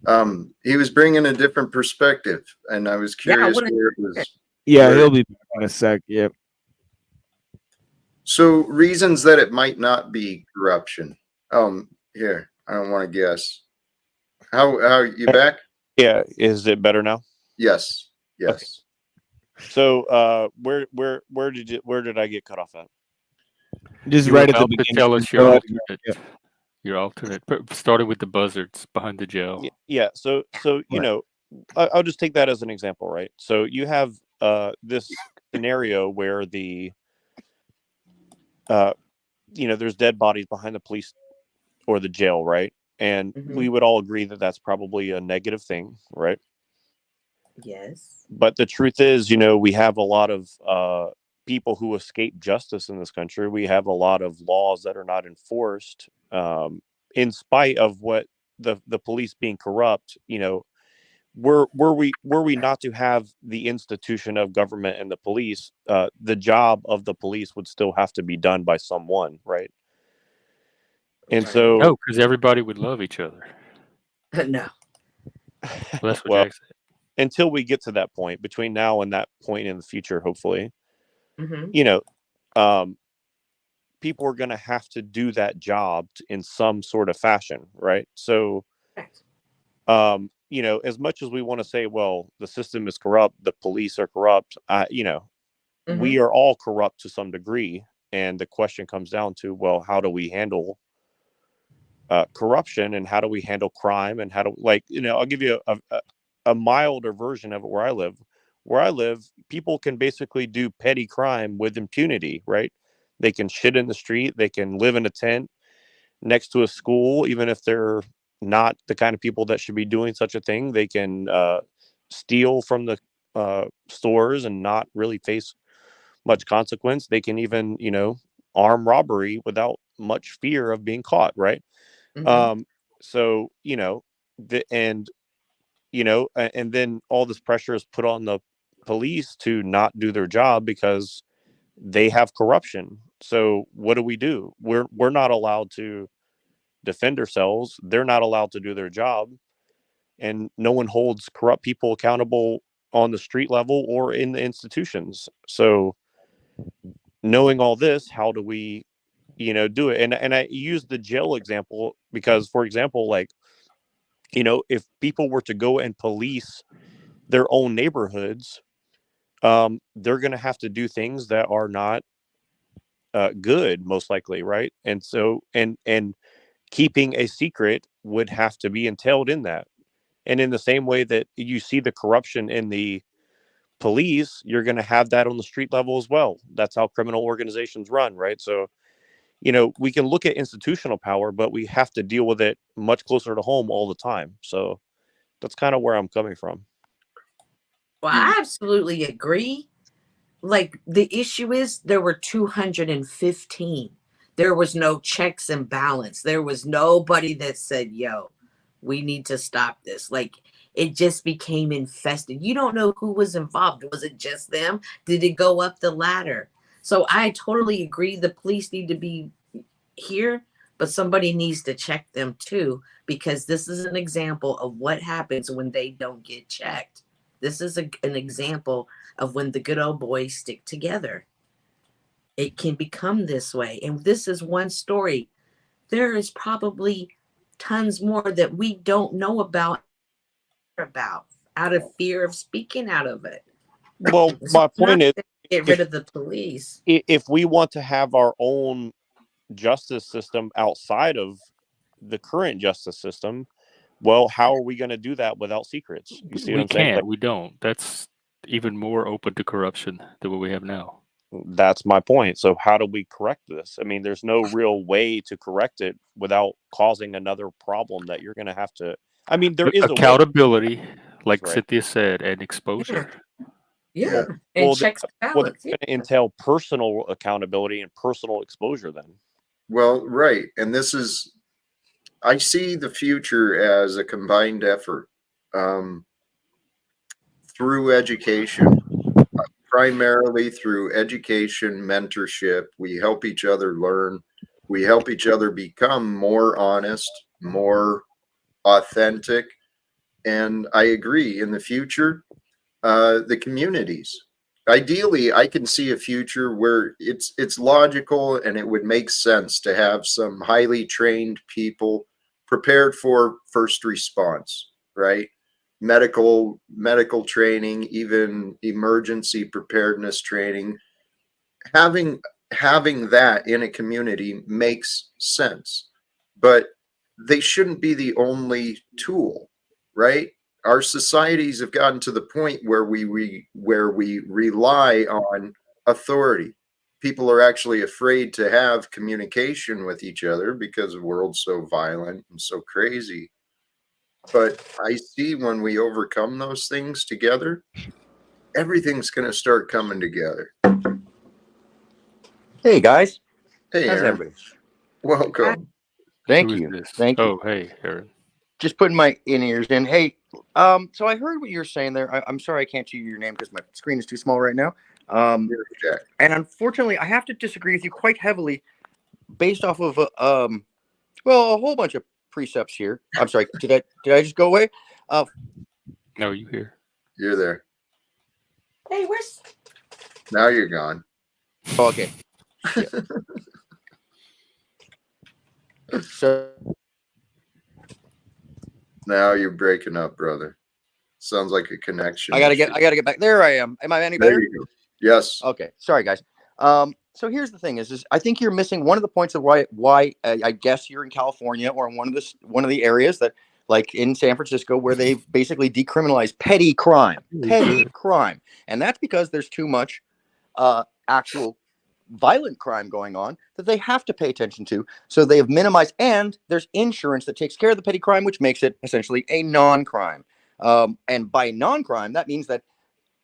right. He was bringing a different perspective, and I was curious where it was. Yeah, he'll be back in a sec. Yep. So reasons that it might not be corruption. Here, I don't want to guess. How you back? Yeah, is it better now? Yes. Yes. Okay. So where did I get cut off at? Just You right were at the about to beginning. tell us your alternate. Your alternate started with the buzzards behind the jail. Yeah. So you know, I'll just take that as an example, right? So you have this scenario where the there's dead bodies behind the police or the jail, right? And we would all agree that that's probably a negative thing, right? Yes. But the truth is, we have a lot of people who escape justice in this country. We have a lot of laws that are not enforced, in spite of what the police being corrupt. Were we not to have the institution of government and the police, the job of the police would still have to be done by someone, right? And so, no, because everybody would love each other. No. Well, that's what Jack said. Until we get to that point, between now and that point in the future, hopefully, people are going to have to do that job in some sort of fashion, right? So, as much as we want to say, well, the system is corrupt, the police are corrupt, we are all corrupt to some degree. And the question comes down to, well, how do we handle corruption, and how do we handle crime, and how do I'll give you a milder version of it. Where I live, people can basically do petty crime with impunity, right? They can shit in the street, they can live in a tent next to a school, even if they're not the kind of people that should be doing such a thing. They can steal from the stores and not really face much consequence. They can even, arm robbery without much fear of being caught, right? So, and then all this pressure is put on the police to not do their job because they have corruption. So what do? We're not allowed to defend ourselves. They're not allowed to do their job, and no one holds corrupt people accountable on the street level or in the institutions. So knowing all this, how do we do it? And I use the jail example because, for example, if people were to go and police their own neighborhoods, they're going to have to do things that are not good, most likely, right? And so and keeping a secret would have to be entailed in that. And in the same way that you see the corruption in the police, you're going to have that on the street level as well. That's how criminal organizations run, right? So we can look at institutional power, but we have to deal with it much closer to home all the time. So that's kind of where I'm coming from. Well, I absolutely agree. Like, the issue is there were 215. There was no checks and balance. There was nobody that said, yo, we need to stop this. Like, it just became infested. You don't know who was involved. Was it just them? Did it go up the ladder? So I totally agree. The police need to be here, but somebody needs to check them too, because this is an example of what happens when they don't get checked. This is an example of when the good old boys stick together. It can become this way. And this is one story. There is probably tons more that we don't know about out of fear of speaking out of it. Well, my point is, get rid of the police. If we want to have our own justice system outside of the current justice system, well, how are we going to do that without secrets? You see what I'm saying? We don't. That's even more open to corruption than what we have now. That's my point. So how do we correct this? I mean, there's no real way to correct it without causing another problem that you're going to have to. I mean, there is accountability, a way. like Right. Cynthia said, and exposure. Yeah. And Well, checks and well, that's balance. Yeah. going to entail personal accountability and personal exposure then. Well, right. And this is, I see the future as a combined effort um, through education, primarily through education, mentorship. We help each other learn. We help each other become more honest, more authentic. And I agree, in the future, the communities. Ideally, I can see a future where it's logical and it would make sense to have some highly trained people prepared for first response, right? Medical training, even emergency preparedness training. Having having that in a community makes sense, but they shouldn't be the only tool, right? Our societies have gotten to the point where we rely on authority. People are actually afraid to have communication with each other because the world's so violent and so crazy. But I see when we overcome those things together, everything's going to start coming together. Hey guys, Hey, how's Aaron. everybody? Welcome. Thank Who is you. this? Thank you. Oh, hey, Aaron. Just putting my in-ears in. Hey, so I heard what you're saying there. I'm sorry I can't see your name because my screen is too small right now. Jack. And unfortunately, I have to disagree with you quite heavily based off of well, a whole bunch of precepts here. I'm sorry. Did I just go away? No, you here? You're there. Hey, where's Now you're gone. Oh, okay. Yeah. So Now you're breaking up, brother. Sounds like a connection. I gotta issue. get back. There I am. Am I any There better? you go. Yes. Okay. Sorry, guys. So here's the thing: is I think you're missing one of the points of why I guess you're in California or in one of the areas that, like in San Francisco, where they've basically decriminalized petty crime, and that's because there's too much actual violent crime going on that they have to pay attention to. So they have minimized, and there's insurance that takes care of the petty crime, which makes it essentially a non-crime. And by non-crime, that means that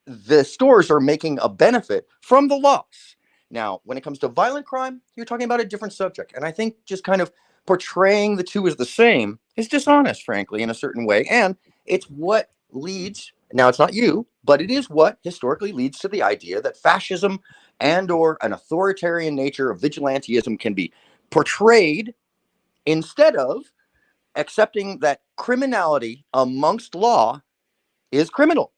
the stores are making a benefit from the loss. Now, when it comes to violent crime, you're talking about a different subject. And I think just kind of portraying the two as the same is dishonest, frankly, in a certain way. And it's what leads, now it's not you, but it is what historically leads to the idea that fascism and or an authoritarian nature of vigilantism can be portrayed instead of accepting that criminality amongst law is criminal.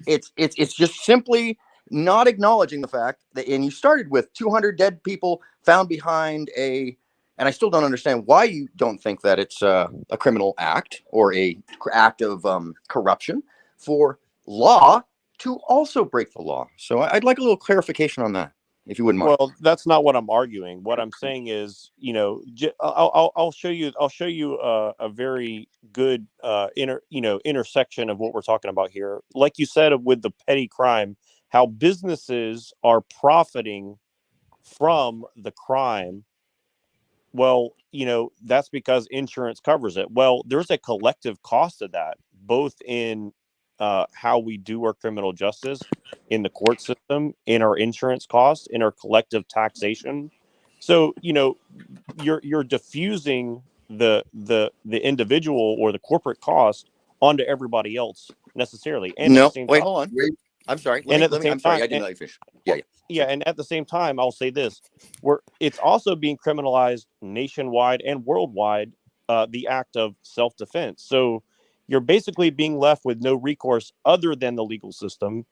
It's just simply not acknowledging the fact that, and you started with 200 dead people found behind and I still don't understand why you don't think that it's a criminal act or a act of corruption for law to also break the law. So I'd like a little clarification on that, if you wouldn't mind. Well, that's not what I'm arguing. What I'm saying is, I'll show you a very good intersection of what we're talking about here. Like you said, with the petty crime, how businesses are profiting from the crime. Well, that's because insurance covers it. Well, there's a collective cost of that, both in how we do our criminal justice, in the court system, in our insurance costs, in our collective taxation. So, you're diffusing the individual or the corporate cost onto everybody else necessarily. And at the same time, Hold on. I'm sorry. I'm sorry, I didn't let you finish. Yeah. And at the same time, I'll say this: it's also being criminalized nationwide and worldwide, the act of self-defense. So you're basically being left with no recourse other than the legal system,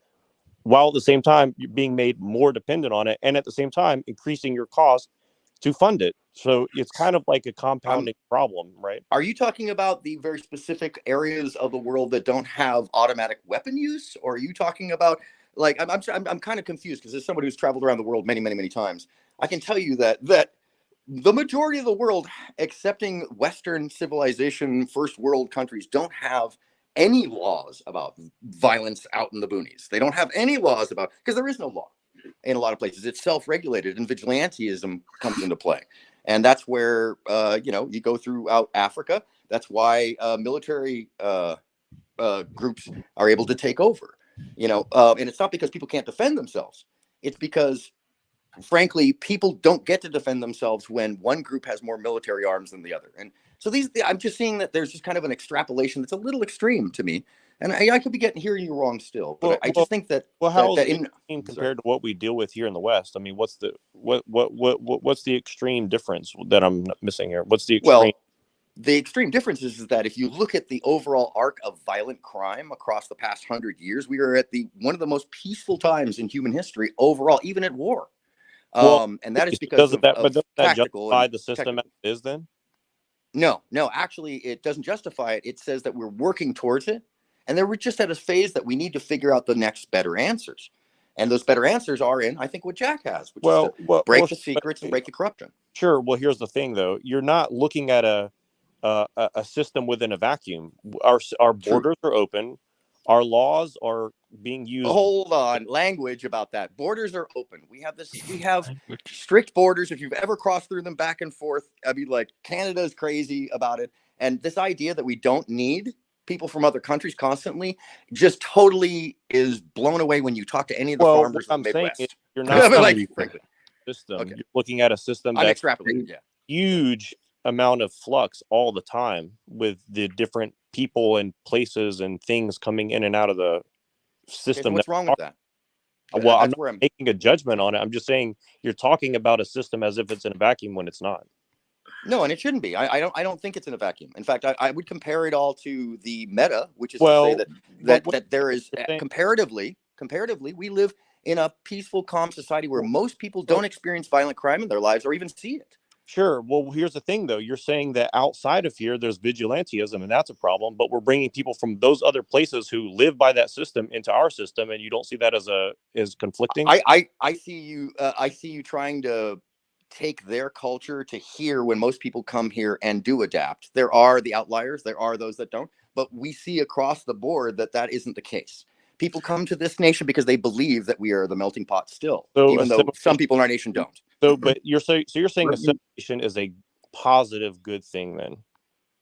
while at the same time you're being made more dependent on it, and at the same time increasing your cost to fund it. So it's kind of like a compounding problem, right? Are you talking about the very specific areas of the world that don't have automatic weapon use, or are you talking about like I'm kind of confused because as somebody who's traveled around the world many times, I can tell you that the majority of the world, excepting Western civilization, first world countries, don't have any laws about violence out in the boonies. They don't have any laws about, because there is no law in a lot of places. It's self-regulated, and vigilantism comes into play. And that's where, you go throughout Africa. That's why military groups are able to take over. You know, and it's not because people can't defend themselves. It's because, frankly, people don't get to defend themselves when one group has more military arms than the other. And so I'm just seeing that there's just kind of an extrapolation that's a little extreme to me. And I could be hearing you wrong still, but I just think that. Well, how is that it extreme compared to what we deal with here in the West? I mean, what's the extreme difference that I'm missing here? What's the extreme? Well, the extreme difference is that if you look at the overall arc of violent crime across the past 100 years, we are at one of the most peaceful times in human history overall, even at war. And that is because of doesn't that tactical justify and the system as it is then? No, actually, it doesn't justify it. It says that we're working towards it. And then we're just at a phase that we need to figure out the next better answers. And those better answers are in, I think, what Jack has, which is to break the secrets and break the corruption. Sure. Well, here's the thing, though. You're not looking at a system within a vacuum. Our borders are open. Our laws are being used. Hold on, language about that. Borders are open. We have strict borders. If you've ever crossed through them back and forth, I mean, like, Canada's crazy about it. And this idea that we don't need people from other countries constantly just totally is blown away when you talk to any of the farmers in the Midwest. You're not frankly. System. Okay. You're looking at a system I'm that's extrapolating, huge amount of flux all the time with the different people and places and things coming in and out of the system. Okay, so what's wrong with that? Well, I'm not making a judgment on it. I'm just saying you're talking about a system as if it's in a vacuum when it's not. No, and it shouldn't be. I don't think it's in a vacuum. In fact, I would compare it all to the meta, which is to say that there is comparatively, we live in a peaceful, calm society where most people don't experience violent crime in their lives or even see it. Sure. Well, here's the thing, though. You're saying that outside of here, there's vigilantism, and that's a problem. But we're bringing people from those other places who live by that system into our system, and you don't see that as conflicting. I see you trying to take their culture to here when most people come here and do adapt. There are the outliers. There are those that don't. But we see across the board that isn't the case. People come to this nation because they believe that we are the melting pot still, even though some people in our nation don't. But you're saying assimilation is a positive, good thing then?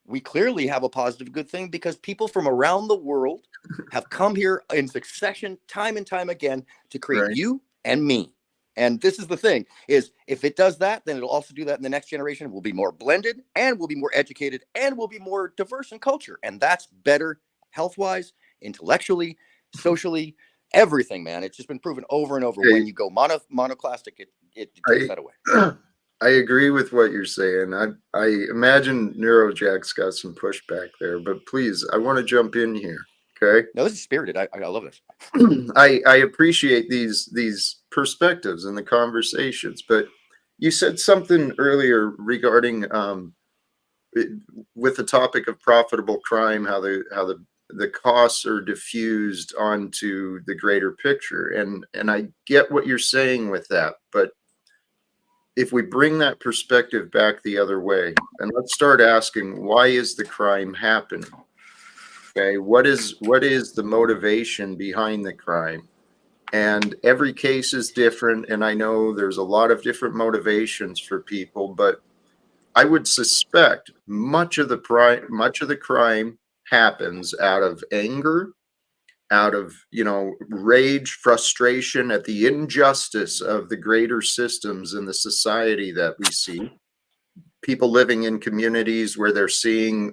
We clearly have a positive, good thing because people from around the world have come here in succession, time and time again, to create you and me. And this is the thing, is if it does that, then it'll also do that in the next generation. We'll be more blended and we'll be more educated and we'll be more diverse in culture. And that's better health-wise, intellectually, socially, everything, man. It's just been proven over and over. When you go monoclastic, it takes that away. I agree with what you're saying. I imagine Neuro Jack's got some pushback there, but please, I want to jump in here. Okay. No, this is spirited. I love this. I appreciate these perspectives and the conversations, but you said something earlier regarding with the topic of profitable crime, how the costs are diffused onto the greater picture, and I get what you're saying with that, but if we bring that perspective back the other way, and let's start asking, why is the crime happening? Okay, what is the motivation behind the crime? And every case is different, and I know there's a lot of different motivations for people, but I would suspect much of the crime happens out of anger, out of, rage, frustration at the injustice of the greater systems in the society that we see. People living in communities where they're seeing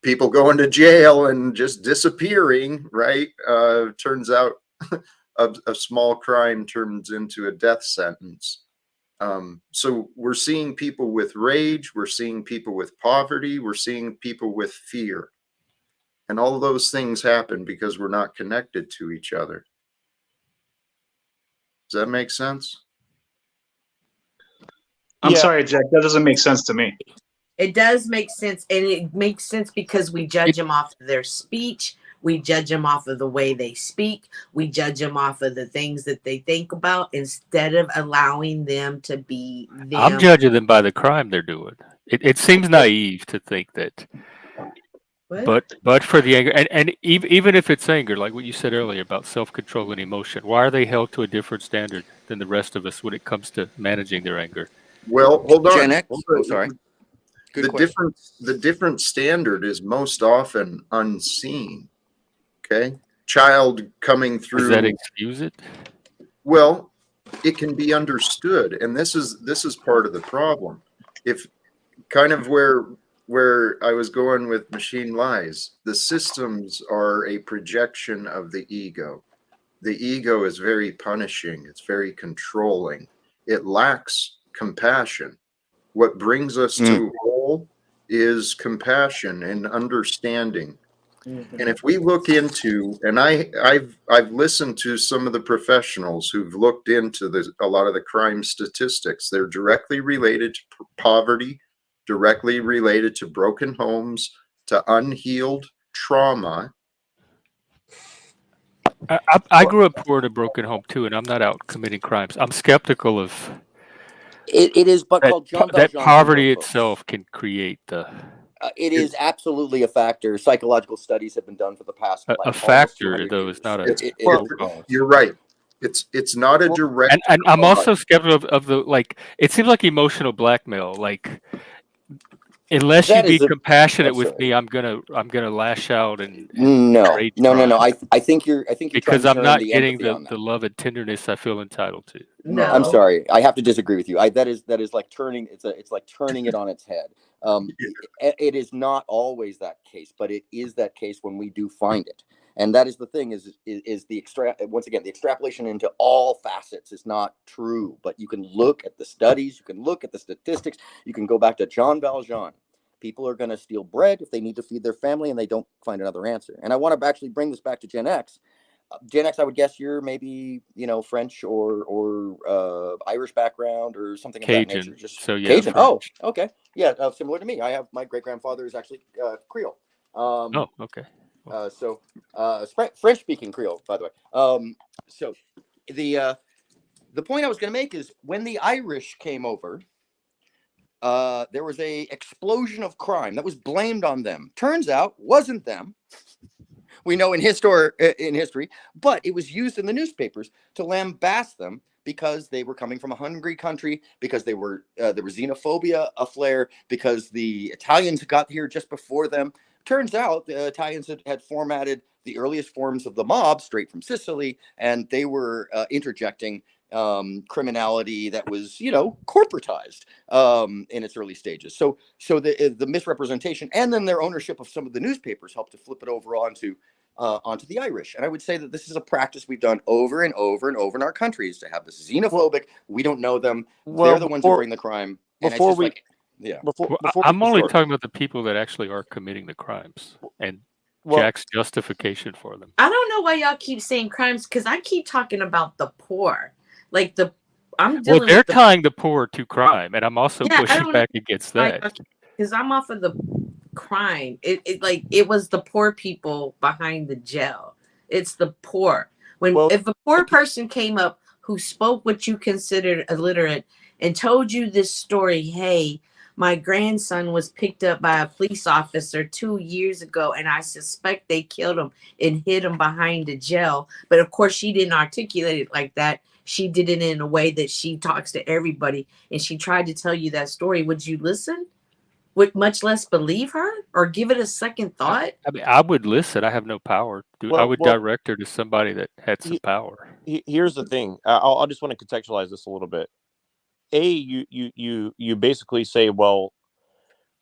people going to jail and just disappearing, right? Turns out a small crime turns into a death sentence. So we're seeing people with rage, we're seeing people with poverty, we're seeing people with fear. And all of those things happen because we're not connected to each other. Does that make sense? I'm sorry, Jack. That doesn't make sense to me. It does make sense. And it makes sense because we judge them off of their speech. We judge them off of the way they speak. We judge them off of the things that they think about instead of allowing them to be them. I'm judging them by the crime they're doing. It seems naive to think that. But for the anger, and even if it's anger, like what you said earlier about self-control and emotion, why are they held to a different standard than the rest of us when it comes to managing their anger? Well, hold on. Gen X? Oh, sorry. The different standard is most often unseen. Okay. child coming through. Does that excuse it? Well, it can be understood, and this is part of the problem. If kind of where I was going with machine lies, the systems are a projection of the ego. The ego is very punishing. It's very controlling. It lacks compassion. What brings us to whole is compassion and understanding. And if we look into, and I've listened to some of the professionals who've looked into a lot of the crime statistics. They're directly related to poverty, directly related to broken homes, to unhealed trauma. I grew up poor in a broken home too, and I'm not out committing crimes. I'm skeptical of It is but that, called Jean that Valjean poverty syndrome, folks. itself can create the It is absolutely a factor. Psychological studies have been done for the past a almost factor, 200 though. years. It's not a. You're right. It's not a direct. And I'm also skeptical of the, like. It seems like emotional blackmail. Like, unless That you is be a- compassionate I'm with sorry. me, I'm gonna lash out and No. rage No. crime. I think you're trying Because to I'm turn not the getting empathy on that. the love and tenderness I feel entitled to. No. I'm sorry. I have to disagree with you. That is like turning it's like turning it on its head. It is not always that case, but it is that case when we do find it. And that is the thing is the once again, the extrapolation into all facets is not true, but you can look at the studies, you can look at the statistics, you can go back to Jean Valjean. People are going to steal bread if they need to feed their family and they don't find another answer. And I want to actually bring this back to Gen X. Gen X, I would guess you're maybe, French or Irish background or something of that Cajun. nature. Just So, yeah, Cajun. French. Oh, okay. Yeah, similar to me. I have my great grandfather is actually Creole. Oh, okay. French speaking Creole, by the way. So the point I was going to make is when the Irish came over, there was a explosion of crime that was blamed on them. Turns out wasn't them. We know in history, but it was used in the newspapers to lambast them because they were coming from a hungry country, because there was xenophobia aflare, because the Italians got here just before them. Turns out the Italians had formatted the earliest forms of the mob straight from Sicily, and they were interjecting criminality that was, corporatized in its early stages. So the misrepresentation and then their ownership of some of the newspapers helped to flip it over onto the Irish. And I would say that this is a practice we've done over and over and over in our countries, to have this xenophobic. We don't know them. They're the ones who bring the crime. And Before we, Before before I'm we only start- talking about the people that actually are committing the crimes and Well- Jack's justification for them. I don't know why y'all keep saying crimes, because I keep talking about the poor. Like I'm dealing Well, they're with tying the poor to crime, and I'm also pushing back against that. because I'm off of the crime. It was the poor people behind the jail. It's the poor. If a poor person came up who spoke what you considered illiterate and told you this story, hey, my grandson was picked up by a police officer 2 years ago, and I suspect they killed him and hid him behind the jail. But of course, she didn't articulate it like that. She did it in a way that she talks to everybody, and she tried to tell you that story. Would you listen? Would much less believe her or give it a second thought? I mean, I would listen. I have no power. I would direct her to somebody that had some power. Here's the thing. I just want to contextualize this a little bit. You basically say, well,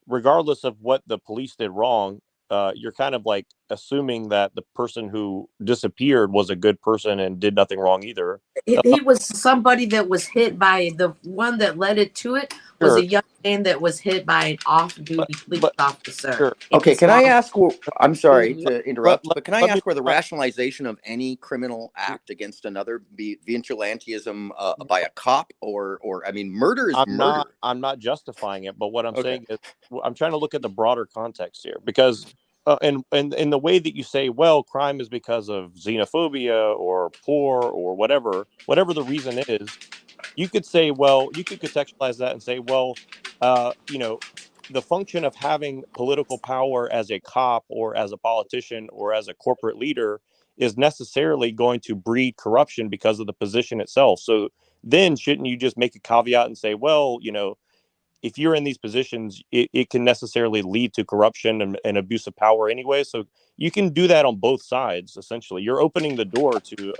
regardless of what the police did wrong, you're kind of like assuming that the person who disappeared was a good person and did nothing wrong either. He was somebody that was hit by the one that led it to it was a young man that was hit by an off-duty police officer. Sure. Okay, can I ask? I'm sorry to interrupt, but can I ask where the rationalization of any criminal act against another be vigilantism by a cop or I mean, murder is murder. I'm not justifying it, but what I'm saying is I'm trying to look at the broader context here, because and in the way that you say, well, crime is because of xenophobia or poor or whatever the reason is, you could say, well, you could contextualize that and say, well, the function of having political power as a cop or as a politician or as a corporate leader is necessarily going to breed corruption because of the position itself. So then shouldn't you just make a caveat and say, well, if you're in these positions, it can necessarily lead to corruption and abuse of power anyway. So you can do that on both sides. Essentially, you're opening the door to,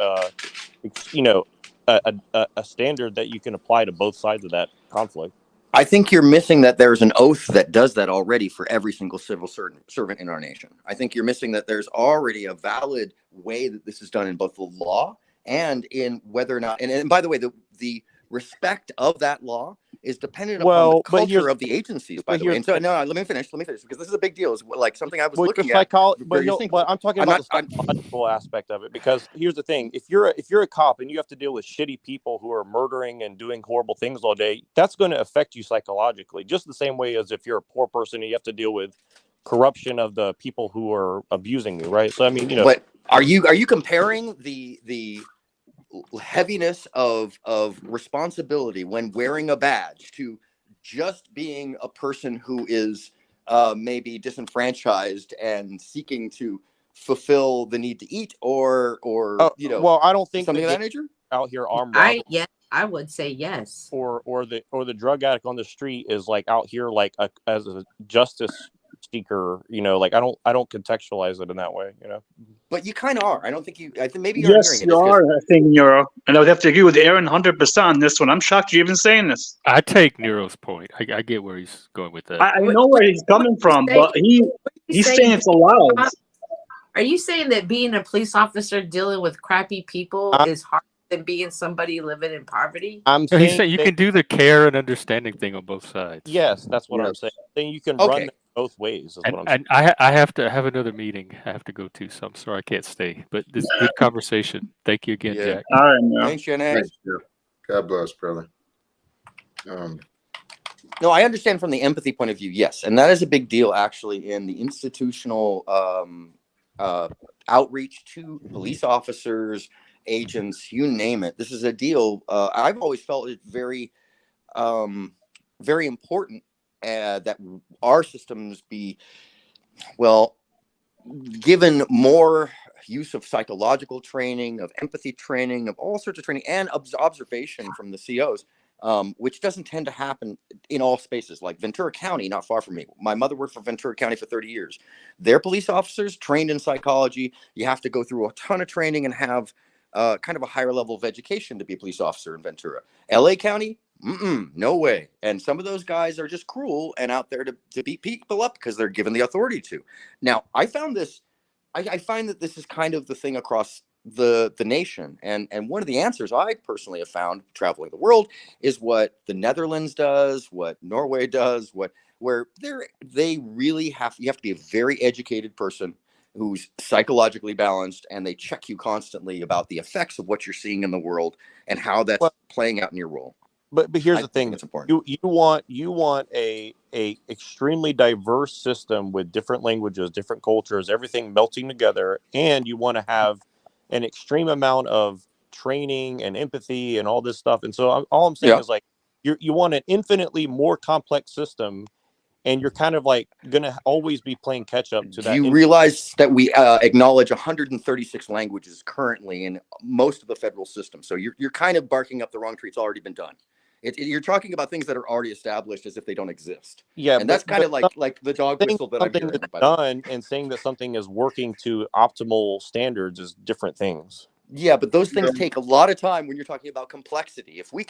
you know, a standard that you can apply to both sides of that conflict. I think you're missing that there's an oath that does that already for every single civil servant in our nation. I think you're missing that there's already a valid way that this is done in both the law and in whether or not, and by the way, the respect of that law is dependent upon the culture of the agencies, by the way. And so, no, let me finish, because this is a big deal. It's like something I was looking at. But I'm talking about the psychological aspect of it, because here's the thing: if you're a cop and you have to deal with shitty people who are murdering and doing horrible things all day, that's going to affect you psychologically, just the same way as if you're a poor person and you have to deal with corruption of the people who are abusing you, right? So I mean, you know, but are you comparing the heaviness of responsibility when wearing a badge to just being a person who is maybe disenfranchised and seeking to fulfill the need to eat, or you know, well, I don't think something of that nature out here armed robbers. I would say yes. Or the drug addict on the street is like out here like as a justice seeker, you know, like I don't contextualize it in that way, you know. But you kind of are. I don't think you. I think maybe you're yes, hearing you it. are. I think Neuro, and I would have to agree with Aaron 100% on this one. I'm shocked you're even saying this. I take Neuro's point. I get where he's going with that. I know where he's coming from, but he's saying it's allowed. Are you saying that being a police officer dealing with crappy people is harder than being somebody living in poverty? I'm saying you can do the care and understanding thing on both sides. Yes, that's what I'm saying. Then you can run both ways. Is what I'm saying. And I have to have another meeting. I have to go to, so I'm sorry I can't stay. But this is a good conversation. Thank you again, Jack. All right, man. Thanks, Thank you. God bless, brother. No, I understand from the empathy point of view, yes, and that is a big deal actually in the institutional outreach to police officers, agents, you name it. This is a deal. I've always felt it very, very important that our systems be, well, given more use of psychological training, of empathy training, of all sorts of training, and observation from the COs, which doesn't tend to happen in all spaces. Like Ventura County, not far from me. My mother worked for Ventura County for 30 years. Their police officers trained in psychology. You have to go through a ton of training and have kind of a higher level of education to be a police officer in Ventura. LA County, no way. And some of those guys are just cruel and out there to beat people up because they're given the authority to. Now, I find that this is kind of the thing across the nation. And one of the answers I personally have found traveling the world is what the Netherlands does, what Norway does, where they really you have to be a very educated person who's psychologically balanced, and they check you constantly about the effects of what you're seeing in the world and how that's playing out in your role. But here's the thing: it's important. You want a extremely diverse system with different languages, different cultures, everything melting together, and you want to have an extreme amount of training and empathy and all this stuff. And so all I'm saying is like you want an infinitely more complex system. And you're kind of like going to always be playing catch up to that. Do you realize that we acknowledge 136 languages currently in most of the federal system? So you're kind of barking up the wrong tree. It's already been done. You're talking about things that are already established as if they don't exist. Yeah, and that's kind of like the dog whistle that I'm hearing. Done and saying that something is working to optimal standards is different things. Yeah, but those things take a lot of time when you're talking about complexity. If we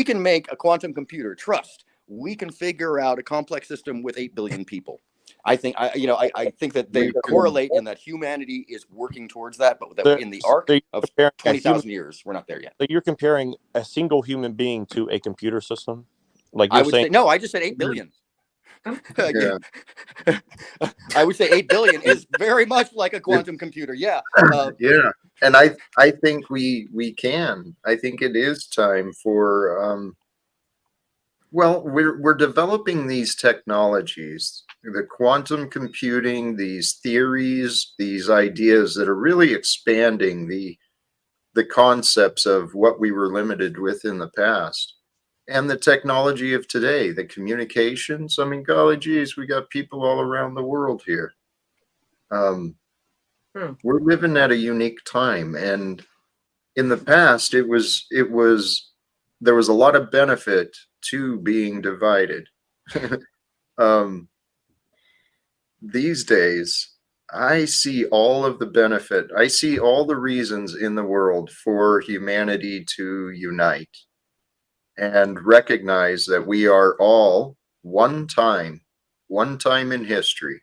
can make a quantum computer, trust, we can figure out a complex system with 8 billion people. I think I think that they correlate and that humanity is working towards that, but that in the arc of 20,000 years, we're not there yet. So you're comparing a single human being to a computer system? Like I would say, no, I just said 8 billion. I would say 8 billion is very much like a quantum computer. Yeah. And I think we can. I think it is time for well, we're developing these technologies, the quantum computing, these theories, these ideas that are really expanding the concepts of what we were limited with in the past, and the technology of today, the communications. I mean, golly geez, we got people all around the world here. We're living at a unique time, and in the past, there was a lot of benefit to being divided. These days, I see all of the benefit. I see all the reasons in the world for humanity to unite and recognize that we are all one time in history.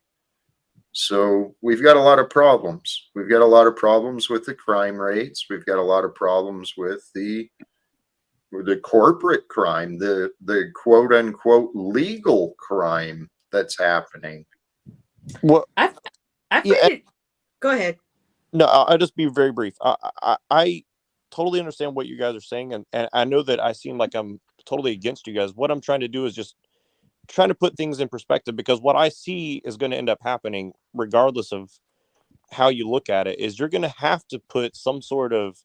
So we've got a lot of problems. We've got a lot of problems with the crime rates. We've got a lot of problems with the corporate crime, the quote unquote legal crime that's happening. Well, I find yeah, it. Go ahead. no, I'll just be very brief. I totally understand what you guys are saying, and I know that I seem like I'm totally against you guys. What I'm trying to do is just trying to put things in perspective, because what I see is going to end up happening, regardless of how you look at it, is you're going to have to put some sort of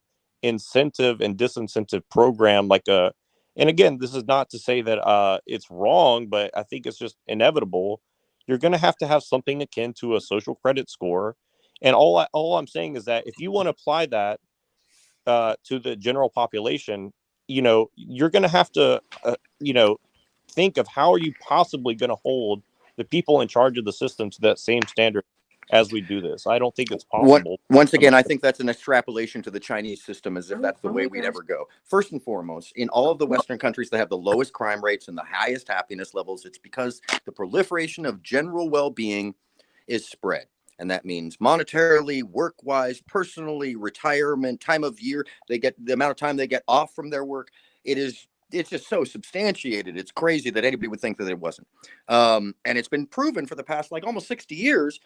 incentive and disincentive program, like a, and again, this is not to say that it's wrong, but I think it's just inevitable. You're going to have something akin to a social credit score. And all I'm saying is that if you want to apply that to the general population, you're going to have to, think of how are you possibly going to hold the people in charge of the system to that same standard as we do this. I don't think it's possible. Once again, I think that's an extrapolation to the Chinese system, as if that's the way we'd gosh. ever go. First and foremost, in all of the Western countries that have the lowest crime rates and the highest happiness levels, it's because the proliferation of general well-being is spread. And that means monetarily, work-wise, personally, retirement, time of year, they get the amount of time they get off from their work. It's just so substantiated. It's crazy that anybody would think that it wasn't. And it's been proven for the past like almost 60 years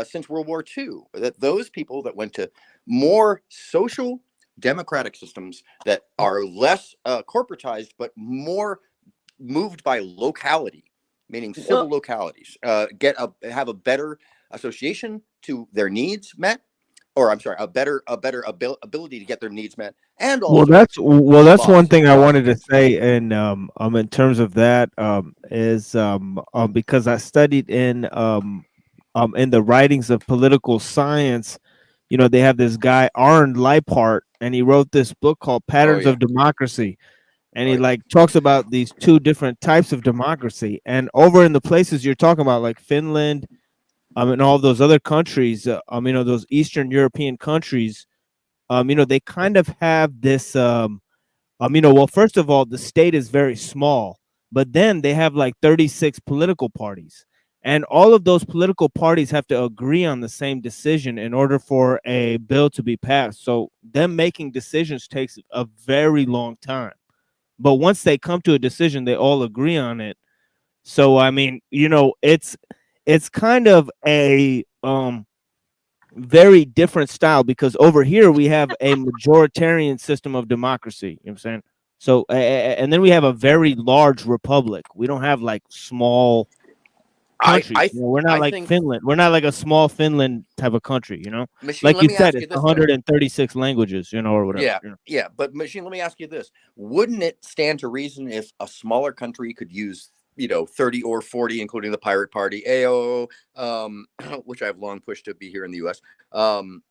since World War II, that those people that went to more social democratic systems that are less corporatized, but more moved by locality, meaning civil localities, have a better association to their needs met, or I'm sorry, a better ability to get their needs met, and also that's one thing I wanted to say, and in terms of that, is because I studied in the writings of political science. They have this guy Arnold Leipart, and he wrote this book called Patterns of Democracy, and he like talks about these two different types of democracy. And over in the places you're talking about, like Finland, and all those other countries, those Eastern European countries, they kind of have this, well, first of all, the state is very small, but then they have like 36 political parties. And all of those political parties have to agree on the same decision in order for a bill to be passed. So them making decisions takes a very long time. But once they come to a decision, they all agree on it. So, I mean, it's kind of a very different style, because over here we have a majoritarian system of democracy. You know what I'm saying? So, and then we have a very large republic. We don't have like small countries. We're not like Finland. We're not like a small Finland type of country, Machine, like you said, it's 136 languages, or whatever. Yeah. But Machine, let me ask you this. Wouldn't it stand to reason if a smaller country could use 30 or 40, including the Pirate Party, AO, which I've long pushed to be here in the US. Wouldn't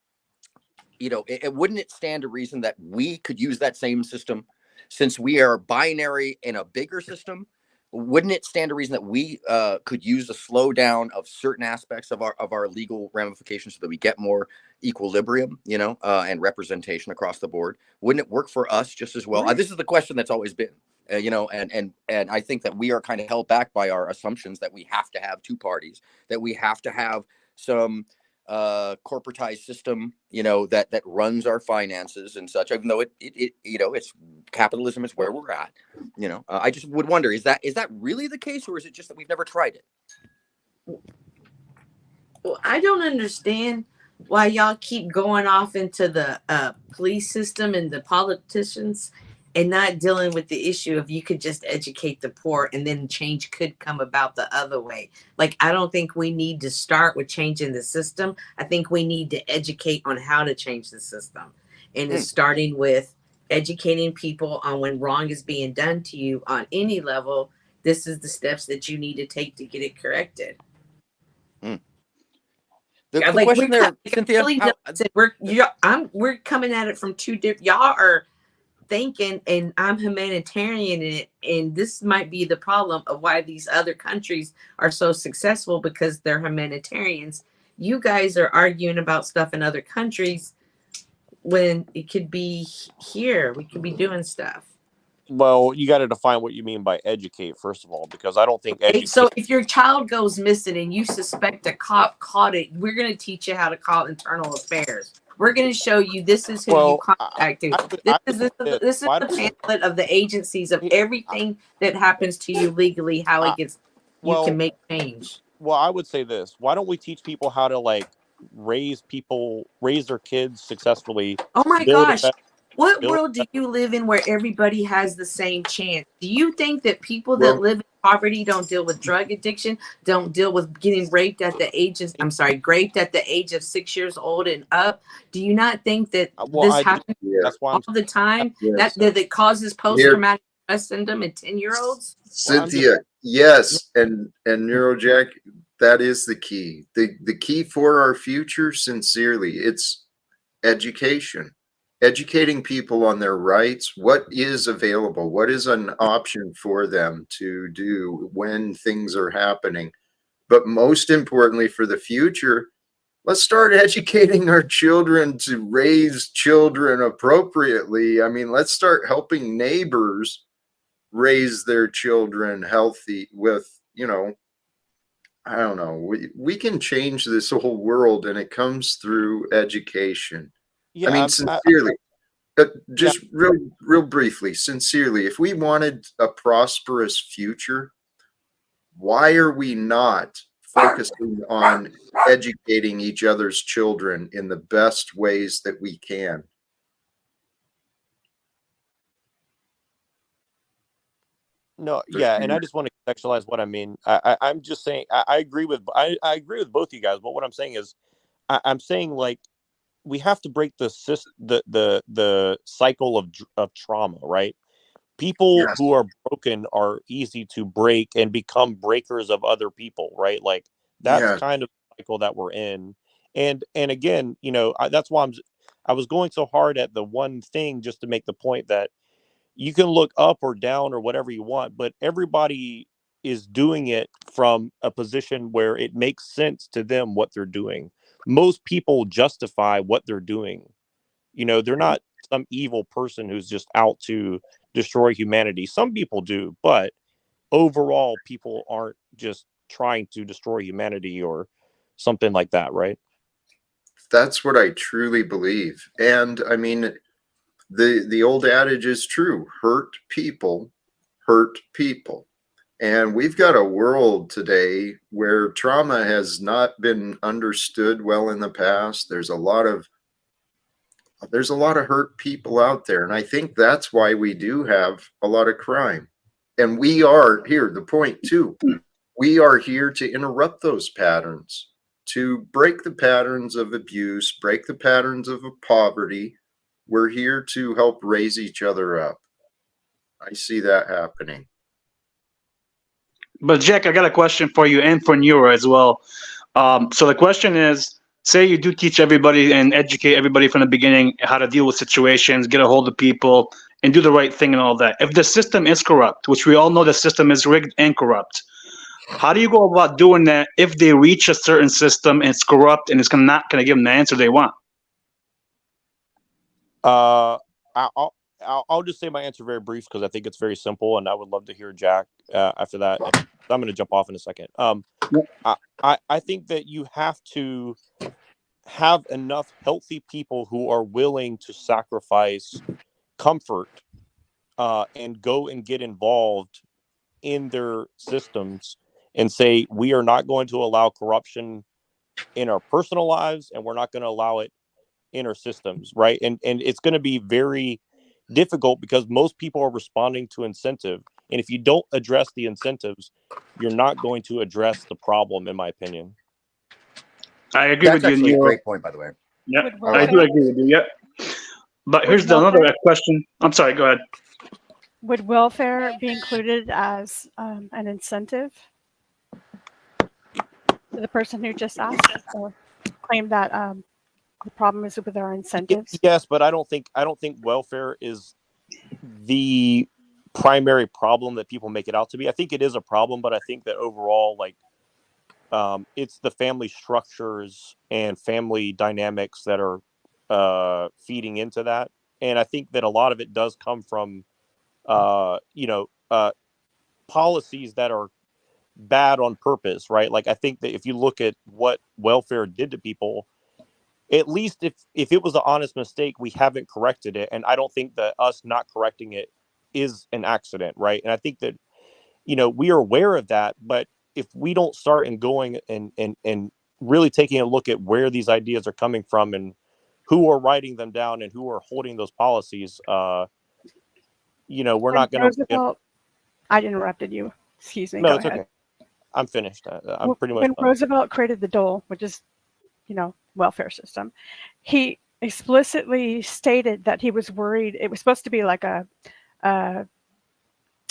it stand to reason that we could use that same system, since we are binary in a bigger system? Wouldn't it stand to reason that we could use a slowdown of certain aspects of our legal ramifications so that we get more equilibrium, and representation across the board? Wouldn't it work for us just as well? This is the question that's always been. And I think that we are kind of held back by our assumptions that we have to have two parties, that we have to have some corporatized system, that runs our finances and such. Even though it's capitalism is where we're at. I just would wonder, is that really the case, or is it just that we've never tried it? Well, I don't understand why y'all keep going off into the police system and the politicians, and not dealing with the issue of you could just educate the poor and then change could come about the other way. Like, I don't think we need to start with changing the system. I think we need to educate on how to change the system. And it's starting with educating people on when wrong is being done to you on any level. This is the steps that you need to take to get it corrected. The question there, Cynthia, we're coming at it from two different. Y'all are thinking, and I'm humanitarian, and this might be the problem of why these other countries are so successful, because they're humanitarians. You guys are arguing about stuff in other countries when it could be here. We could be doing stuff. Well, you got to define what you mean by educate, first of all, because I don't think educate. So if your child goes missing and you suspect a cop caught it, we're going to teach you how to call internal affairs. We're going to show you this is who you contacted. This is the pamphlet of the agencies of everything that happens to you legally, how it gets, you can make change. Well, I would say this. Why don't we teach people how to like raise their kids successfully? Oh my gosh. What world do you live in where everybody has the same chance? Do you think that people that live in poverty don't deal with drug addiction, don't deal with getting raped at the age of, raped at the age of 6 years old and up? Do you not think that this happens all the time? That it causes post-traumatic stress syndrome in 10-year-olds? Cynthia, yes, and Neuro Jack, that is the key. The key for our future, sincerely, it's education. Educating people on their rights, what is available, what is an option for them to do when things are happening. But most importantly for the future, let's start educating our children to raise children appropriately. I mean, let's start helping neighbors raise their children healthy with, you know, I don't know, we can change this whole world, and it comes through education. Yeah, I mean, sincerely, just real briefly, sincerely, if we wanted a prosperous future, why are we not focusing on educating each other's children in the best ways that we can? No, yeah, and I just want to contextualize what I mean. I'm just saying I agree with agree with both you guys, but what I'm saying is I'm saying like we have to break the cycle of trauma, right? People who are broken are easy to break and become breakers of other people, right? Like that's kind of the cycle that we're in. And again, you know, that's why I was going so hard at the one thing just to make the point that you can look up or down or whatever you want, but everybody is doing it from a position where it makes sense to them what they're doing. Most people justify what they're doing. You know, they're not some evil person who's just out to destroy humanity. Some people do, but overall, people aren't just trying to destroy humanity or something like that, right? That's what I truly believe. And I mean, the old adage is true: hurt people hurt people. And we've got a world today where trauma has not been understood well in the past. There's a lot of hurt people out there, and I think that's why we do have a lot of crime. And we are here, the point too, we are here to interrupt those patterns, to break the patterns of abuse, break the patterns of poverty. We're here to help raise each other up. I see that happening. But Jack, I got a question for you and for Neuro as well. So the question is, say you do teach everybody and educate everybody from the beginning how to deal with situations, get a hold of people, and do the right thing and all that. If the system is corrupt, which we all know the system is rigged and corrupt, how do you go about doing that if they reach a certain system and it's corrupt and it's not going to give them the answer they want? I'll just say my answer very brief because I think it's very simple, and I would love to hear Jack after that. I'm going to jump off in a second. I think that you have to have enough healthy people who are willing to sacrifice comfort and go and get involved in their systems and say, we are not going to allow corruption in our personal lives, and we're not going to allow it in our systems, right? And it's going to be very difficult because most people are responding to incentive. And if you don't address the incentives, you're not going to address the problem, in my opinion. I agree with you. That's actually a great point, by the way. Yeah, I do agree with you. Yeah. But here's another question. I'm sorry, go ahead. Would welfare be included as an incentive to the person who just asked or claimed that the problem is with our incentives? Yes, but I don't think welfare is the primary problem that people make it out to be. I think it is a problem, but I think that overall, like, it's the family structures and family dynamics that are feeding into that. And I think that a lot of it does come from, policies that are bad on purpose, right? Like, I think that if you look at what welfare did to people, at least if it was an honest mistake, we haven't corrected it. And I don't think that us not correcting it is an accident, right? And I think that, we are aware of that, but if we don't start and going and really taking a look at where these ideas are coming from and who are writing them down and who are holding those policies, we're not going to. I interrupted you. Excuse me. No, Go it's ahead. okay. I'm finished. I'm pretty much when done. Roosevelt created the dole, which is, welfare system, he explicitly stated that he was worried. It was supposed to be like a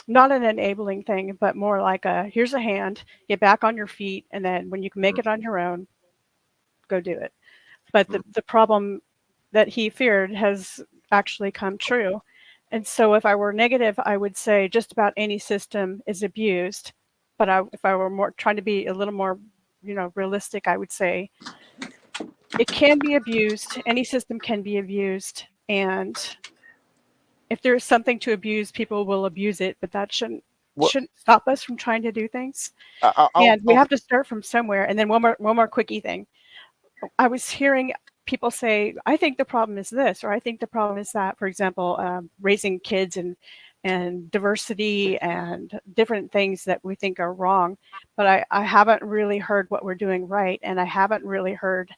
not an enabling thing, but more like here's a hand, get back on your feet, and then when you can make it on your own, go do it. But the problem that he feared has actually come true. And so if I were negative, I would say just about any system is abused. But if I were more trying to be a little more, realistic, I would say it can be abused. Any system can be abused. And if there is something to abuse, people will abuse it. But that shouldn't stop us from trying to do things. And we have to start from somewhere. And then one more quickie thing. I was hearing people say, I think the problem is this, or I think the problem is that. For example, raising kids and diversity and different things that we think are wrong. But I haven't really heard what we're doing right. And I haven't really heard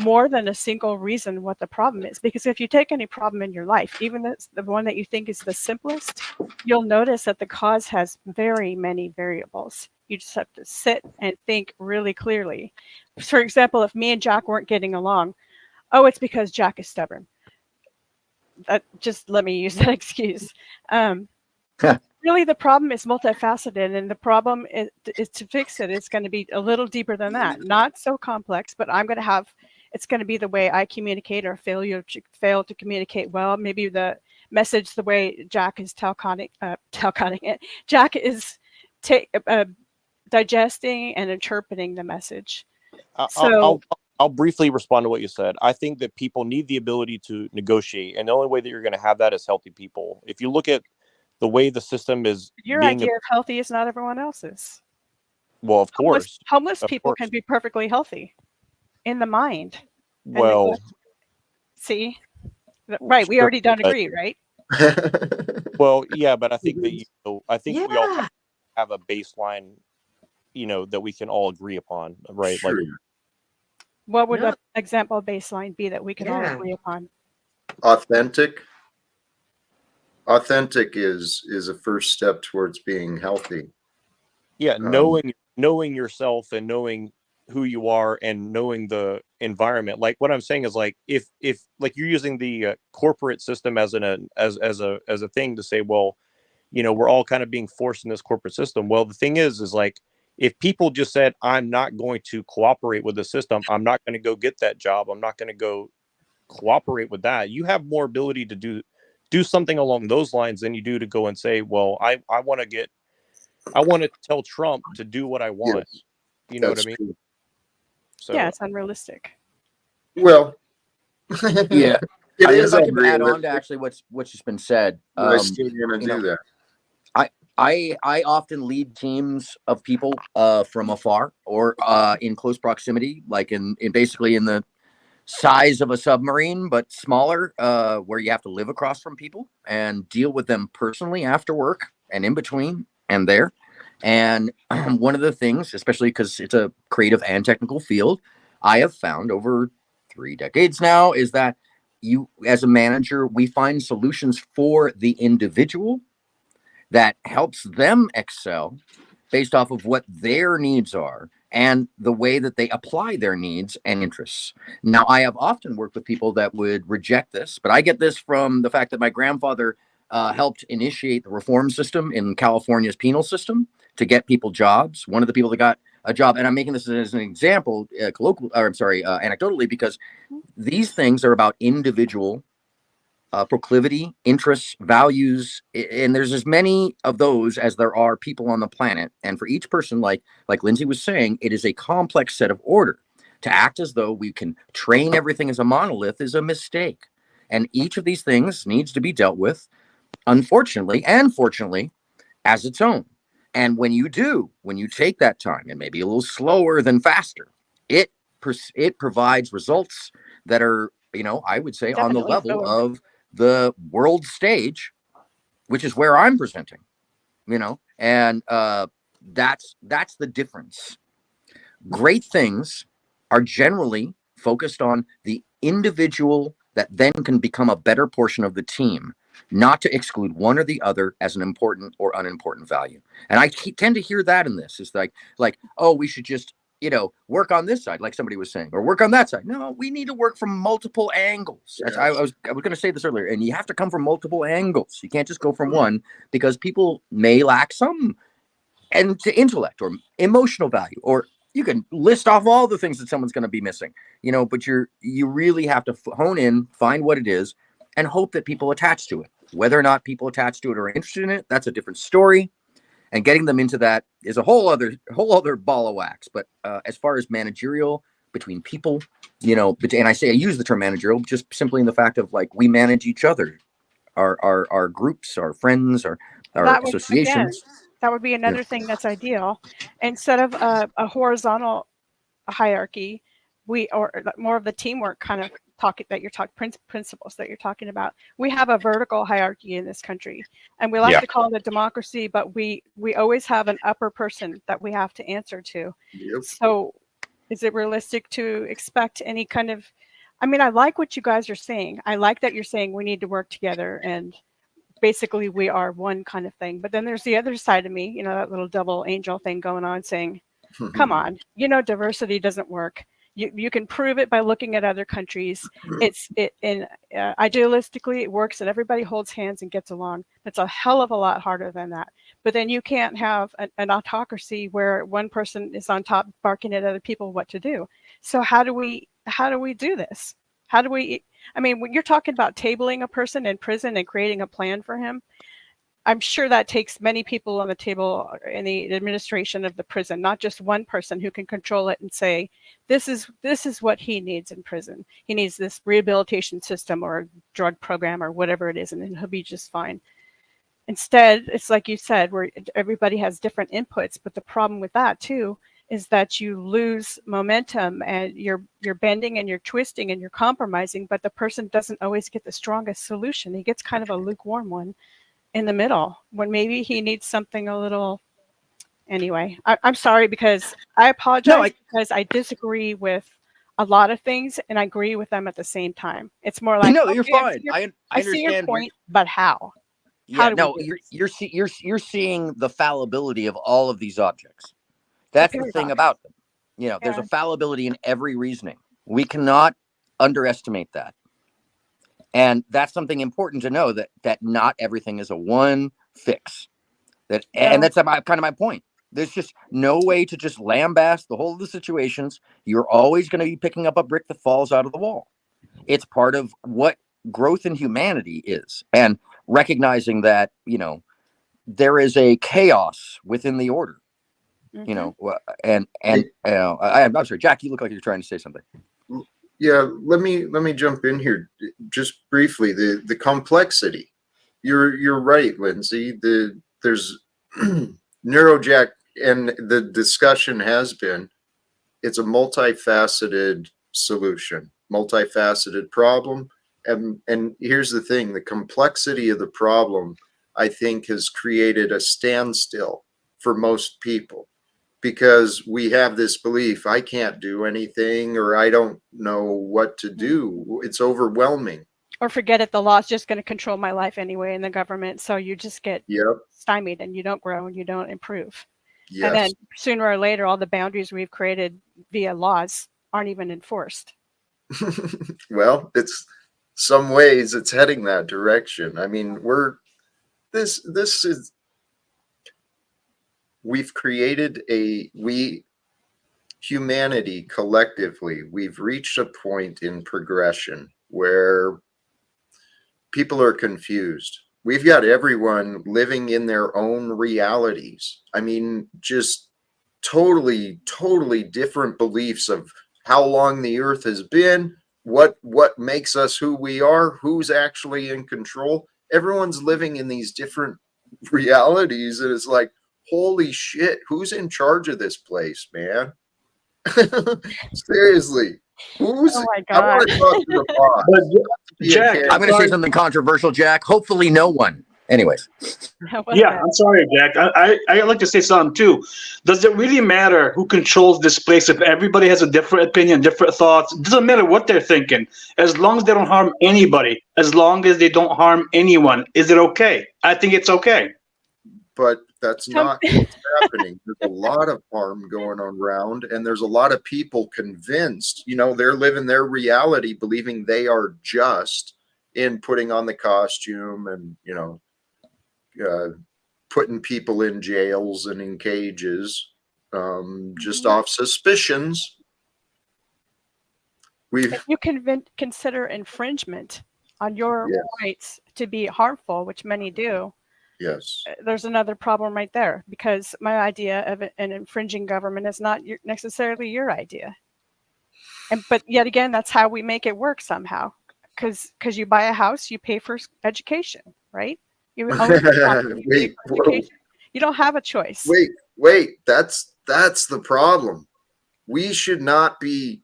more than a single reason what the problem is. Because if you take any problem in your life, even the one that you think is the simplest, you'll notice that the cause has very many variables. You just have to sit and think really clearly. For example, if me and Jack weren't getting along, it's because Jack is stubborn. Just let me use that excuse. Really, the problem is multifaceted, and the problem is to fix it. It's going to be a little deeper than that. Not so complex, but it's going to be the way I communicate or fail to communicate well. Maybe the message, the way Jack is Talcotting it. Jack is digesting and interpreting the message. I'll briefly respond to what you said. I think that people need the ability to negotiate, and the only way that you're going to have that is healthy people. If you look at the way the system is, your idea of healthy is not everyone else's. Well, of course, homeless people can be perfectly healthy in the mind. Well, see, right? We already don't agree, right? Well, yeah, but I think that we all have a baseline, that we can all agree upon, right? Sure. Like, what would an example baseline be that we can all agree upon? Authentic is a first step towards being healthy. Yeah, knowing yourself and knowing who you are and knowing the environment. Like, what I'm saying is, like, if like you're using the corporate system as a thing to say, well, we're all kind of being forced in this corporate system. Well, the thing is like, if people just said, I'm not going to cooperate with the system, I'm not going to go get that job, I'm not going to go cooperate with that, you have more ability to do something along those lines than you do to go and say, well, I want to tell Trump to do what I want. Yes, you know what I mean? True. So yeah, it's unrealistic. Well, yeah, it is if I can add on unrealistic. to actually what's just been said. I still going to do that. I often lead teams of people from afar or in close proximity, like in basically in the size of a submarine, but smaller, where you have to live across from people and deal with them personally after work and in between and there. And one of the things, especially because it's a creative and technical field, I have found over 3 decades now is that you, as a manager, we find solutions for the individual that helps them excel based off of what their needs are and the way that they apply their needs and interests. Now, I have often worked with people that would reject this, but I get this from the fact that my grandfather helped initiate the reform system in California's penal system to get people jobs. One of the people that got a job, and I'm making this as an example, anecdotally, because these things are about individual proclivity, interests, values, and there's as many of those as there are people on the planet. And for each person, like Lindsay was saying, it is a complex set of order. To act as though we can train everything as a monolith is a mistake. And each of these things needs to be dealt with, unfortunately and fortunately, as its own. And when you take that time, and maybe a little slower than faster, it provides results that are, I would say, on the Definitely level slower. of the world stage, which is where I'm presenting, and that's the difference. Great things are generally focused on the individual that then can become a better portion of the team, not to exclude one or the other as an important or unimportant value. And I tend to hear that in this. It's like, oh, we should just, work on this side, like somebody was saying, or work on that side. No, we need to work from multiple angles. Yes. I was going to say this earlier, and you have to come from multiple angles. You can't just go from one, because people may lack some intellect or emotional value, or you can list off all the things that someone's going to be missing, but you really have to hone in, find what it is, and hope that people attach to it. Whether or not people attached to it or are interested in it, that's a different story. And getting them into that is a whole other ball of wax. But as far as managerial between people, and I use the term managerial just simply in the fact of, like, we manage each other, our groups, our friends, our associations. That would be another thing that's ideal. Instead of a horizontal hierarchy, or more of the teamwork kind of principles that you're talking about. We have a vertical hierarchy in this country, and we like to call it a democracy, but we always have an upper person that we have to answer to. Yep. So is it realistic to expect any kind of, I like what you guys are saying. I like that you're saying we need to work together and basically we are one kind of thing. But then there's the other side of me, that little double angel thing going on, saying, come on, diversity doesn't work. You can prove it by looking at other countries. Idealistically, it works and everybody holds hands and gets along. It's a hell of a lot harder than that. But then you can't have an autocracy where one person is on top barking at other people what to do. So how do we do this? When you're talking about tabling a person in prison and creating a plan for him, I'm sure that takes many people on the table in the administration of the prison, not just one person who can control it and say, this is what he needs in prison. He needs this rehabilitation system or drug program or whatever it is, and then he'll be just fine. Instead, it's like you said, where everybody has different inputs, but the problem with that too is that you lose momentum and you're bending and you're twisting and you're compromising, but the person doesn't always get the strongest solution. He gets kind of a lukewarm one in the middle when maybe he needs something a little. Anyway, I'm sorry, because I apologize because I disagree with a lot of things and I agree with them at the same time. It's more like, you're fine. I see your understand point, but how? Yeah, you're seeing the fallibility of all of these objects. That's the thing about them. There's a fallibility in every reasoning. We cannot underestimate that. And that's something important to know, that not everything is a one fix. And that's kind of my point. There's just no way to just lambast the whole of the situations. You're always going to be picking up a brick that falls out of the wall. It's part of what growth in humanity is. And recognizing that, there is a chaos within the order. I'm sorry, Jack, you look like you're trying to say something. Yeah, let me jump in here just briefly. The complexity. You're right, Lindsay. There's Neurojack, and the discussion has been, it's a multifaceted solution, multifaceted problem. And here's the thing, the complexity of the problem, I think, has created a standstill for most people, because we have this belief, I can't do anything, or I don't know what to do. It's overwhelming. Or forget it, the law's just going to control my life anyway in the government. So you just get stymied and you don't grow and you don't improve. Yes. And then sooner or later, all the boundaries we've created via laws aren't even enforced. Well, it's some ways it's heading that direction. I mean, we've created humanity collectively, we've reached a point in progression where people are confused. We've got everyone living in their own realities. I mean, just totally different beliefs of how long the earth has been, what makes us who we are, who's actually in control. Everyone's living in these different realities, and it's like, holy shit, who's in charge of this place, man? Seriously, who's? Oh my I want God. to talk to the boss. But Jack, I'm going to say something controversial, Jack. Hopefully, no one. Anyways. Yeah, I'm sorry, Jack. I like to say something too. Does it really matter who controls this place if everybody has a different opinion, different thoughts? It doesn't matter what they're thinking. As long as they don't harm anybody, as long as they don't harm anyone, is it okay? I think it's okay. But that's not what's happening. There's a lot of harm going on around, and there's a lot of people convinced, they're living their reality, believing they are just in putting on the costume and, putting people in jails and in cages, just off suspicions. If you consider infringement on your rights to be harmful, which many do, yes, there's another problem right there, because my idea of an infringing government is not necessarily your idea. But yet again, that's how we make it work somehow, because you buy a house, you pay for education, right? You own a property, you pay for education. You don't have a choice. Wait, that's the problem. We should not be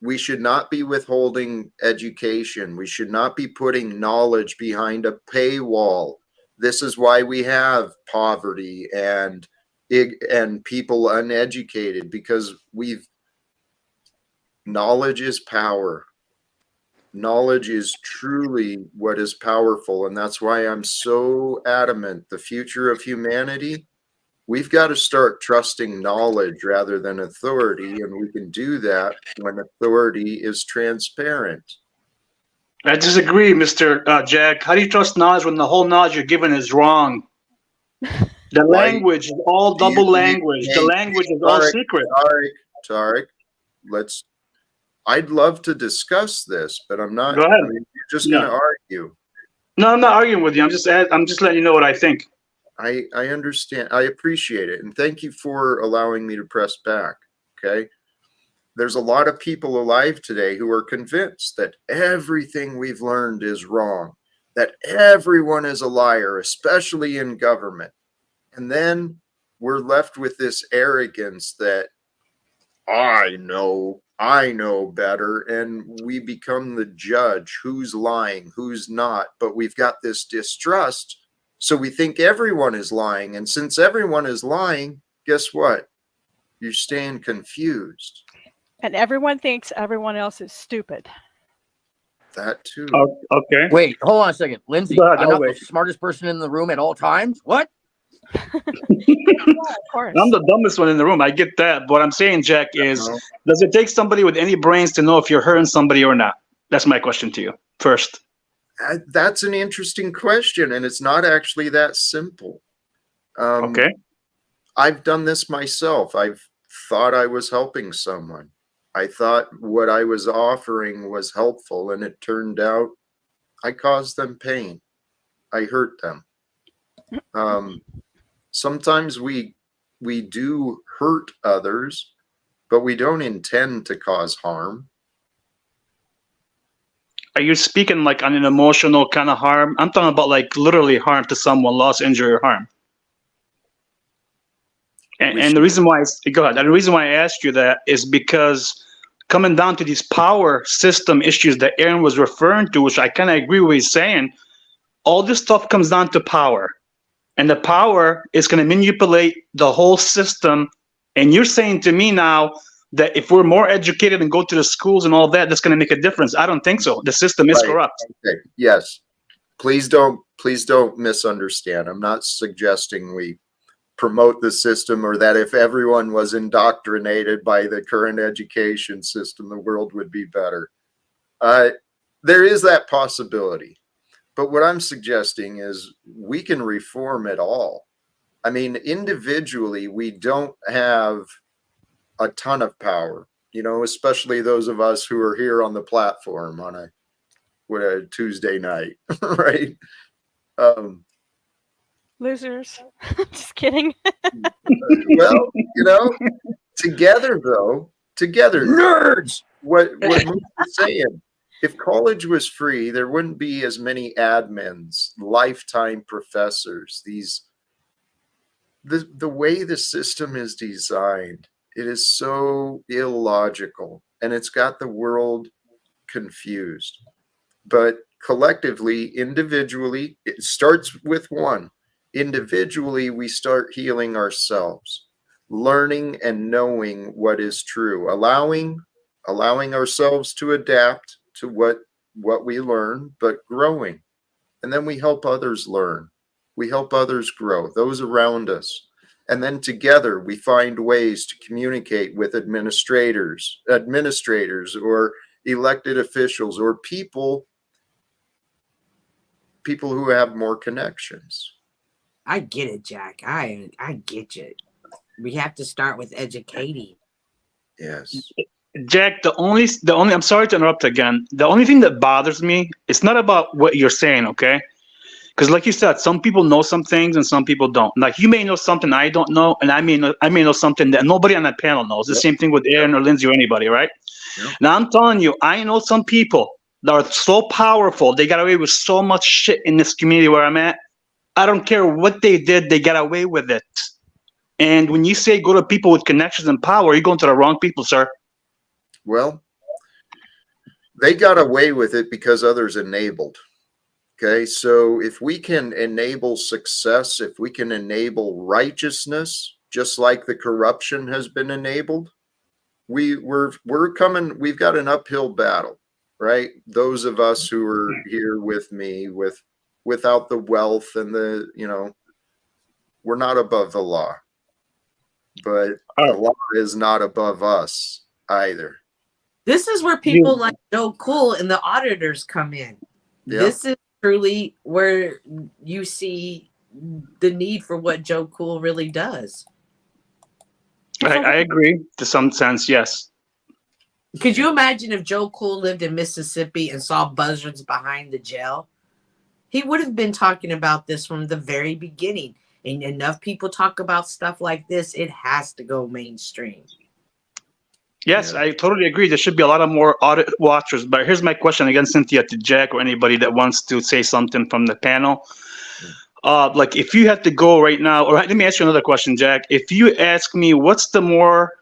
withholding education. We should not be putting knowledge behind a paywall. This is why we have poverty and people uneducated, because knowledge is power. Knowledge is truly what is powerful, and that's why I'm so adamant. The future of humanity, we've got to start trusting knowledge rather than authority, and we can do that when authority is transparent. I disagree, Mr. Jack. How do you trust knowledge when the whole knowledge you're given is wrong? The language is all double language. The language is all secret. Tarek, I'd love to discuss this, but I'm not. Go ahead. I mean, you're just going to argue. No, I'm not arguing with you. I'm just letting you know what I think. I understand. I appreciate it, and thank you for allowing me to press back. Okay. There's a lot of people alive today who are convinced that everything we've learned is wrong, that everyone is a liar, especially in government. And then we're left with this arrogance that I know better, and we become the judge, who's lying, who's not. But we've got this distrust, so we think everyone is lying. And since everyone is lying, guess what? You're staying confused. And everyone thinks everyone else is stupid. That too. Okay. Wait, hold on a second. Lindsay, Go ahead, I'm not wait. the smartest person in the room at all times. What? Yeah, of course. I'm the dumbest one in the room. I get that. But what I'm saying, Jack, is does it take somebody with any brains to know if you're hurting somebody or not? That's my question to you first. That's an interesting question, and it's not actually that simple. Okay. I've done this myself. I've thought I was helping someone. I thought what I was offering was helpful, and it turned out I caused them pain. I hurt them. Sometimes we do hurt others, but we don't intend to cause harm. Are you speaking like on an emotional kind of harm? I'm talking about like literally harm to someone, loss, injury, or harm. And the reason why go ahead. And the reason why I asked you that is because coming down to these power system issues that Aaron was referring to, which I kind of agree with what he's saying, all this stuff comes down to power. And the power is going to manipulate the whole system. And you're saying to me now that if we're more educated and go to the schools and all that, that's going to make a difference. I don't think so. The system is corrupt. Okay. Yes. Please don't misunderstand. I'm not suggesting we promote the system, or that if everyone was indoctrinated by the current education system, the world would be better. There is that possibility. But what I'm suggesting is we can reform it all. I mean, individually, we don't have a ton of power, especially those of us who are here on the platform on a what a Tuesday night, right? Losers. Just kidding. Well, together Nerds. what Moose is saying, if college was free, there wouldn't be as many admins, lifetime professors. The way the system is designed, it is so illogical, and it's got the world confused. But collectively, individually, it starts with one. Individually, we start healing ourselves, learning and knowing what is true, allowing ourselves to adapt to what we learn, but growing. And then we help others learn. We help others grow, those around us. And then together we find ways to communicate with administrators or elected officials or people who have more connections. I get it, Jack. I get you. We have to start with educating. Yes. Jack, the only I'm sorry to interrupt again. The only thing that bothers me, it's not about what you're saying, okay? Because like you said, some people know some things and some people don't. Like you may know something I don't know, and I may know something that nobody on that panel knows. The same thing with Aaron or Lindsay or anybody, right? Yep. Now I'm telling you, I know some people that are so powerful, they got away with so much shit in this community where I'm at. I don't care what they did, they got away with it. And when you say go to people with connections and power, you're going to the wrong people, sir. Well, they got away with it because others enabled. Okay, so if we can enable success, if we can enable righteousness, just like the corruption has been enabled, we've got an uphill battle, right? Those of us who are here with me without the wealth and we're not above the law, but the law is not above us either. This is where people like Joe Cool and the auditors come in. Yeah. This is truly where you see the need for what Joe Cool really does. I agree to some sense, yes. Could you imagine if Joe Cool lived in Mississippi and saw buzzards behind the jail? He would have been talking about this from the very beginning. And enough people talk about stuff like this, it has to go mainstream. Yes, I totally agree. There should be a lot of more audit watchers. But here's my question again, Cynthia, to Jack or anybody that wants to say something from the panel. Like if you had to go right now, or let me ask you another question, Jack. If you ask me, what's the more,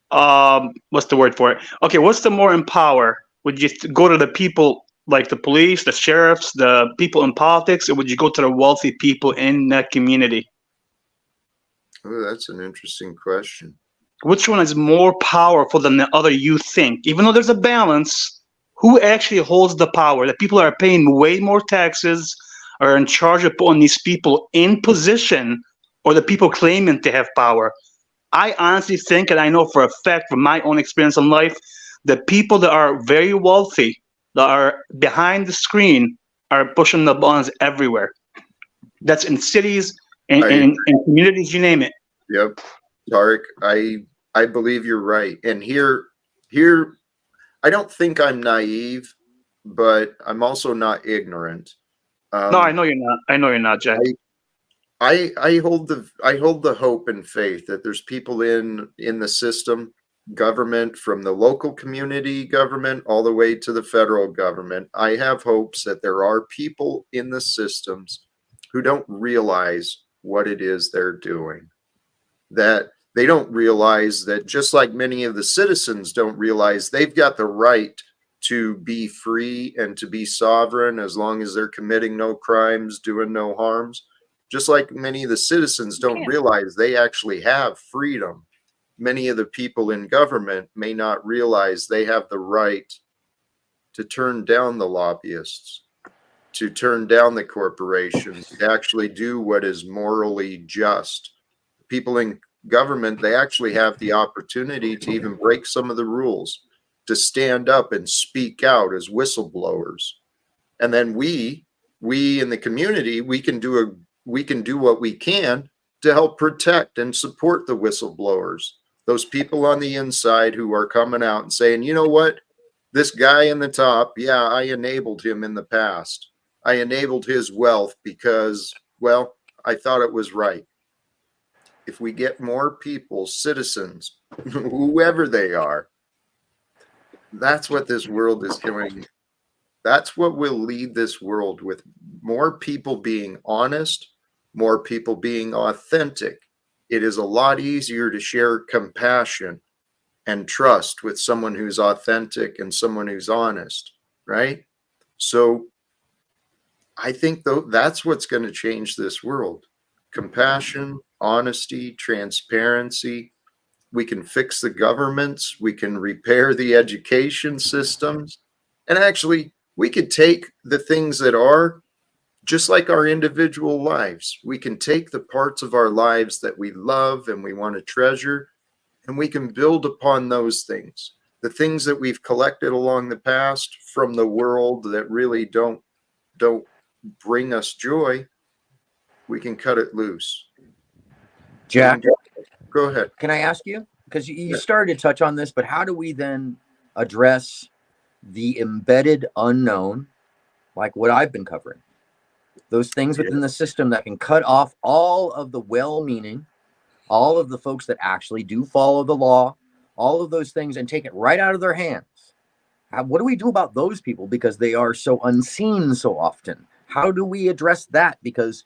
what's the word for it? Okay, what's the more in power? Would you go to the people like the police, the sheriffs, the people in politics, or would you go to the wealthy people in that community? Oh, that's an interesting question. Which one is more powerful than the other, you think? Even though there's a balance, who actually holds the power? The people that are paying way more taxes are in charge of putting these people in position, or the people claiming to have power? I honestly think, and I know for a fact from my own experience in life, the people that are very wealthy, that are behind the screen, are pushing the buttons everywhere. That's in cities, in communities, you name it. Yep. Tarek, I believe you're right. And here, I don't think I'm naive, but I'm also not ignorant. No, I know you're not. I know you're not, Jack. I hold the hope and faith that there's people in the system, government, from the local community government all the way to the federal government. I have hopes that there are people in the systems who don't realize what it is they're doing, that they don't realize that, just like many of the citizens don't realize they've got the right to be free and to be sovereign as long as they're committing no crimes, doing no harms. Just like many of the citizens don't realize they actually have freedom. Many of the people in government may not realize they have the right to turn down the lobbyists, to turn down the corporations, to actually do what is morally just. People in government, they actually have the opportunity to even break some of the rules, to stand up and speak out as whistleblowers. And then we in the community, we can do what we can to help protect and support the whistleblowers, those people on the inside who are coming out and saying, you know what, This guy in the top, yeah, I enabled him in the past. I enabled his wealth because, well, I thought it was right. If we get more people, citizens, whoever they are, that's what this world is going. That's what will lead this world, with more people being honest, more people being authentic. It is a lot easier to share compassion and trust with someone who's authentic and someone who's honest, right? So I think though that's what's going to change this world. Compassion, honesty, transparency. We can fix the governments, we can repair the education systems, and actually we could take the things that are just like our individual lives. We can take the parts of our lives that we love and we want to treasure, and we can build upon those things. The things that we've collected along the past from the world that really don't bring us joy, we can cut it loose. Jack, go ahead. Can I ask you? Because you started to touch on this, but how do we then address the embedded unknown, like what I've been covering? Those things within the system that can cut off all of the well-meaning, all of the folks that actually do follow the law, all of those things, and take it right out of their hands. What do we do about those people, because they are so unseen so often? How do we address that? Because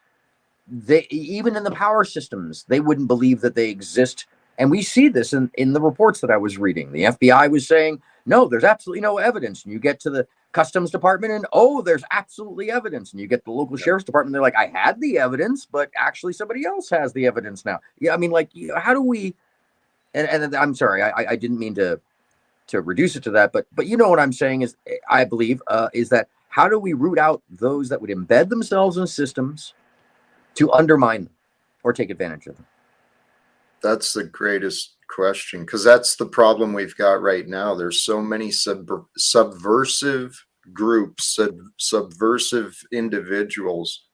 they, even in the power systems, they wouldn't believe that they exist. And we see this in the reports that I was reading. The FBI was saying, no, there's absolutely no evidence. And you get to the Customs Department and, oh, there's absolutely evidence. And you get the local sheriff's department, they're like, I had the evidence, but actually somebody else has the evidence now. Yeah, I mean, like, how do we, and I'm sorry, I didn't mean to reduce it to that, but you know what I'm saying is, I believe, is that how do we root out those that would embed themselves in systems to undermine them or take advantage of them? That's the greatest question, because that's the problem we've got right now. There's so many subversive groups, subversive individuals.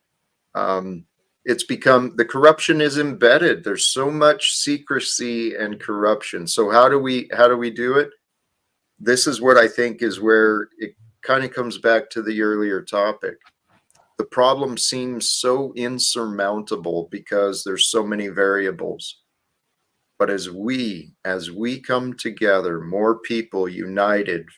It's become, the corruption is embedded. There's so much secrecy and corruption. So how do we do it? This is what I think is where it kind of comes back to the earlier topic. The problem seems so insurmountable because there's so many variables. But as we come together, more people united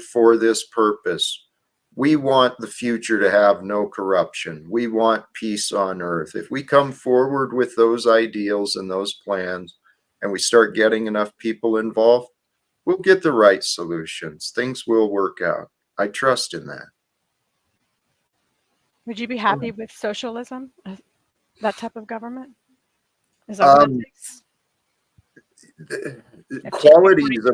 for this purpose, we want the future to have no corruption. We want peace on earth. If we come forward with those ideals and those plans, and we start getting enough people involved, we'll get the right solutions. Things will work out. I trust in that. Would you be happy with socialism, that type of government? Is that what it takes? Qualities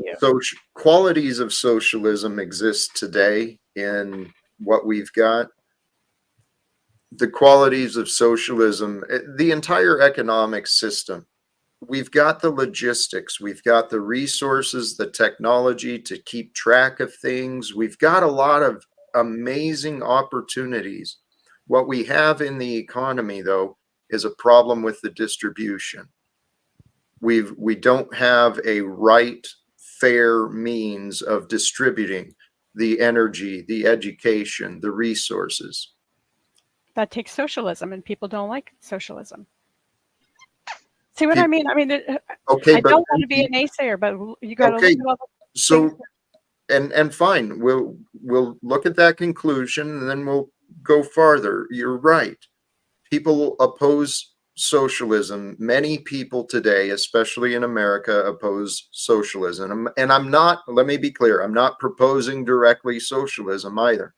of socialism exist today in what we've got. The qualities of socialism, the entire economic system. We've got the logistics, we've got the resources, the technology to keep track of things. We've got a lot of amazing opportunities. What we have in the economy, though, is a problem with the distribution. We don't have a right, fair means of distributing the energy, the education, the resources. That takes socialism, and people don't like socialism. See what I mean? I mean, okay, I don't want to be a naysayer, but you got to look at all the so, and fine, we'll look at that conclusion, and then we'll go farther. You're right. People oppose socialism. Many people today, especially in America, oppose socialism. And I'm not, let me be clear, I'm not proposing directly socialism either.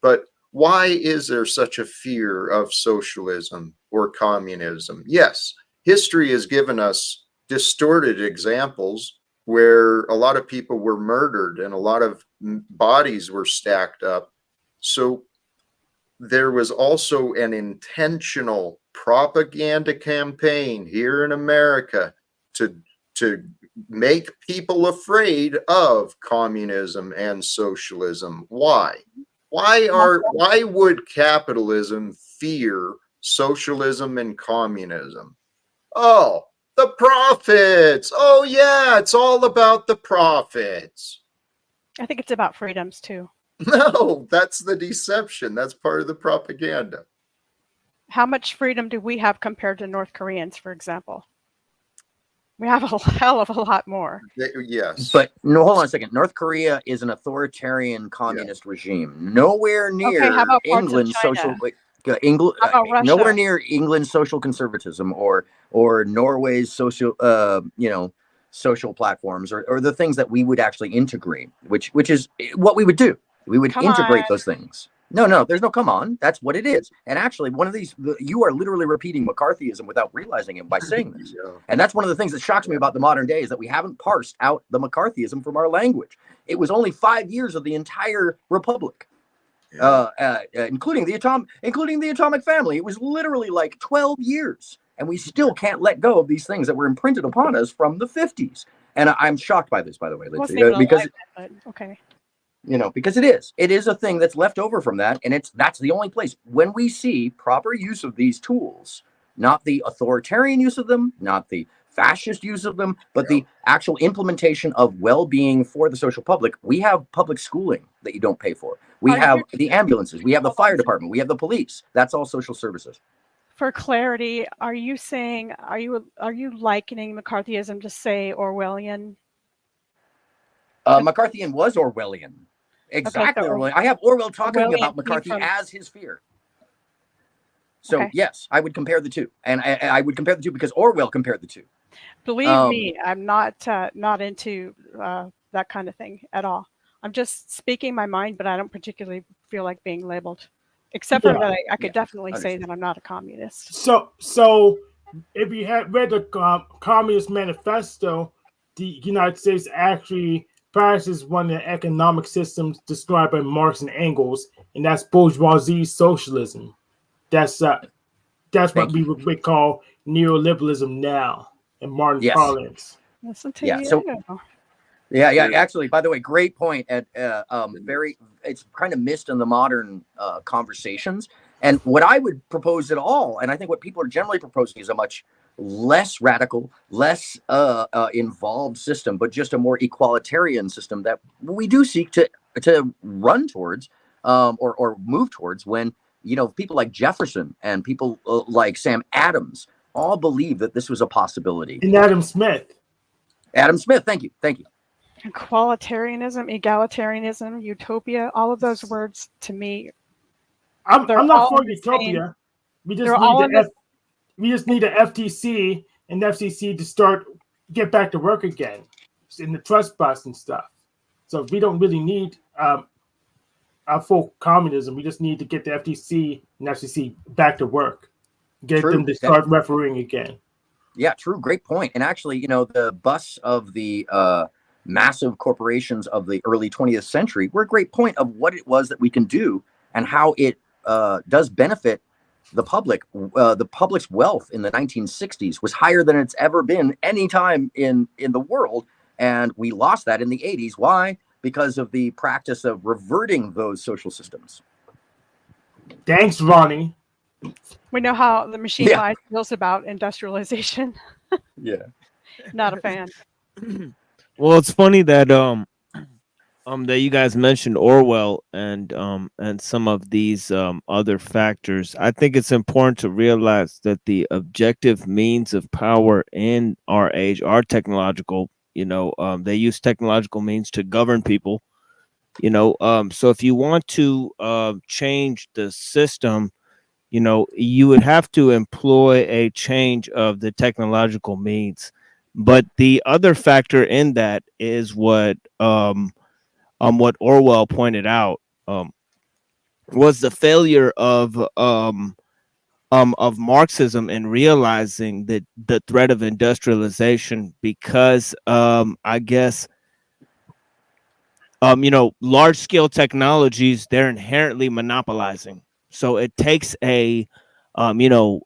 But why is there such a fear of socialism or communism? Yes, history has given us distorted examples where a lot of people were murdered and a lot of bodies were stacked up. So there was also an intentional propaganda campaign here in America to make people afraid of communism and socialism. Why? Why would capitalism fear socialism and communism? Oh, the profits. Oh yeah, it's all about the profits. I think it's about freedoms too. No, that's the deception. That's part of the propaganda. How much freedom do we have compared to North Koreans, for example? We have a hell of a lot more. Yes. But no, hold on a second. North Korea is an authoritarian communist regime. Nowhere near Okay, how about parts of England's social China? England, How about Russia? nowhere near England's social conservatism or Norway's social social platforms or the things that we would actually integrate, which is what we would do. We would integrate those things. No, there's no come on. That's what it is. And actually, one of these, you are literally repeating McCarthyism without realizing it by saying this. And that's one of the things that shocks me about the modern day is that we haven't parsed out the McCarthyism from our language. It was only 5 years of the entire republic, including the atomic family. It was literally like 12 years. And we still can't let go of these things that were imprinted upon us from the 50s. And I'm shocked by this, by the way, Lindsay, because okay. Because it is a thing that's left over from that. And that's the only place when we see proper use of these tools, not the authoritarian use of them, not the fascist use of them, but the actual implementation of well-being for the social public. We have public schooling that you don't pay for. We have the ambulances. We have the fire department. We have the police. That's all social services. For clarity, are you saying, are you likening McCarthyism to, say, Orwellian? McCarthyian was Orwellian. Exactly. Okay, I have Orwell talking about McCarthy as his fear. So yes, I would compare the two, and I would compare the two because Orwell compared the two. Believe me, I'm not into that kind of thing at all. I'm just speaking my mind, but I don't particularly feel like being labeled. Except for that, I could definitely say that I'm not a communist. So if you had read the Communist Manifesto, the United States actually practices one of the economic systems described by Marx and Engels, and that's bourgeoisie socialism. That's what we would call neoliberalism now in modern parlance. Listen to you. So, actually, by the way, great point. It's kind of missed in the modern conversations. And what I would propose at all, and I think what people are generally proposing, is a much less radical, less involved system, but just a more equalitarian system that we do seek to run towards or move towards when, people like Jefferson and people like Sam Adams all believe that this was a possibility. And Adam Smith, thank you. Equalitarianism, egalitarianism, utopia, all of those words to me. I'm not for utopia. We just need the FTC and FCC to get back to work again in the trust bust and stuff. So we don't really need a full communism. We just need to get the FTC and FCC back to work. Get them to start refereeing again. Yeah, true. Great point. And actually, the busts of the massive corporations of the early 20th century were a great point of what it was that we can do and how it does benefit the public. The public's wealth in the 1960s was higher than it's ever been any time in the world. And we lost that in the 80s. Why? Because of the practice of reverting those social systems. Thanks, Ronnie. We know how the machine life feels about industrialization. Yeah. Not a fan. Well, it's funny that that you guys mentioned Orwell and some of these other factors. I think it's important to realize that the objective means of power in our age are technological. They use technological means to govern people. So if you want to change the system, you would have to employ a change of the technological means. But the other factor in that is what Orwell pointed out was the failure of Marxism in realizing that the threat of industrialization, because I guess large scale technologies, they're inherently monopolizing. So it takes like almost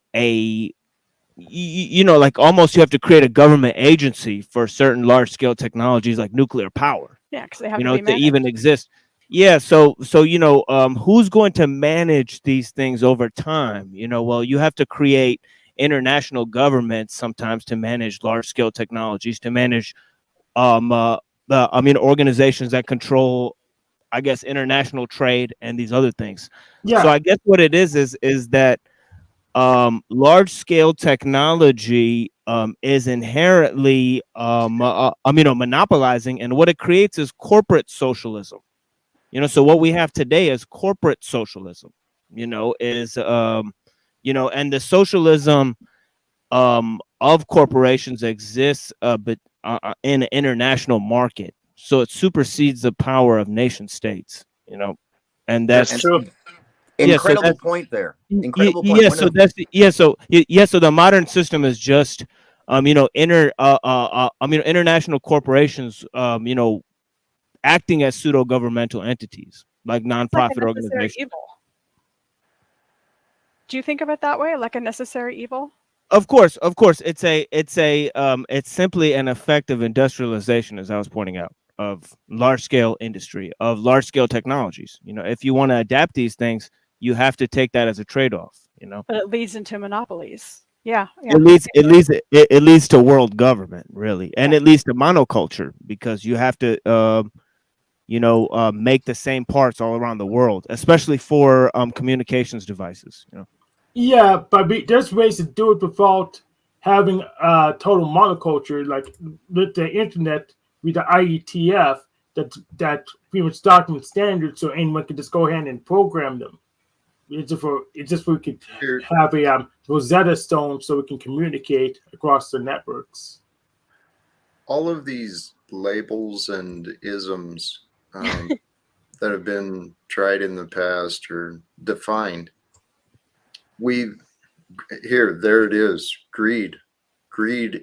you have to create a government agency for certain large scale technologies like nuclear power. Yeah, because they have to be to even exist. Yeah, so who's going to manage these things over time? Well, you have to create international governments sometimes to manage large scale technologies, to manage organizations that control, I guess, international trade and these other things. Yeah. So I guess what it is that large scale technology is inherently monopolizing, and what it creates is corporate socialism. So what we have today is corporate socialism. Is and the socialism of corporations exists, but in an international market, so it supersedes the power of nation states. And that's true. Yeah, so Incredible that's point there. Incredible point. yeah. So that's so the modern system is just international corporations acting as pseudo governmental entities, like It's like a nonprofit necessary organizations. evil. Do you think of it that way, like a necessary evil? Of course, it's simply an effect of industrialization, as I was pointing out, of large scale industry, of large scale technologies. If you want to adapt these things, you have to take that as a trade off. But it leads into monopolies. Yeah. It leads to world government, really, and it leads to monoculture, because you have to make the same parts all around the world, especially for communications devices. Yeah, but there's ways to do it without having total monoculture, like with the internet, with the IETF, that pretty much document standards, so anyone can just go ahead and program them. It's just we could have a Rosetta Stone, so we can communicate across the networks. All of these labels and isms that have been tried in the past or defined. There it is. Greed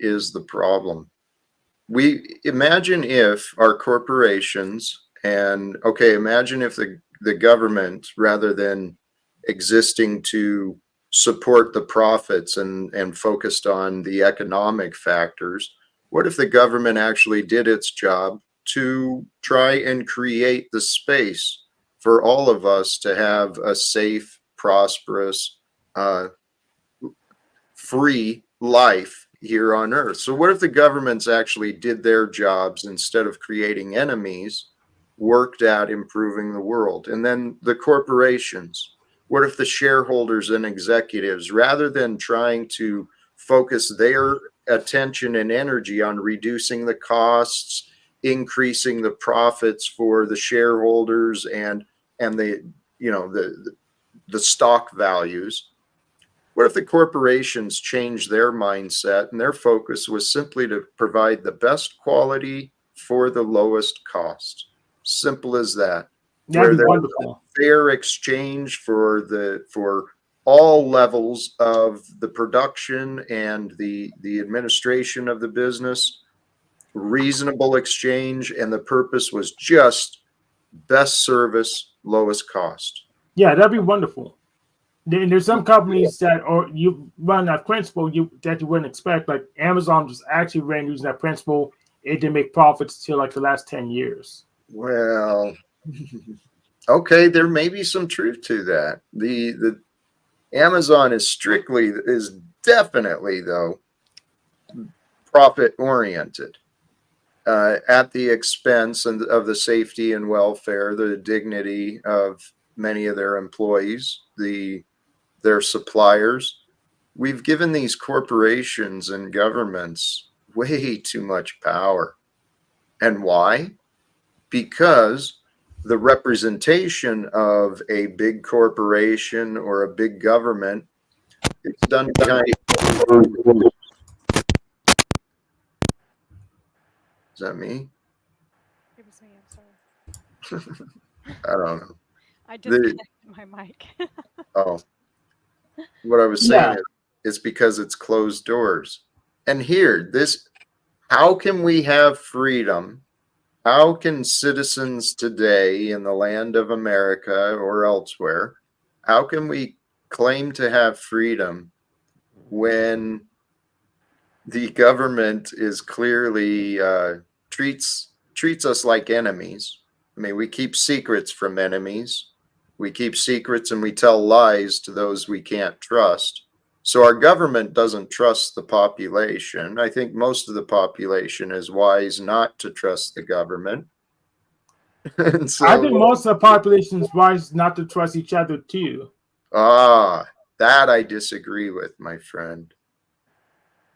is the problem. We imagine if our corporations imagine if the government, rather than existing to support the profits and focused on the economic factors, what if the government actually did its job to try and create the space for all of us to have a safe, prosperous, free life here on Earth? So what if the governments actually did their jobs, instead of creating enemies, worked at improving the world? And then the corporations, what if the shareholders and executives, rather than trying to focus their attention and energy on reducing the costs, increasing the profits for the shareholders and the stock values, what if the corporations changed their mindset and their focus was simply to provide the best quality for the lowest cost? Simple as that. That'd be wonderful. Fair exchange for all levels of the production and the administration of the business, reasonable exchange, and the purpose was just best service, lowest cost. Yeah, that'd be wonderful. There's some companies that you run that principle that you wouldn't expect. Like Amazon was actually ran using that principle. It didn't make profits till like the last 10 years. Well, okay, there may be some truth to that. The Amazon is definitely though profit oriented, at the expense of the safety and welfare, the dignity of many of their employees, their suppliers. We've given these corporations and governments way too much power. And why? Because the representation of a big corporation or a big government, it's done behind. Is that me? It was me. I'm sorry. I don't know. I disconnected my mic. Oh, what I was saying is it's because it's closed doors. And how can we have freedom? How can citizens today in the land of America or elsewhere, how can we claim to have freedom when the government is clearly treats us like enemies? I mean, we keep secrets from enemies. We keep secrets and we tell lies to those we can't trust. So our government doesn't trust the population. I think most of the population is wise not to trust the government. And so, I think most of the population is wise not to trust each other too. That I disagree with, my friend.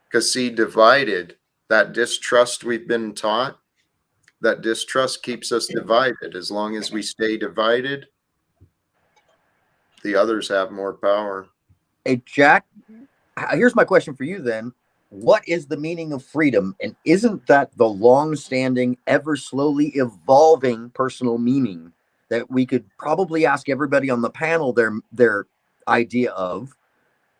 Because see, divided, that distrust we've been taught, that distrust keeps us divided. As long as we stay divided, the others have more power. Hey, Jack, here's my question for you then. What is the meaning of freedom? And isn't that the long-standing, ever slowly evolving personal meaning that we could probably ask everybody on the panel their idea of,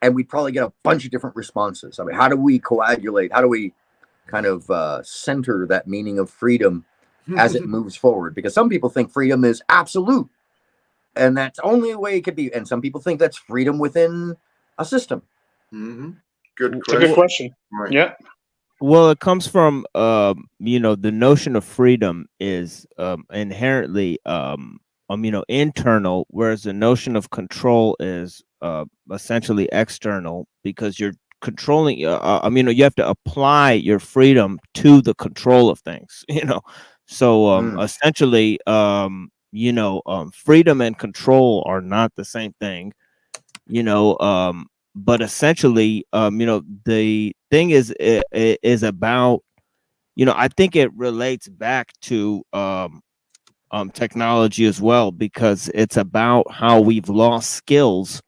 and we'd probably get a bunch of different responses? I mean, how do we coagulate? How do we kind of center that meaning of freedom as it moves forward? Because some people think freedom is absolute, and that's only the way it could be. And some people think that's freedom within a system. Mm-hmm. Good question. It's a good question. Right. Yeah. Well, it comes from the notion of freedom is inherently internal, whereas the notion of control is essentially external, because you're controlling. You have to apply your freedom to the control of things. So essentially, freedom and control are not the same thing. But essentially, the thing is about, I think it relates back to technology as well, because it's about how we've lost skills.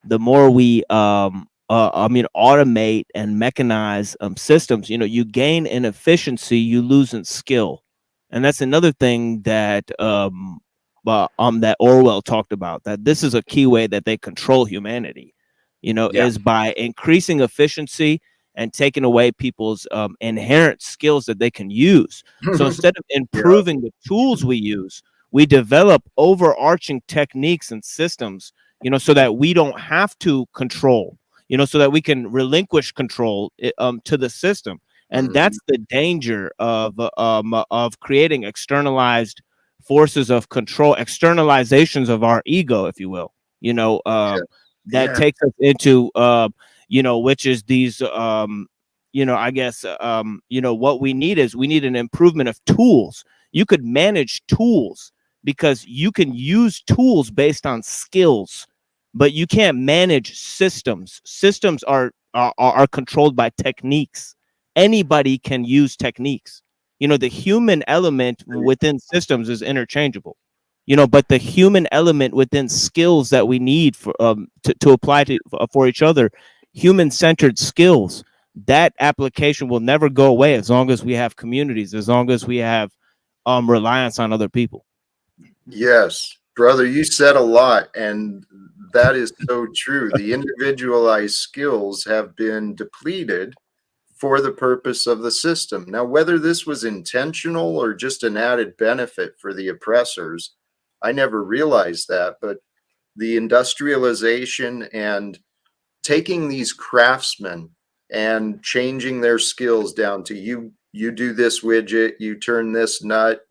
The more we automate and mechanize systems, you gain in efficiency, you lose in skill. And that's another thing that that Orwell talked about, that this is a key way that they control humanity, is by increasing efficiency and taking away people's inherent skills that they can use. So instead of improving the tools we use, we develop overarching techniques and systems, so that we don't have to control, so that we can relinquish control to the system. And that's the danger of creating externalized forces of control, externalizations of our ego, if you will, that takes us into, which is these, I guess, what we need is an improvement of tools. You could manage tools because you can use tools based on skills, but you can't manage systems. Systems are controlled by techniques. Anybody can use techniques. The human element within systems is interchangeable, but the human element within skills that we need for to apply to for each other, human-centered skills, that application will never go away as long as we have communities, as long as we have reliance on other people. Yes, brother, you said a lot, and that is so true. The individualized skills have been depleted for the purpose of the system. Now, whether this was intentional or just an added benefit for the oppressors, I never realized that. But the industrialization and taking these craftsmen and changing their skills down to you do this widget, you turn this nut,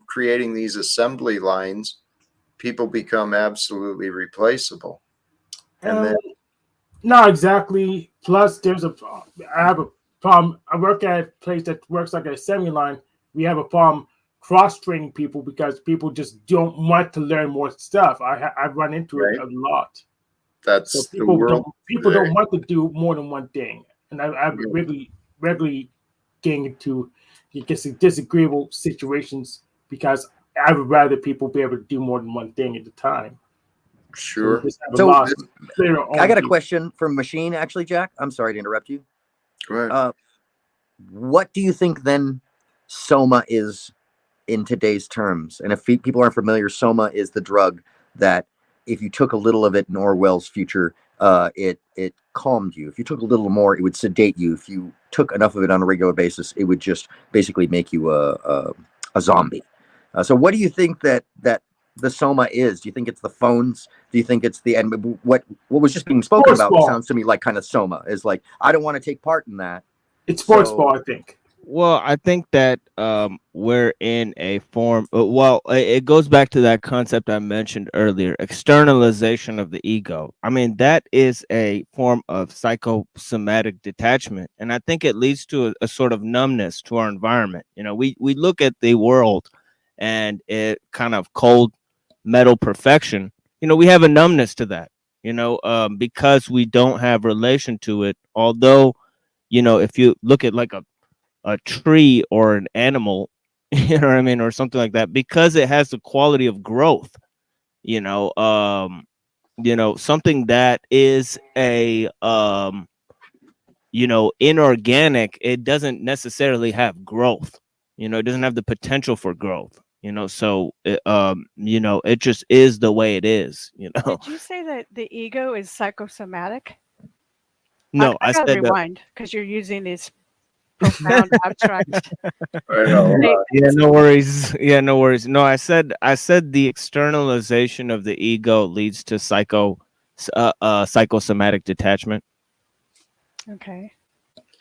creating these assembly lines, people become absolutely replaceable. And then not exactly. Plus, I have a problem. I work at a place that works like an assembly line. We have a problem cross-training people because people just don't want to learn more stuff. I run into it a lot. That's so the world. People don't want to do more than one thing, and I've regularly getting into disagreeable situations because I would rather people be able to do more than one thing at a time. Sure. So I got a question from Machine, actually, Jack. I'm sorry to interrupt you. Go ahead. What do you think then Soma is in today's terms? And if people aren't familiar, Soma is the drug that if you took a little of it in Orwell's future, it calmed you. If you took a little more, it would sedate you. If you took enough of it on a regular basis, it would just basically make you a zombie. So what do you think that the Soma is? Do you think it's the phones? Do you think it's and what was just being spoken about sounds to me like kind of Soma is like, I don't want to take part in that. It's sports ball, I think. Well, I think that we're in a form. Well, it goes back to that concept I mentioned earlier, externalization of the ego. I mean, that is a form of psychosomatic detachment, and I think it leads to a sort of numbness to our environment. You know, we look at the world, and it kind of cold metal perfection. You know, we have a numbness to that. You know, because we don't have relation to it. Although, you know, if you look at like a tree or an animal, you know what I mean, or something like that, because it has the quality of growth, you know, something that is a inorganic, it doesn't necessarily have growth. You know, it doesn't have the potential for growth. You know, so it just is the way it is. You know. Did you say that the ego is psychosomatic? No, I I gotta said that. rewind because you're using these profound abstract. I know. Yeah, no worries. Yeah, no worries. No, I said the externalization of the ego leads to psychosomatic detachment. Okay.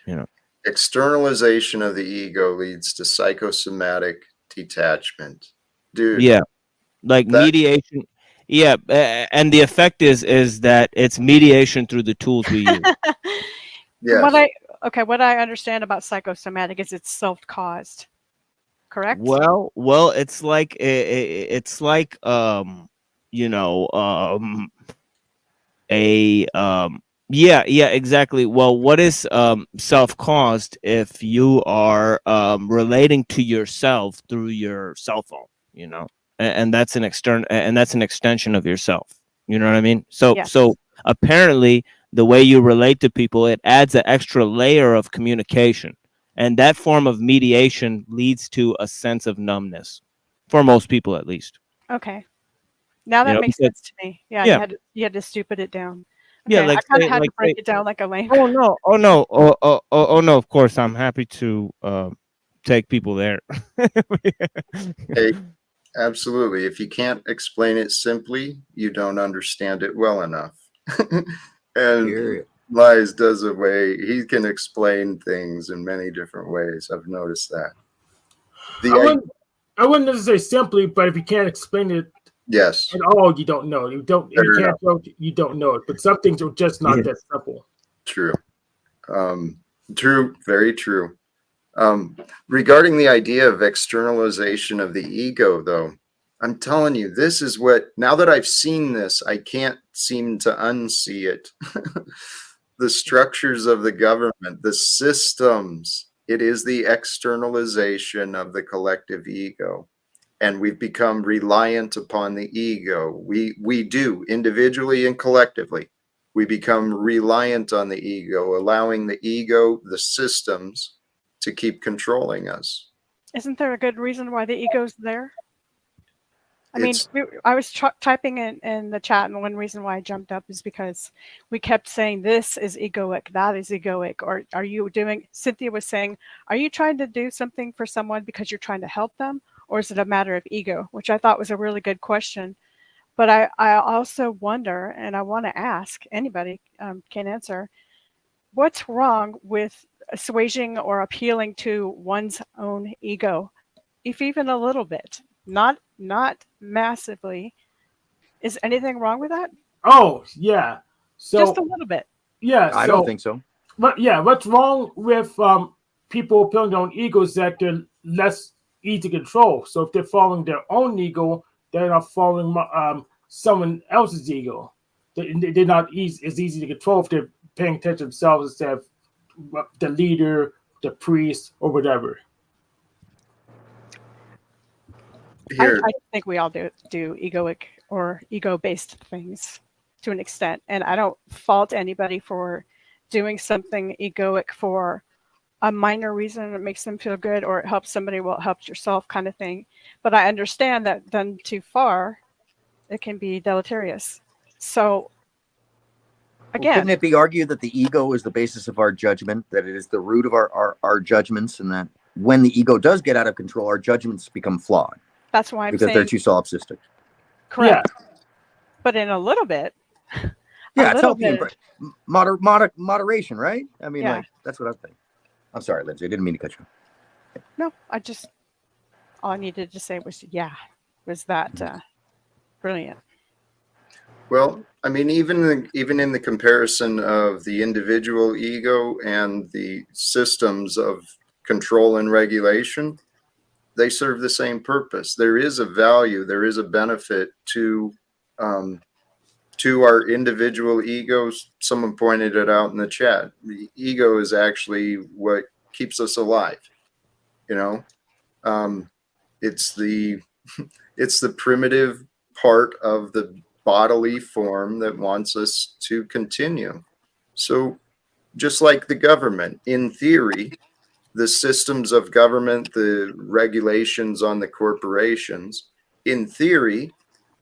You know. Externalization of the ego leads to psychosomatic detachment. Dude. Yeah. Like that- mediation. Yeah, and the effect is that it's mediation through the tools we use. From Yes. what I understand about psychosomatic is it's self-caused. Correct? Well, it's like a yeah, exactly. Well, what is self-caused if you are relating to yourself through your cell phone, you know? And that's an extension of yourself. You know what I mean? So Yes. so apparently the way you relate to people, it adds an extra layer of communication. And that form of mediation leads to a sense of numbness for most people, at least. Okay. Now You that know, makes because sense to me. Yeah, yeah, you had to stupid it down. yeah, Okay, I like kind say, of had to like break say, it down like a lame. oh no, oh no, oh no. Of course, I'm happy to take people there. Hey, absolutely. If you can't explain it simply, you don't understand it well enough. And Period. Lies does a way he can explain things in many different ways. I've noticed that. I wouldn't necessarily simply, but if you can't explain it Yes. at all, you don't know. You don't. If you Fair can't joke, you don't know it. But some things are just not that simple. True. True. Very true. Regarding the idea of externalization of the ego, though, I'm telling you, this is what, now that I've seen this, I can't seem to unsee it. The structures of the government, the systems, it is the externalization of the collective ego. And we've become reliant upon the ego. We do, individually and collectively. We become reliant on the ego, allowing the ego, the systems, to keep controlling us. Isn't there a good reason why the ego's there? I mean, I was typing in the chat, and one reason why I jumped up is because we kept saying this is egoic, that is egoic, or are you doing? Cynthia was saying, are you trying to do something for someone because you're trying to help them, or is it a matter of ego? Which I thought was a really good question. But I also wonder, and I want to ask anybody can answer, what's wrong with assuaging or appealing to one's own ego, if even a little bit, not massively? Is anything wrong with that? Oh yeah, so just a little bit. Yeah, I don't think so. But yeah, what's wrong with people appealing their own egos that they're less easy to control? So if they're following their own ego, they're not following someone else's ego. They're not as easy to control if they're paying attention to themselves instead of the leader, the priest, or whatever. I think we all do egoic or ego-based things to an extent, and I don't fault anybody for doing something egoic for a minor reason that makes them feel good, or it helps somebody, well, it helps yourself, kind of thing. But I understand that done too far, it can be deleterious. So again, couldn't it be argued that the ego is the basis of our judgment, that it is the root of our judgments, and that when the ego does get out of control, our judgments become flawed? That's why I'm because saying they're too solipsistic. Correct. Yeah. But in a little bit. Yeah, it's healthy. Moderation, right? I mean, Yeah. like, that's what I think. I'm sorry, Lindsay. I didn't mean to cut you off. No, all I needed to say was, was that brilliant. Well, I mean, even in the comparison of the individual ego and the systems of control and regulation, they serve the same purpose. There is a value, there is a benefit um, to our individual egos. Someone pointed it out in the chat. The ego is actually what keeps us alive. You know, it's the it's the primitive part of the bodily form that wants us to continue. So just like the government, in theory, the systems of government, the regulations on the corporations, in theory,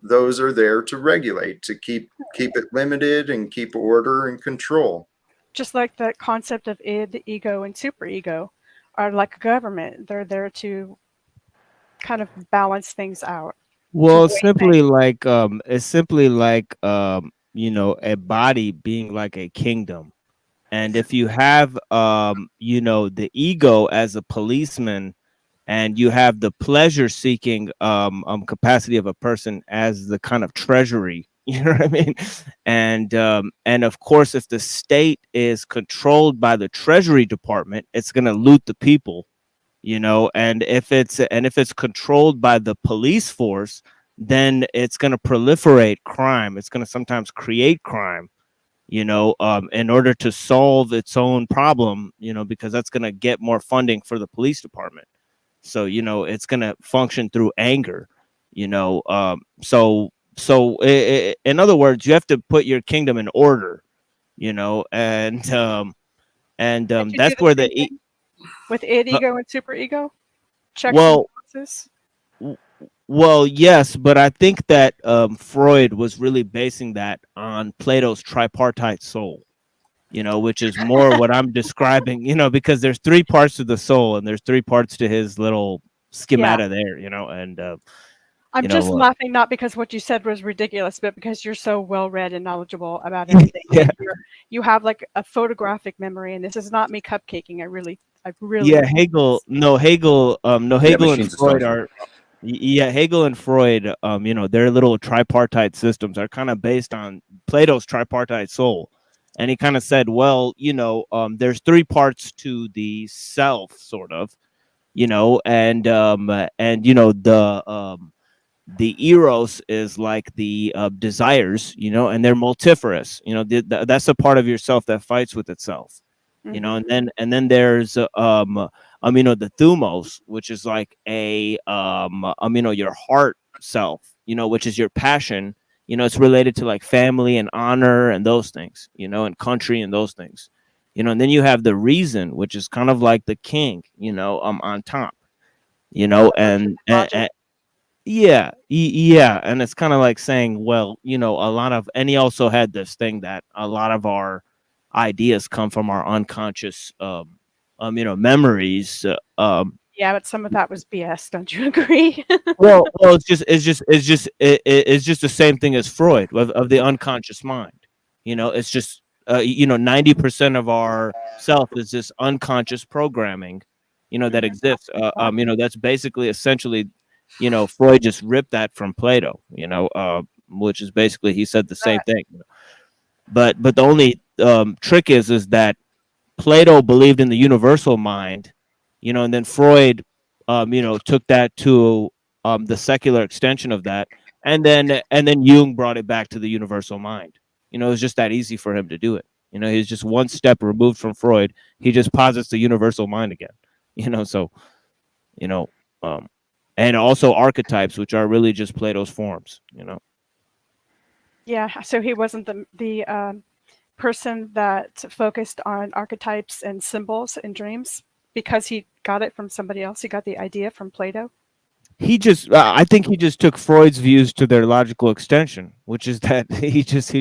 those are there to regulate, to keep it limited and keep order and control. Just like the concept of id, ego, and superego are like a government. They're there to kind of balance things out. Well, it's simply like you know, a body being like a kingdom. And if you have you know, the ego as a policeman, and you have the pleasure seeking capacity of a person as the kind of treasury, you know what I mean? And of course, if the state is controlled by the Treasury Department, it's going to loot the people, you know. And if it's controlled by the police force, then it's going to proliferate crime. It's going to sometimes create crime, you know, in order to solve its own problem, you know, because that's going to get more funding for the police department. So, you know, it's going to function through anger, you know. In other words, you have to put your kingdom in order, you know, and that's where with id, ego, and superego checks well, and balances. well, yes, but I think that Freud was really basing that on Plato's tripartite soul, you know, which is more what I'm describing, you know, because there's three parts to the soul and there's three parts to his little schemata there, you know. And I'm just laughing not because what you said was ridiculous, but because you're so well read and knowledgeable about everything. Yeah. You have like a photographic memory, and this is not me cupcaking. I really yeah, Hegel and Freud are Hegel and Freud, you know, their little tripartite systems are kind of based on Plato's tripartite soul. And he kind of said, well, you know, there's three parts to the self, sort of, you know, and you know, the eros is like the desires, you know, and they're multifarious, you know, that's a part of yourself that fights with itself, you know. And then there's you know, the thumos, which is like a you know, your heart self, you know, which is your passion, you know. It's related to like family and honor and those things, you know, and country and those things, you know. And then you have the reason, which is kind of like the king, you know, on top, you know. And yeah, and it's kind of like saying, well, you know, a lot of, and he also had this thing that a lot of our ideas come from our unconscious you know, memories. Yeah, but some of that was BS. Don't you agree? well, it's just the same thing as Freud of the unconscious mind. You know, it's just you know, 90% of our self is this unconscious programming, you know, that exists. You know, that's basically essentially, you know, Freud just ripped that from Plato, you know, which is basically, he said the same thing. But the only trick is that Plato believed in the universal mind, you know, and then Freud, you know, took that to the secular extension of that, and then Jung brought it back to the universal mind. You know, it was just that easy for him to do it. You know, he's just one step removed from Freud. He just posits the universal mind again. You know, so, you know, and also archetypes, which are really just Plato's forms. You know. Yeah. So he wasn't the person that focused on archetypes and symbols and dreams because he got it from somebody else. He got the idea from Plato. He just, I think he just took Freud's views to their logical extension, which is that he just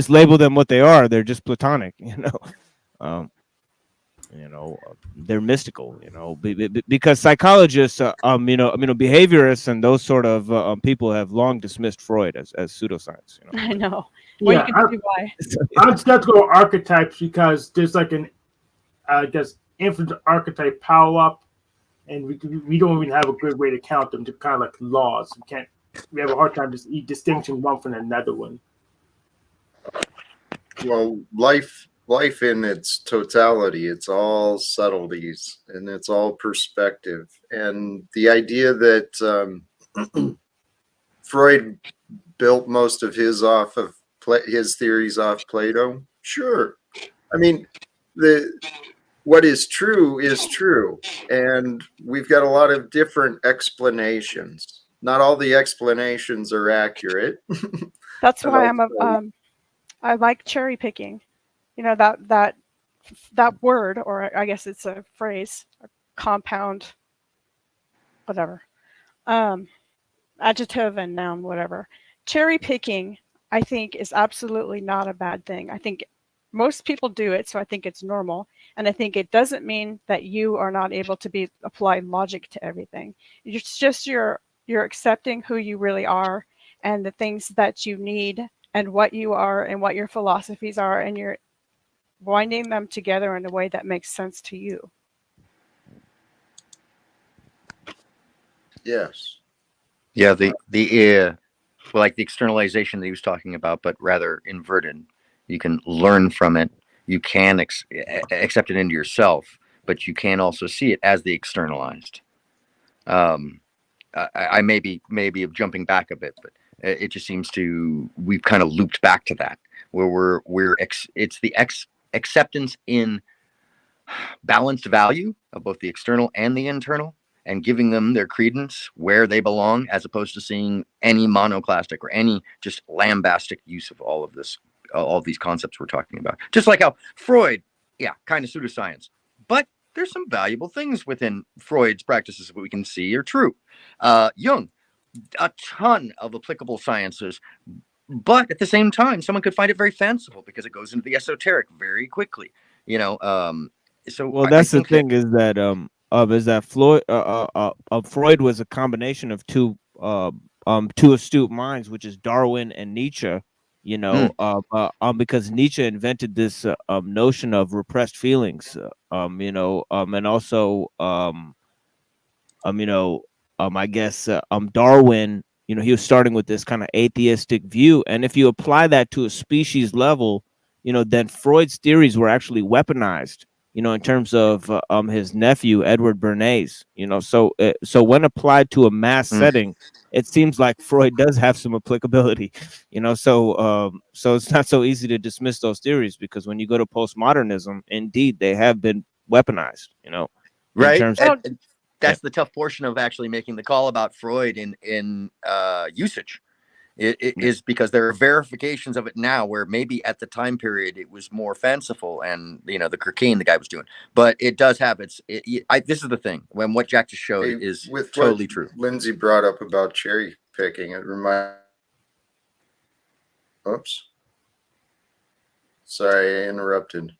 labeled them what they are. They're just Platonic, you know. You know, they're mystical, you know, because psychologists, you know, behaviorists and those sort of people have long dismissed Freud as pseudoscience. You know? I know. Well, Yeah, you can see why. I'm skeptical of archetypes because there's like an, I guess, infinite archetype power up and we don't even have a good way to count them. To kind of like laws, we have a hard time just distinguishing one from another one. Well, life in its totality, it's all subtleties and it's all perspective. And the idea that Freud built most of his his theories off Plato, sure. I mean, what is true, and we've got a lot of different explanations. Not all the explanations are accurate. That's why I like cherry picking. You know, that word, or I guess it's a phrase, a compound, whatever, adjective and noun, whatever. Cherry picking, I think, is absolutely not a bad thing. I think most people do it, so I think it's normal. And I think it doesn't mean that you are not able to apply logic to everything. It's just you're accepting who you really are and the things that you need and what you are and what your philosophies are, and you're winding them together in a way that makes sense to you. Yes. Yeah, like the externalization that he was talking about, but rather inverted. You can learn from it. You can accept it into yourself, but you can also see it as the externalized. I may be jumping back a bit, but it just seems we've kind of looped back to that, where it's the acceptance in balanced value of both the external and the internal, and giving them their credence where they belong, as opposed to seeing any monoclastic or any just lambastic use of all of these concepts we're talking about. Just like how Freud, kind of pseudoscience, but there's some valuable things within Freud's practices that we can see are true. Jung, a ton of applicable sciences, but at the same time, someone could find it very fanciful because it goes into the esoteric very quickly. So well, that's the thing is that Freud was a combination of two astute minds, which is Darwin and Nietzsche. Because Nietzsche invented this notion of repressed feelings, and also I guess Darwin, he was starting with this kind of atheistic view, and if you apply that to a species level, then Freud's theories were actually weaponized, in terms of his nephew Edward Bernays. So when applied to a mass setting, it seems like Freud does have some applicability. So it's not so easy to dismiss those theories, because when you go to postmodernism, indeed they have been weaponized. Right. In terms of, that's the tough portion of actually making the call about Freud in usage. It is because there are verifications of it now where maybe at the time period it was more fanciful, and the cocaine the guy was doing, but it does have this is the thing, when what Jack just showed is totally true. Lindsay brought up about cherry picking. It reminds. Oops. Sorry, I interrupted.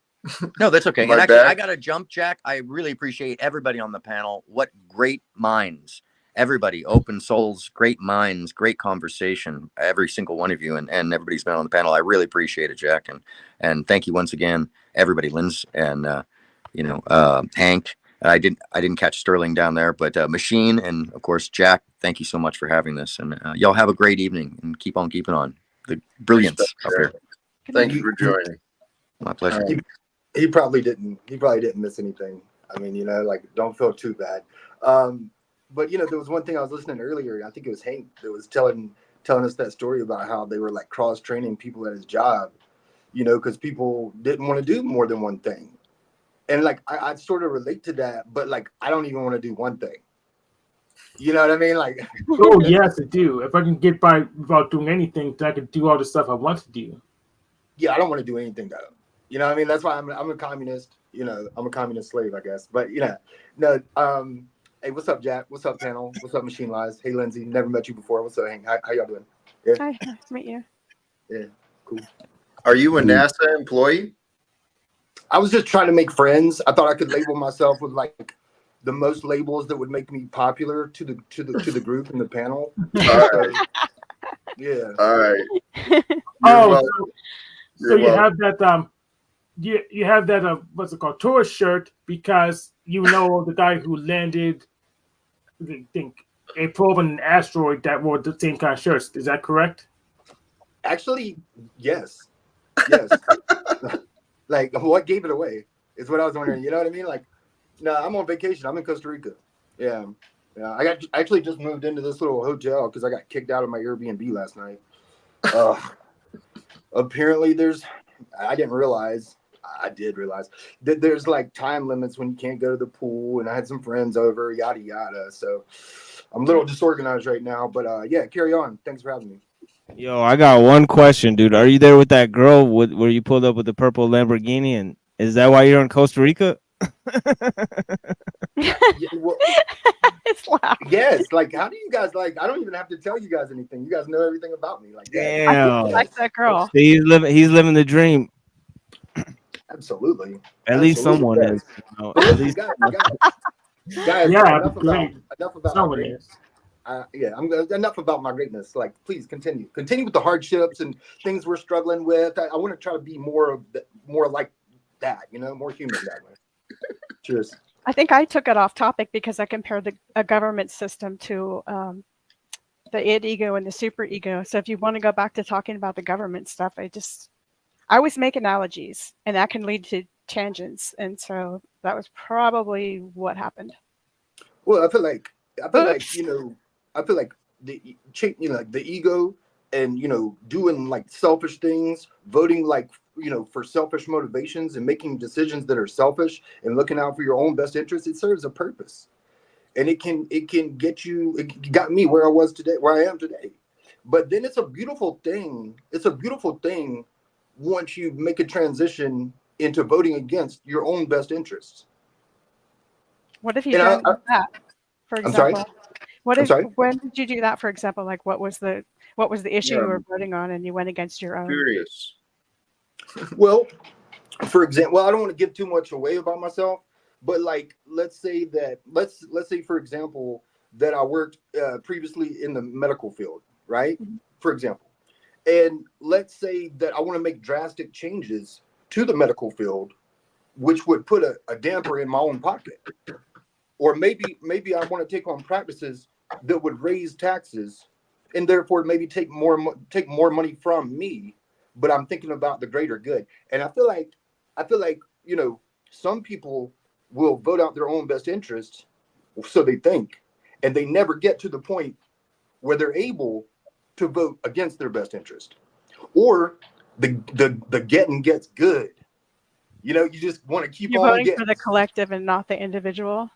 No, that's okay. My And actually, bad. I got to jump, Jack. I really appreciate everybody on the panel. What great minds. Everybody, open souls, great minds, great conversation. Every single one of you, and everybody's been on the panel. I really appreciate it, Jack. And thank you once again, everybody, Lindsay and Hank. I didn't catch Sterling down there, but Machine, and of course Jack. Thank you so much for having this, and y'all have a great evening, and keep on keeping on. The brilliance up here. Thank you for joining. My pleasure. He probably didn't miss anything. I mean, don't feel too bad. But there was one thing I was listening earlier. I think it was Hank that was telling us that story about how they were like cross training people at his job, because people didn't want to do more than one thing. And like I sort of relate to that, but like I don't even want to do one thing. You know what I mean? Like, oh yes, I do. If I can get by without doing anything, then I can do all the stuff I want to do. Yeah, I don't want to do anything though. You know what I mean? That's why I'm a communist. I'm a communist slave, I guess. But no. Hey, what's up, Jack? What's up, panel? What's up, Machine Lies? Hey, Lindsay. Never met you before. What's up, Hank? How y'all doing? Yeah. Hi, nice to meet you. Yeah, cool. Are you a NASA employee? I was just trying to make friends. I thought I could label myself with like the most labels that would make me popular to the group and the panel. All right. Yeah. All right. So you have that you have that what's it called, tourist shirt, because the guy who landed think a probe and an asteroid that wore the same kind of shirts. Is that correct? Actually, yes. Yes. Like, what gave it away is what I was wondering. You know what I mean? Like, no, I'm on vacation. I'm in Costa Rica. Yeah. Yeah. Actually just moved into this little hotel because I got kicked out of my Airbnb last night. Apparently I didn't realize. I did realize that there's like time limits when you can't go to the pool, and I had some friends over, yada yada. So I'm a little disorganized right now, but yeah, carry on. Thanks for having me. Yo, I got one question, dude. Are you there with that girl where you pulled up with the purple Lamborghini, and is that why you're in Costa Rica? Yeah, well, It's loud. yes. Like, how do you guys like? I don't even have to tell you guys anything. You guys know everything about me. Like, yeah, I think Damn. he likes that girl. See, he's living the dream. absolutely. At least someone Yes. is. You know, But at listen, least guys, Yeah, enough great. about my Someone greatness. is. Yeah, enough about my greatness. Like, please continue with the hardships and things we're struggling with. I want to try to be more like that, you know, more human that way. Cheers. I think I took it off topic because I compared a government system to the id ego and the super ego. So if you want to go back to talking about the government stuff, I always make analogies, and that can lead to tangents. And so that was probably what happened. Well, I feel like you know, I feel like the ego and, you know, doing like selfish things, voting like, you know, for selfish motivations and making decisions that are selfish and looking out for your own best interest. It serves a purpose, and it can get you. It got me where I was today, where I am today. But then it's a beautiful thing. It's a beautiful thing once you make a transition into voting against your own best interests. What have you done with that, for I'm sorry? example? When did you do that, for example? Like, what was the issue you were voting on, and you went against your own? Curious. Well, for example, I don't want to give too much away about myself, but like, let's say for example that I worked previously in the medical field, right? Mm-hmm. For example, and let's say that I want to make drastic changes to the medical field, which would put a damper in my own pocket, or maybe I want to take on practices that would raise taxes, and therefore maybe take more money from me. But I'm thinking about the greater good. And I feel like, you know, some people will vote out their own best interest, so they think, and they never get to the point where they're able to vote against their best interest. Or the getting gets good. You know, you just want to keep You're on voting getting for the collective and not the individual.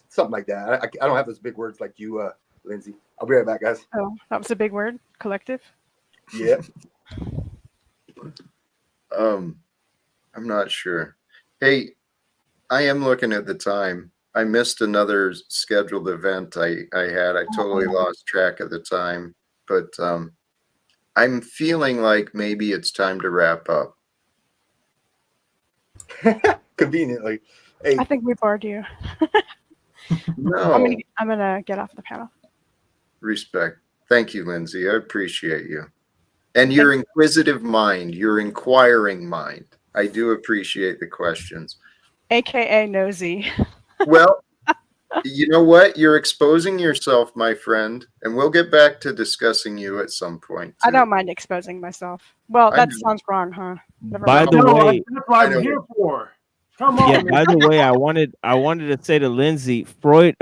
something like that. I don't have those big words like you, Lindsay. I'll be right back, guys. Oh, that was a big word, collective. Yeah. I'm not sure. Hey, I am looking at the time. I missed another scheduled event I had. I totally lost track of the time, but I'm feeling like maybe it's time to wrap up. Conveniently. Hey. I think we bored you. No. I'm gonna get off the panel. Respect. Thank you, Lindsay. I appreciate you. And your inquisitive mind, your inquiring mind. I do appreciate the questions. AKA nosy. Well, you know what? You're exposing yourself, my friend, and we'll get back to discussing you at some point. I don't mind exposing myself. Well, that sounds wrong, huh? By the way, that's what I'm here for. Come on. Yeah, by the way, I wanted to say to Lindsay, Freud,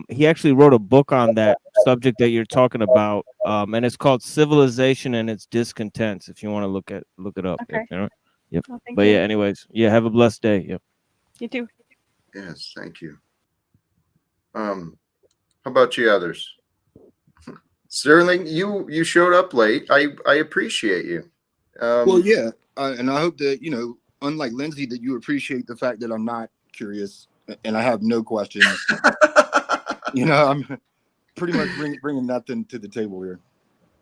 he actually wrote a book on that subject that you're talking about, and it's called Civilization and Its Discontents. If you want to look it up. Okay. You know? Yep. Well, But yeah, anyways, yeah, have a blessed day. Yep. You too. Yes, thank you. How about you others? Sterling, you showed up late. I appreciate you. Well, yeah, and I hope that, you know, unlike Lindsay, that you appreciate the fact that I'm not curious and I have no questions. You know, I'm pretty much bringing nothing to the table here.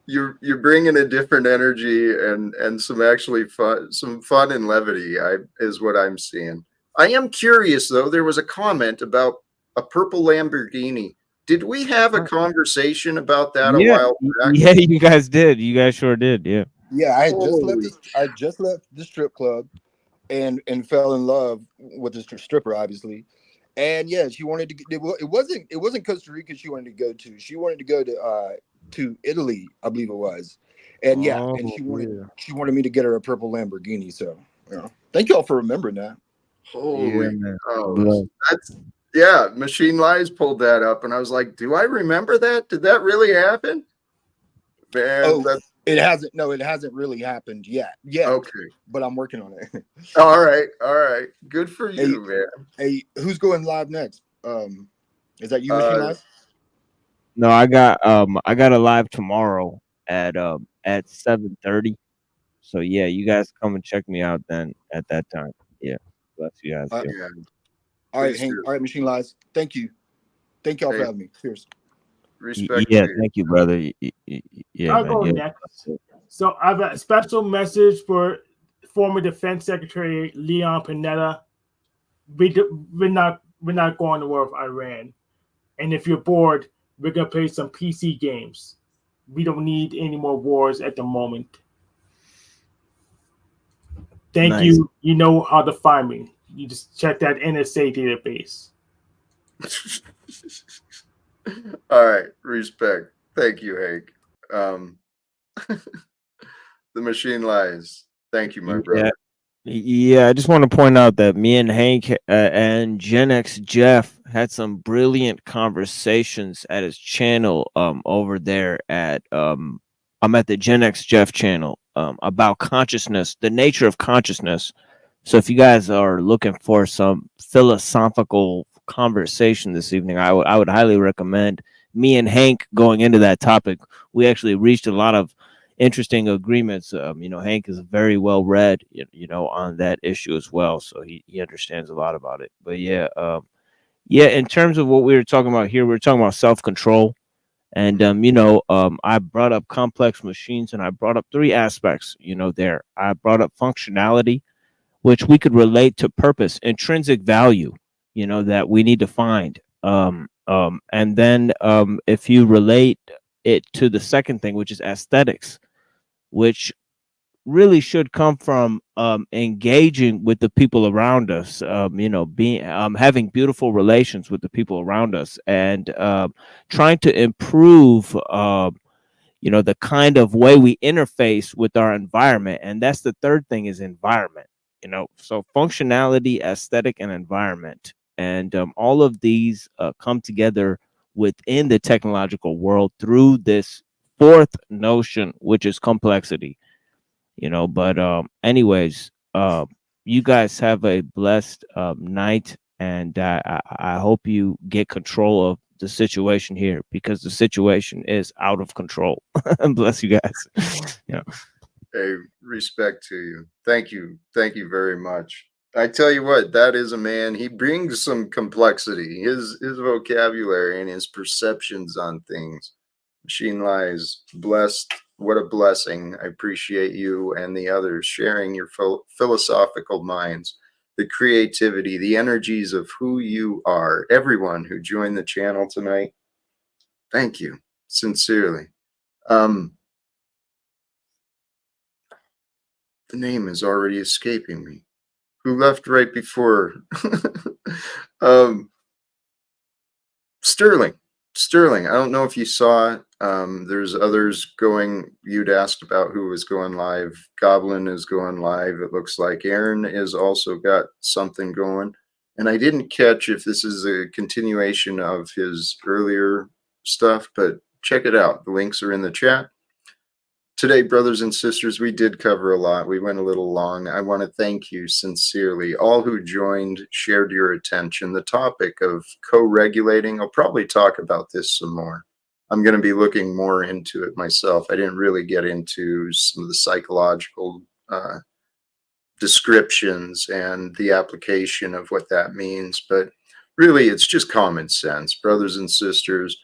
You're bringing a different energy and some actually fun and levity is what I'm seeing. I am curious though. There was a comment about a purple Lamborghini. Did we have a conversation about that a while back? Yeah, you guys did. You guys sure did. Yeah. Yeah, I just left the strip club and fell in love with the stripper, obviously. And yeah, she wanted to. It wasn't Costa Rica she wanted to go to. She wanted to go to Italy, I believe it was. And yeah, and Oh, yeah. she wanted me to get her a purple Lamborghini. So yeah, thank y'all for remembering that. Yeah, Holy man. cows. That's yeah, Machine Lies pulled that up and I was like, do I remember that? Did that really happen? Man, Oh, that's it hasn't. No, it hasn't really happened yet. okay. But I'm working on it. All right. Good for Hey, you, man. hey, who's going live next? Is that you, Machine Live? No, I got a live tomorrow at 7:30. So yeah, you guys come and check me out then at that time. Yeah. Bless you guys. Yeah. Yeah. All right, Please Hank. do. All right, Machine Lies. Thank you. Thank y'all for Hey, having me. Cheers. respect Yeah, to you. thank you, brother. Yeah, I'll man. go Yeah. next. So I have a special message for former Defense Secretary Leon Panetta. We're not going to war with Iran. And if you're bored, we're gonna play some PC games. We don't need any more wars at the moment. Thank Nice. you. You know how to find me. You just check that NSA database. All right, respect. Thank you, Hank. Um, the Machine Lies. Thank you, my Yeah. brother. Yeah, I just want to point out that me and Hank and Gen X Jeff had some brilliant conversations at his channel over there at I'm at the Gen X Jeff channel about consciousness, the nature of consciousness. So if you guys are looking for some philosophical conversation this evening, I would highly recommend me and Hank going into that topic. We actually reached a lot of interesting agreements. Hank is very well read, on that issue as well, so he understands a lot about it. But yeah, in terms of what we were talking about here, we are talking about self control, and I brought up complex machines, and I brought up three aspects. There, I brought up functionality, which we could relate to purpose, intrinsic value, that we need to find. And then if you relate it to the second thing, which is aesthetics, which really should come from engaging with the people around us, being having beautiful relations with the people around us, and trying to improve the kind of way we interface with our environment. And that's the third thing, is environment. So functionality, aesthetic, and environment, and all of these come together within the technological world through this fourth notion, which is complexity. But anyways, you guys have a blessed night, and I hope you get control of the situation here, because the situation is out of control. Bless you guys. Hey, respect to you. Thank you. Thank you very much. I tell you what, that is a man. He brings some complexity. His vocabulary and his perceptions on things. Machine Lies, blessed. What a blessing. I appreciate you and the others sharing your philosophical minds, the creativity, the energies of who you are. Everyone who joined the channel tonight, thank you sincerely. The name is already escaping me. Who left right before? Sterling. Sterling. I don't know if you saw it. There's others going. You'd asked about who was going live. Goblin is going live. It looks like Aaron has also got something going. And I didn't catch if this is a continuation of his earlier stuff, but check it out. The links are in the chat. Today, brothers and sisters, we did cover a lot. We went a little long. I want to thank you sincerely. All who joined, shared your attention. The topic of co-regulating, I'll probably talk about this some more. I'm going to be looking more into it myself. I didn't really get into some of the psychological descriptions and the application of what that means, but really it's just common sense. Brothers and sisters,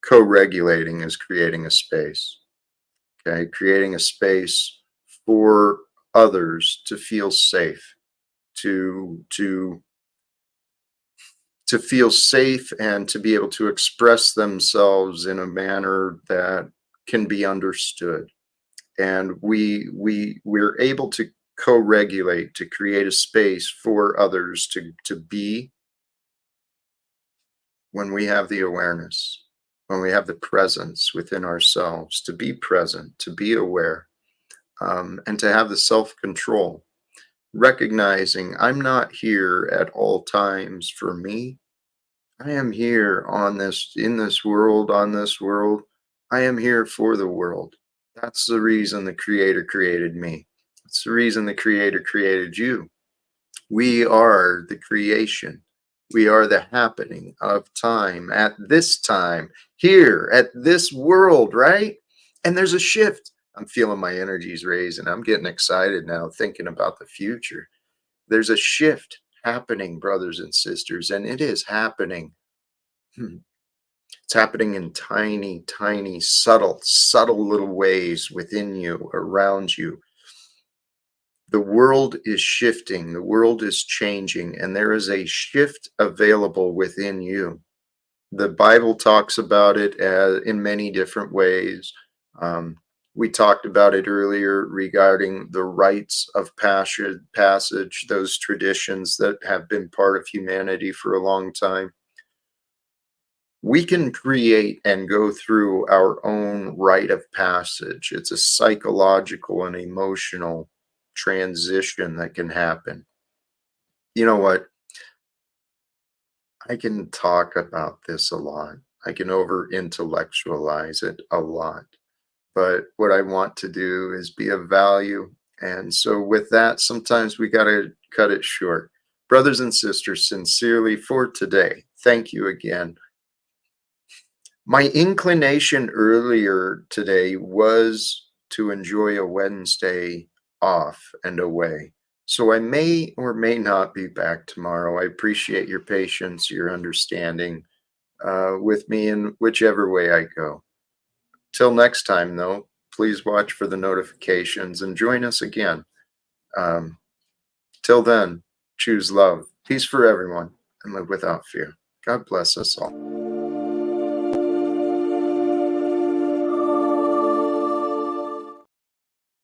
co-regulating is creating a space. Okay, creating a space for others to feel safe, to feel safe, and to be able to express themselves in a manner that can be understood. And we're able to co-regulate, to create a space for others to be when we have the awareness, when we have the presence within ourselves, to be present, to be aware, and to have the self-control, recognizing I'm not here at all times for me. I am here on this, in this world, on this world. I am here for the world. That's the reason the Creator created me. That's the reason the Creator created you. We are the creation. We are the happening of time at this time, here at this world, right? And there's a shift. I'm feeling my energies raising. I'm getting excited now thinking about the future. There's a shift happening, brothers and sisters, and it is happening. It's happening in tiny, tiny, subtle little ways within you, around you. The world is shifting, the world is changing, and there is a shift available within you. The Bible talks about it in many different ways. We talked about it earlier regarding the rites of passage, those traditions that have been part of humanity for a long time. We can create and go through our own rite of passage. It's a psychological and emotional transition that can happen. You know what? I can talk about this a lot. I can over intellectualize it a lot. But what I want to do is be of value. And so with that, sometimes we got to cut it short. Brothers and sisters, sincerely for today, thank you again. My inclination earlier today was to enjoy a Wednesday off and away. So I may or may not be back tomorrow. I appreciate your patience, your understanding with me in whichever way I go. Till next time, though, please watch for the notifications and join us again. Till then, choose love, peace for everyone, and live without fear. God bless us all.